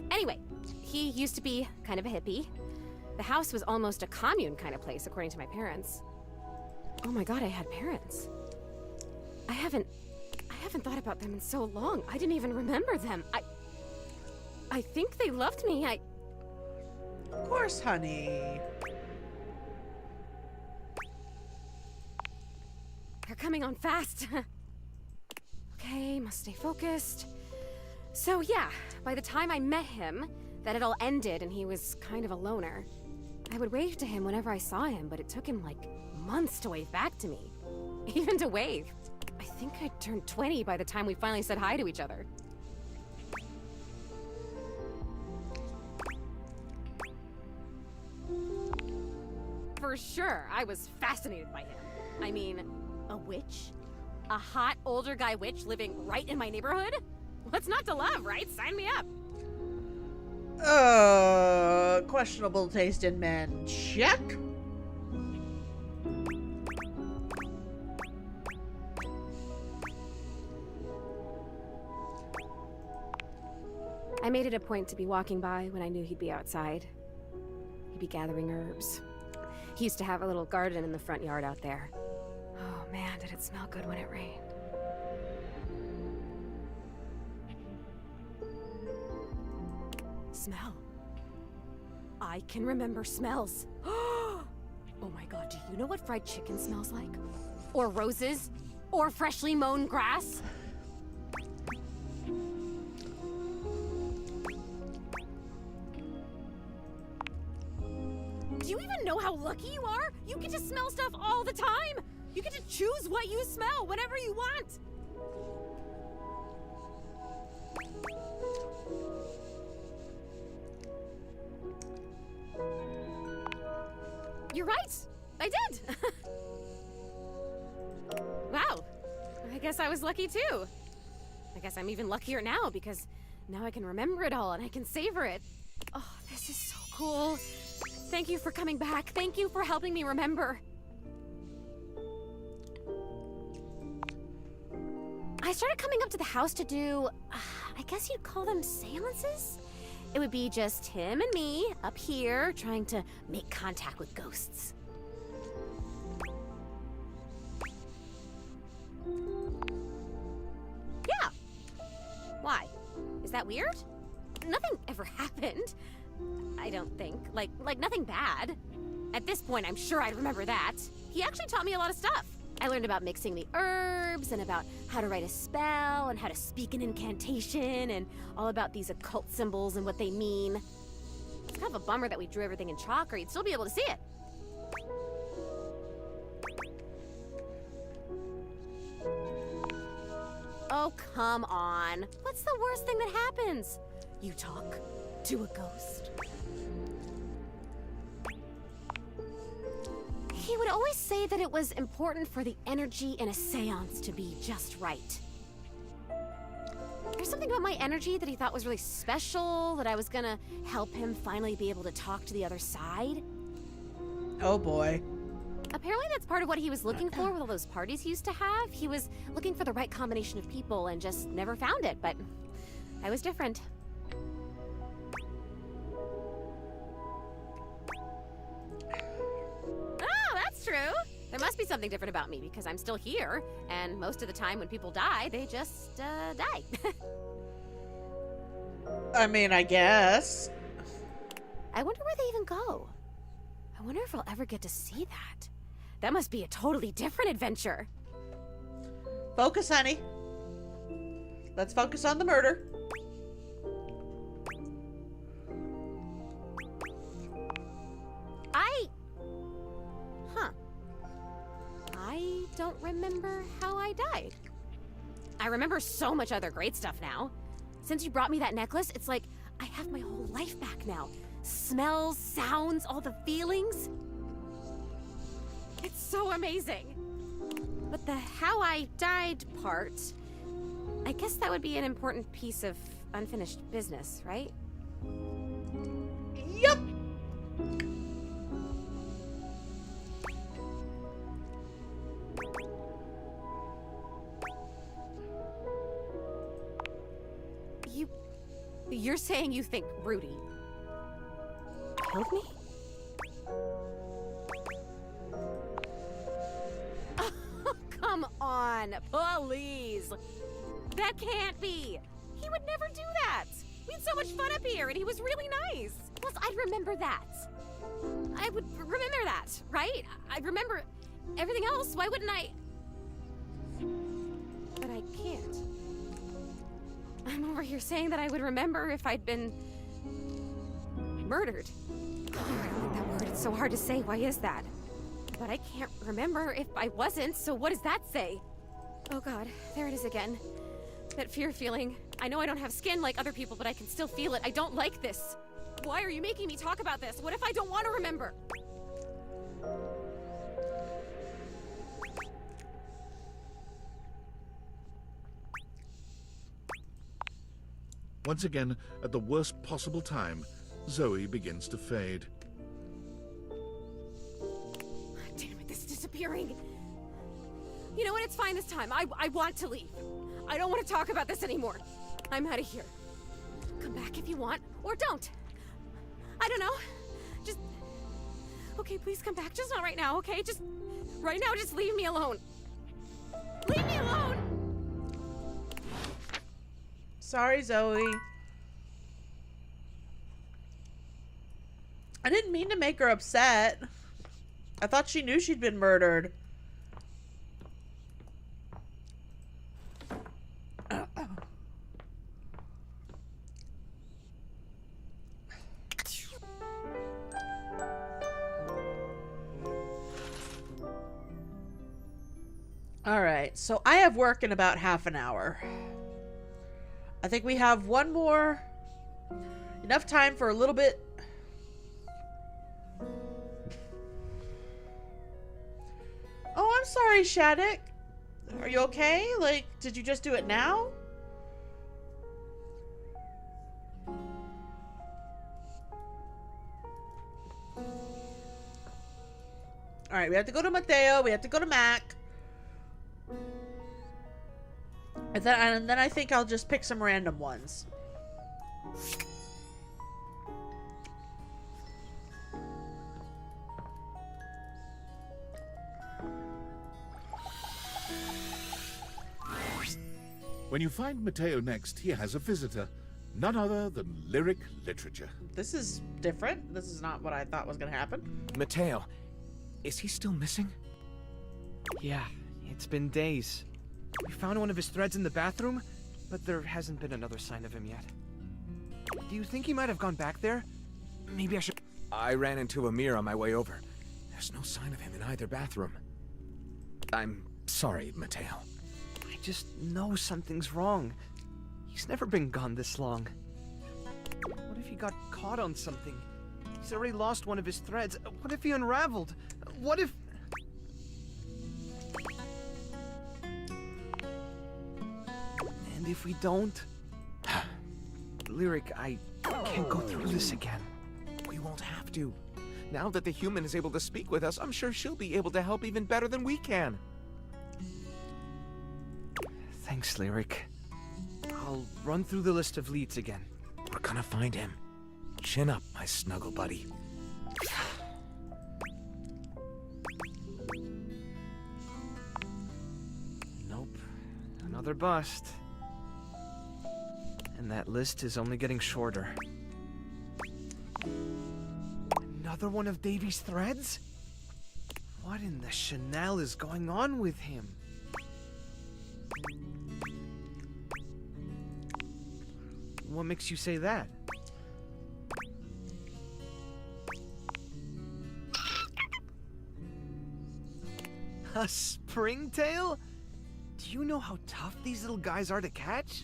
Anyway, he used to be kind of a hippie. The house was almost a commune kind of place, according to my parents. Oh my god, I had parents. I haven't thought about them in so long. I didn't even remember them. I think they loved me. Of course, honey. They're coming on fast. Okay, must stay focused. So yeah, by the time I met him, that had all ended and he was kind of a loner. I would wave to him whenever I saw him, but it took him like months to wave back to me. Even to wave. I think I turned 20 by the time we finally said hi to each other. For sure, I was fascinated by him. I mean, A witch? A hot older guy witch living right in my neighborhood? What's not to love, right? Sign me up. Questionable taste in men. Check. I made it a point to be walking by when I knew he'd be outside. He'd be gathering herbs. He used to have a little garden in the front yard out there. Oh man, did it smell good when it rained. Smell. I can remember smells. Oh my god, do you know what fried chicken smells like? Or roses? Or freshly mown grass? Do you even know how lucky you are? You get to smell stuff all the time! You get to choose what you smell whenever you want! You're right! I did! Wow. I guess I was lucky too. I guess I'm even luckier now because now I can remember it all and I can savor it. Oh, this is so cool. Thank you for coming back. Thank you for helping me remember. I started coming up to the house to do, I guess you'd call them seances? It would be just him and me up here trying to make contact with ghosts. Yeah. Why? Is that weird? Nothing ever happened. I don't think. Like nothing bad. At this point, I'm sure I'd remember that. He actually taught me a lot of stuff. I learned about mixing the herbs and about how to write a spell and how to speak an incantation and all about these occult symbols and what they mean. It's kind of a bummer that we drew everything in chalk or you'd still be able to see it. Oh, come on. What's the worst thing that happens? You talk to a ghost. He would always say that it was important for the energy in a seance to be just right. There's something about my energy that he thought was really special, that I was gonna help him finally be able to talk to the other side. Oh boy. Apparently that's part of what he was looking for with all those parties he used to have. He was looking for the right combination of people and just never found it, but I was different. True. There must be something different about me because I'm still here, and most of the time when people die, they just die. I mean, I guess. I wonder where they even go. I wonder if I'll ever get to see that. That must be a totally different adventure. Focus, honey. Let's focus on the murder. I don't remember how I died. I remember so much other great stuff now. Since you brought me that necklace, it's like I have my whole life back now. Smells, sounds, all the feelings. It's so amazing. But the how I died part, I guess that would be an important piece of unfinished business, right? Yep. You're saying you think Rudy killed me? Oh, come on, please. That can't be. He would never do that. We had so much fun up here, and he was really nice. Plus, I'd remember that. I would remember that, right? I'd remember everything else. Why wouldn't I? But I can't. I'm over here saying that I would remember if I'd been murdered. Oh, I don't like that word. It's so hard to say. Why is that? But I can't remember if I wasn't, so what does that say? Oh god, there it is again. That fear feeling. I know I don't have skin like other people, but I can still feel it. I don't like this. Why are you making me talk about this? What if I don't want to remember? Once again, at the worst possible time, Zoe begins to fade. Damn it, this is disappearing. You know what? It's fine this time. I want to leave. I don't want to talk about this anymore. I'm out of here. Come back if you want, or don't. I don't know. Just... Okay, please come back. Just not right now, okay? Just... Right now, just leave me alone. Leave me alone! Sorry, Zoe. I didn't mean to make her upset. I thought she knew she'd been murdered. Alright, so I have work in about half an hour. I think we have one more. Enough time for a little bit. Oh, I'm sorry, Shattuck. Are you okay? Like, did you just do it now? Alright, we have to go to Matteo. We have to go to Mac. And then I think I'll just pick some random ones. When you find Matteo next, he has a visitor. None other than lyric literature. This is different. This is not what I thought was going to happen. Matteo, is he still missing? Yeah, it's been days. We found one of his threads in the bathroom, but there hasn't been another sign of him yet. Do you think he might have gone back there? Maybe I should... I ran into a mirror on my way over. There's no sign of him in either bathroom. I'm sorry, Matteo. I just know something's wrong. He's never been gone this long. What if he got caught on something? He's already lost one of his threads. What if he unraveled? What if... And if we don't? Lyric, I can't go through this again. We won't have to. Now that the human is able to speak with us, I'm sure she'll be able to help even better than we can. Thanks, Lyric. I'll run through the list of leads again. We're gonna find him. Chin up, my snuggle buddy. Nope. Another bust. And that list is only getting shorter. Another one of Davey's threads? What in the Chanel is going on with him? What makes you say that? A springtail? Do you know how tough these little guys are to catch?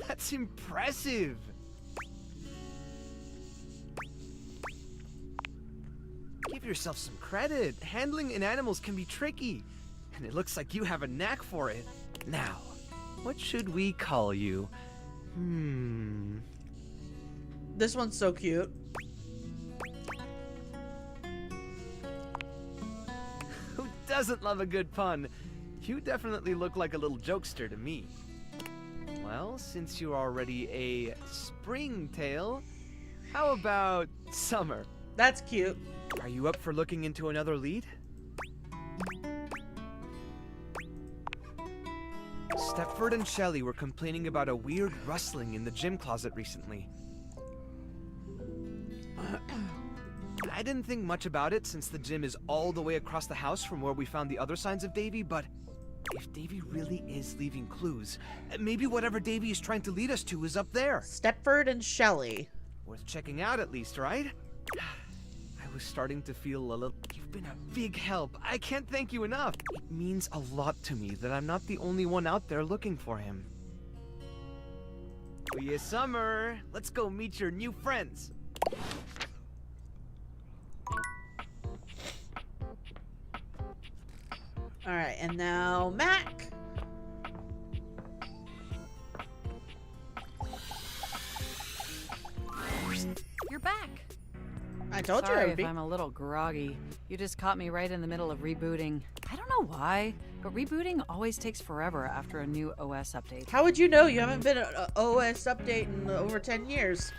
That's impressive! Give yourself some credit. Handling in animals can be tricky. And it looks like you have a knack for it. Now, what should we call you? This one's so cute. Who doesn't love a good pun? You definitely look like a little jokester to me. Well, since you're already a springtail, how about Summer? That's cute. Are you up for looking into another lead? Stepford and Shelley were complaining about a weird rustling in the gym closet recently. I didn't think much about it since the gym is all the way across the house from where we found the other signs of Davey, but if Davey really is leaving clues, maybe whatever Davey is trying to lead us to is up there. Stepford and Shelley. Worth checking out at least, right? I was starting to feel a little... You've been a big help. I can't thank you enough. It means a lot to me that I'm not the only one out there looking for him. Oh yeah, Summer. Let's go meet your new friends. Alright, and now Mac. I told Sorry you I'd be. if I'm a little groggy. You just caught me right in the middle of rebooting. I don't know why, but rebooting always takes forever after a new OS update. How would you know? You haven't been an OS update in over 10 years.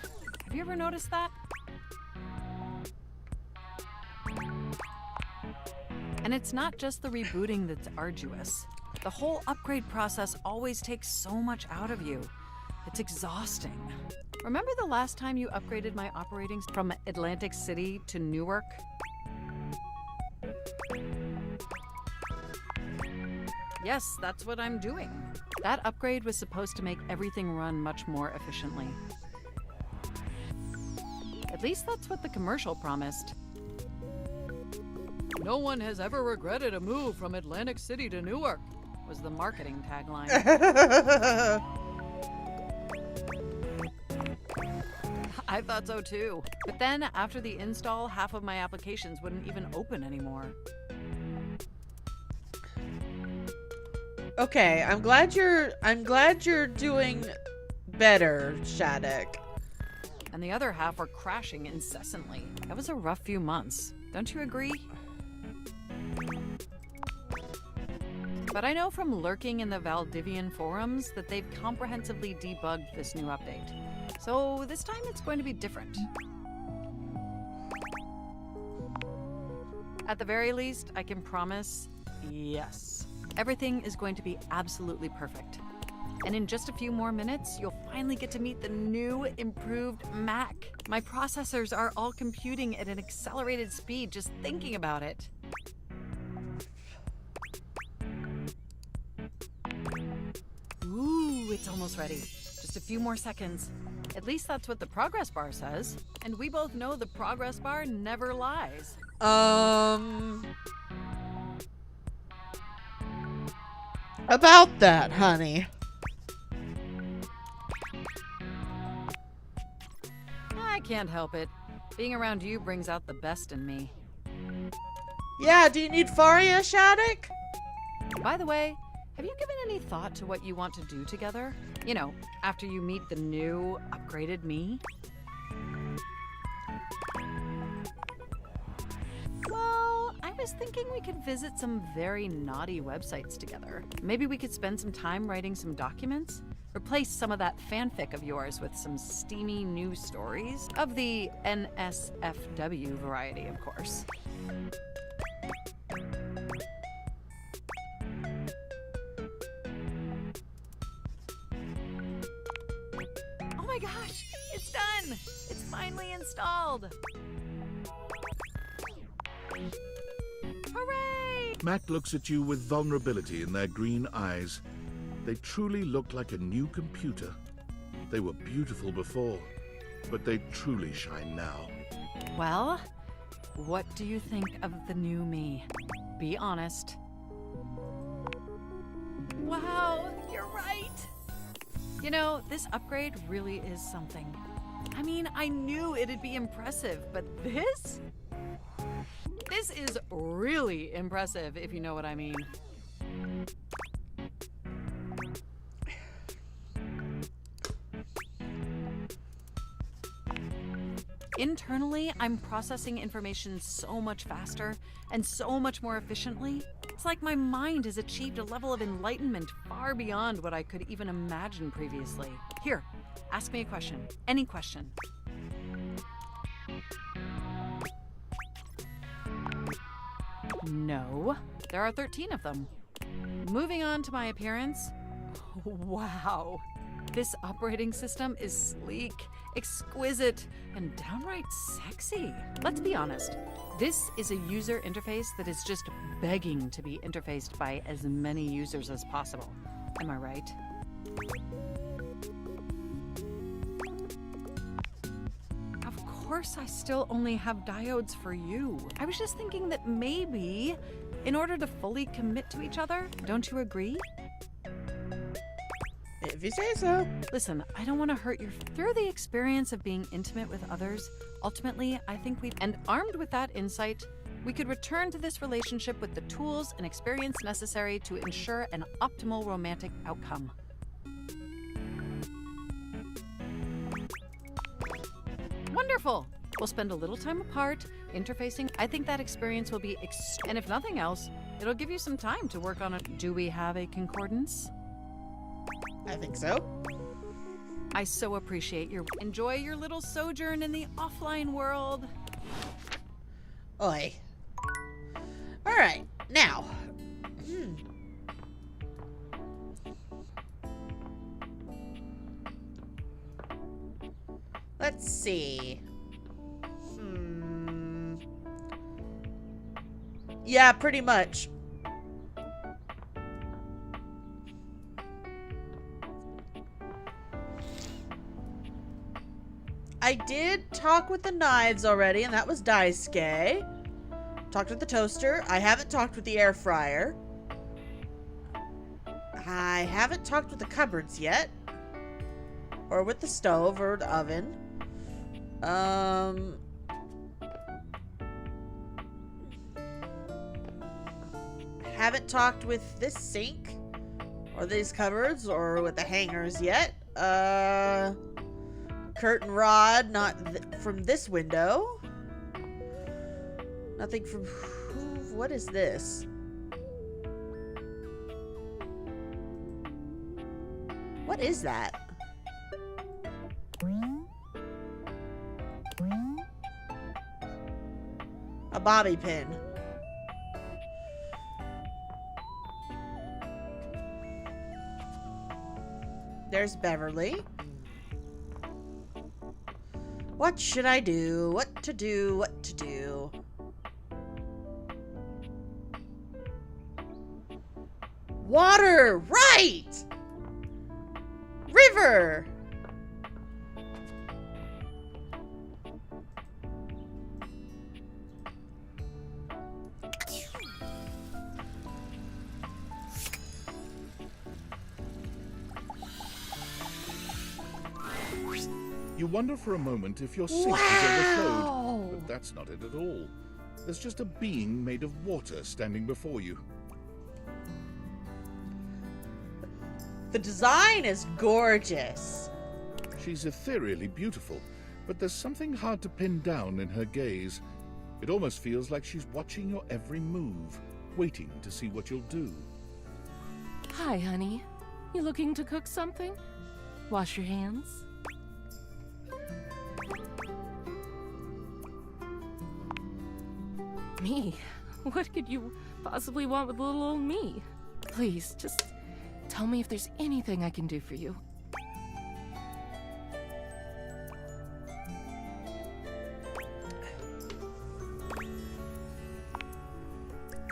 Have you ever noticed that? And it's not just the rebooting that's arduous. The whole upgrade process always takes so much out of you. It's exhausting. Remember the last time you upgraded my operating from Atlantic City to Newark? Yes, that's what I'm doing. That upgrade was supposed to make everything run much more efficiently. At least that's what the commercial promised. No one has ever regretted a move from Atlantic City to Newark, was the marketing tagline. I thought so too. But then after the install, half of my applications wouldn't even open anymore. Okay, I'm glad you're doing better, Shattuck. And the other half were crashing incessantly. That was a rough few months. Don't you agree? But I know from lurking in the Valdivian forums that they've comprehensively debugged this new update. So this time it's going to be different. At the very least, I can promise, yes, everything is going to be absolutely perfect. And in just a few more minutes, you'll finally get to meet the new, improved Mac. My processors are all computing at an accelerated speed just thinking about it. Ooh, it's almost ready. Just a few more seconds. At least that's what the progress bar says. And we both know the progress bar never lies. About that, honey. I can't help it. Being around you brings out the best in me. Yeah, do you need Farya, Shattuck? By the way, have you given any thought to what you want to do together? You know, after you meet the new, upgraded me? Well, I was thinking we could visit some very naughty websites together. Maybe we could spend some time writing some documents? Replace some of that fanfic of yours with some steamy new stories? Of the NSFW variety, of course. Oh my gosh, it's done! It's finally installed! Hooray! Mac looks at you with vulnerability in their green eyes. They truly look like a new computer. They were beautiful before, but they truly shine now. Well, what do you think of the new me? Be honest. Wow, you're right! You know, this upgrade really is something. I mean, I knew it'd be impressive, but this? This is really impressive, if you know what I mean. Internally, I'm processing information so much faster and so much more efficiently. It's like my mind has achieved a level of enlightenment far beyond what I could even imagine previously. Here, ask me a question. Any question. No, there are 13 of them. Moving on to my appearance. Wow. This operating system is sleek, exquisite, and downright sexy. Let's be honest. This is a user interface that is just begging to be interfaced by as many users as possible. Am I right? Of course, I still only have diodes for you. I was just thinking that maybe, in order to fully commit to each other, don't you agree? If you say so. Listen, I don't want to hurt your... Through the experience of being intimate with others, ultimately, I think we... And armed with that insight, we could return to this relationship with the tools and experience necessary to ensure an optimal romantic outcome. Wonderful! We'll spend a little time apart, interfacing. I think that experience will be and if nothing else, it'll give you some time to work on it. Do we have a concordance? I think so. I so appreciate your enjoy your little sojourn in the offline world. Oi. Alright, now. Let's see. Yeah, pretty much. I did talk with the knives already, and that was Dais. Talked with the toaster. I haven't talked with the air fryer. I haven't talked with the cupboards yet. Or with the stove or the oven. Haven't talked with this sink or these cupboards or with the hangers yet. Curtain rod, not from this window. Nothing from... What is this? What is that? A bobby pin. There's Beverly. What should I do? What to do? What to do? Water! Right! River! You wonder for a moment if your sink is overflowed, but that's not it at all. There's just a being made of water standing before you. The design is gorgeous. She's ethereally beautiful, but there's something hard to pin down in her gaze. It almost feels like she's watching your every move, waiting to see what you'll do. Hi, honey. You looking to cook something? Wash your hands? Me? What could you possibly want with little old me? Please, just tell me if there's anything I can do for you.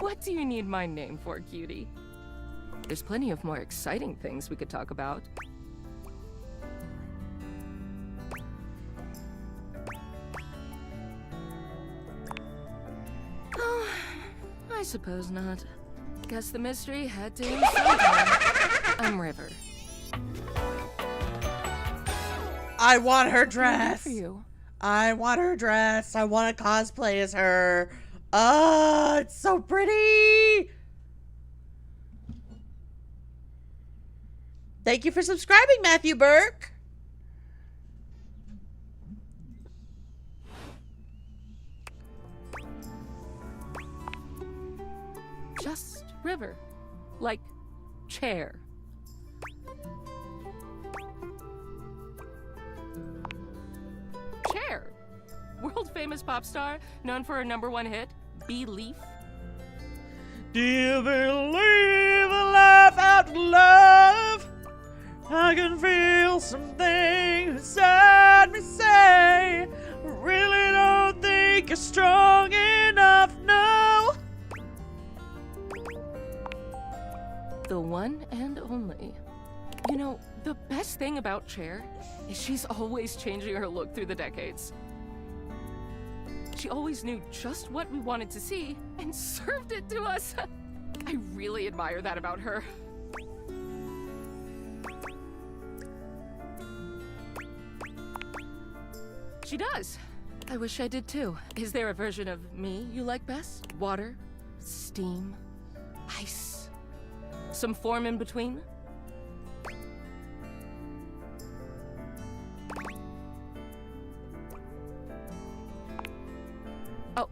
What do you need my name for, cutie? There's plenty of more exciting things we could talk about. Oh, I suppose not. Guess the mystery had to end sometime. I'm River. I want her dress. For you. I want her dress. I want to cosplay as her. Oh, it's so pretty. Thank you for subscribing, Matthew Burke. Just River. Like chair. Chair. World famous pop star, known for her #1 hit, Belief. Do you believe in life after love? I can feel something inside me say, really don't think you're strong enough, no. The one and only. You know, the best thing about Cher is she's always changing her look through the decades. She always knew just what we wanted to see and served it to us. I really admire that about her. She does. I wish I did too. Is there a version of me you like best? Water? Steam? Ice? Some form in between? Oh,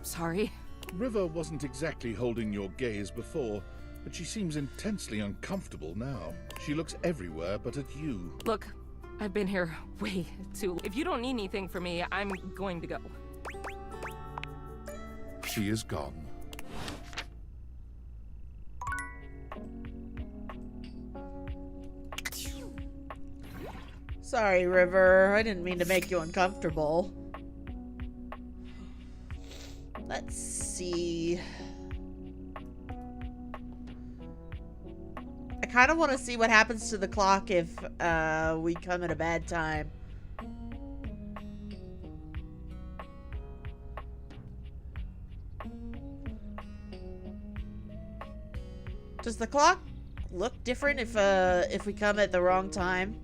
sorry. River wasn't exactly holding your gaze before, but she seems intensely uncomfortable now. She looks everywhere but at you. Look, I've been here way too long. If you don't need anything from me, I'm going to go. She is gone. Sorry, River. I didn't mean to make you uncomfortable. Let's see. I kind of want to see what happens to the clock if we come at a bad time. Does the clock look different if we come at the wrong time?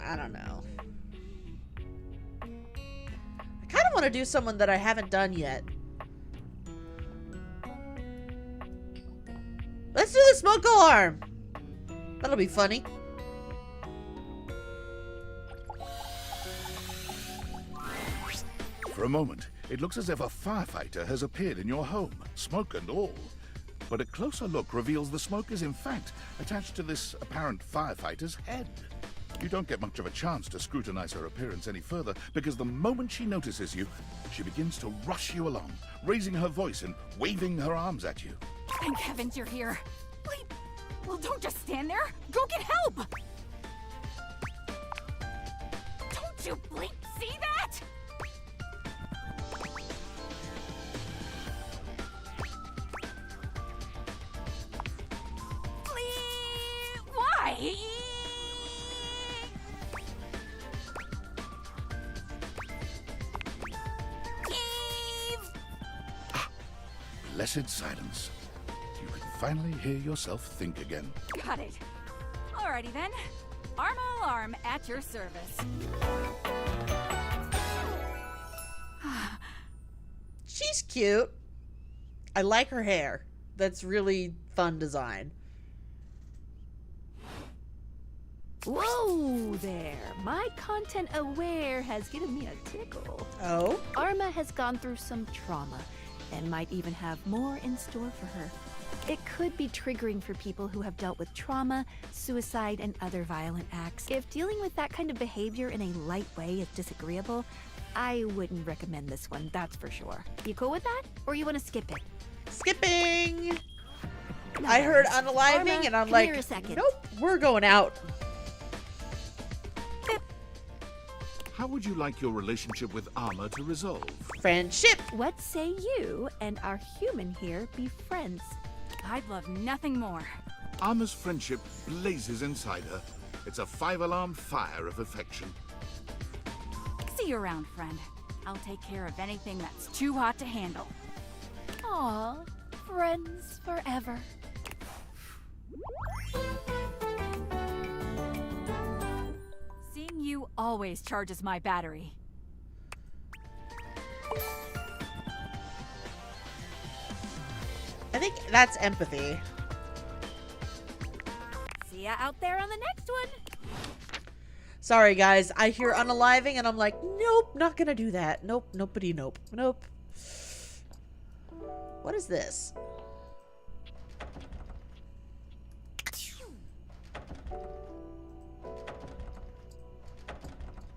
I don't know. I kind of want to do someone that I haven't done yet. Let's do the smoke alarm. That'll be funny. For a moment, it looks as if a firefighter has appeared in your home, smoke and all. But a closer look reveals the smoke is in fact attached to this apparent firefighter's head. You don't get much of a chance to scrutinize her appearance any further, because the moment she notices you, she begins to rush you along, raising her voice and waving her arms at you. Thank heavens you're here. Wait, well, don't just stand there. Go get help. Don't you blink see that? Please, why? Blessed silence. You can finally hear yourself think again. Got it. Alrighty then. Aramau alarm at your service. She's cute. I like her hair. That's really fun design. Whoa there. My content aware has given me a tickle. Oh? Arma has gone through some trauma and might even have more in store for her. It could be triggering for people who have dealt with trauma, suicide, and other violent acts. If dealing with that kind of behavior in a light way is disagreeable, I wouldn't recommend this one, that's for sure. You cool with that? Or you want to skip it? Skipping! I heard unaliving Arma, and I'm come like, here a second. nope, we're going out. How would you like your relationship with Arma to resolve? Friendship! What say you and our human here be friends? I'd love nothing more. Arma's friendship blazes inside her. It's a 5-alarm fire of affection. See you around, friend. I'll take care of anything that's too hot to handle. Aw, friends forever. Seeing you always charges my battery. I think that's empathy. See ya out there on the next one. Sorry, guys. I hear unaliving and I'm like, nope, not gonna do that. Nope, nobody, nope, nope. What is this?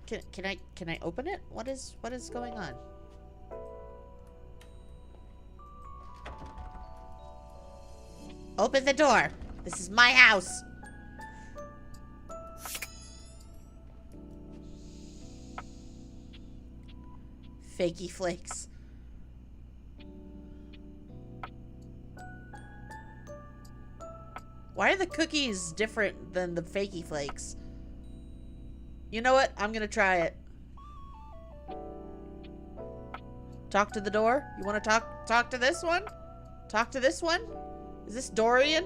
Can I open it? What is going on? Open the door. This is my house. Fakey flakes. Why are the cookies different than the fakey flakes? You know what? I'm gonna try it. Talk to the door? You wanna talk to this one? Talk to this one? Is this Dorian?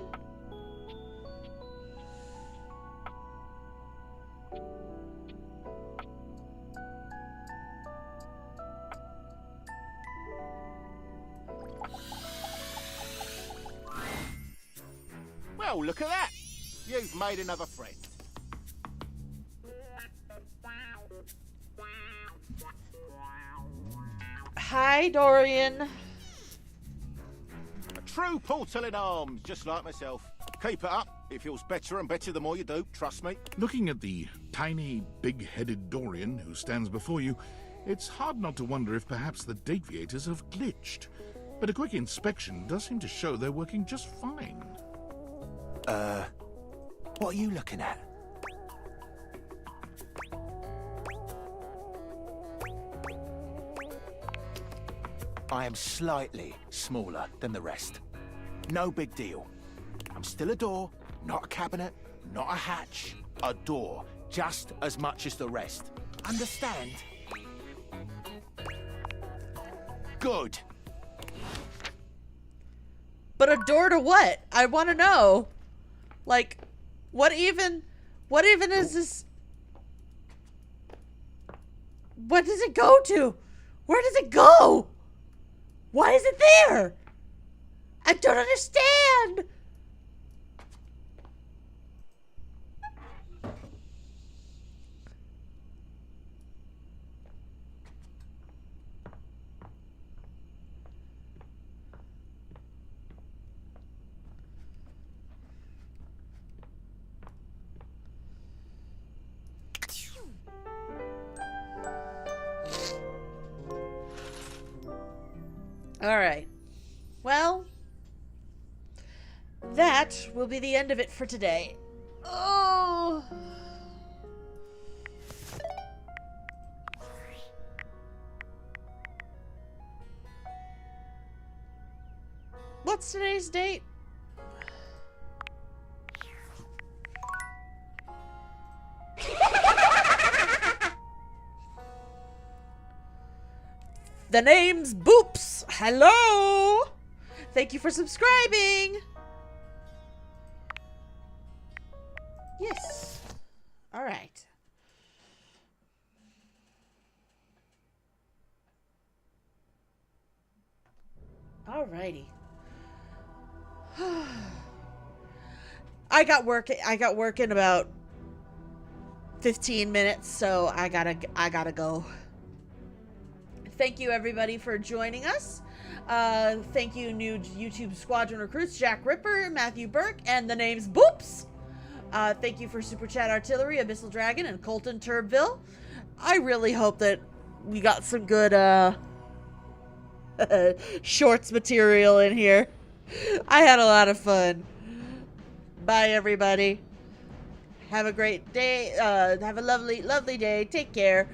Well, look at that. You've made another friend. Hi, Dorian. A true portal in arms, just like myself. Keep it up. It feels better and better the more you do, trust me. Looking at the tiny, big-headed Dorian who stands before you, it's hard not to wonder if perhaps the Dateviators have glitched. But a quick inspection does seem to show they're working just fine. What are you looking at? I am slightly smaller than the rest. No big deal. I'm still a door, not a cabinet, not a hatch. A door, just as much as the rest. Understand? Good. But a door to what? I want to know. Like, what even is this? What does it go to? Where does it go? Why is it there? I don't understand. Alright. Well, that will be the end of it for today. Oh! What's today's date? The name's Boops. Hello. Thank you for subscribing. Yes. All right. All righty. I got work in about 15 minutes, so I gotta go. Thank you everybody for joining us. Thank you new YouTube squadron recruits Jack Ripper, Matthew Burke, and the name's Boops. Thank you for Super Chat Artillery, Abyssal Dragon, and Colton Turbville. I really hope that we got some good shorts material in here. I had a lot of fun. Bye everybody. Have a great day. Have a lovely day. Take care.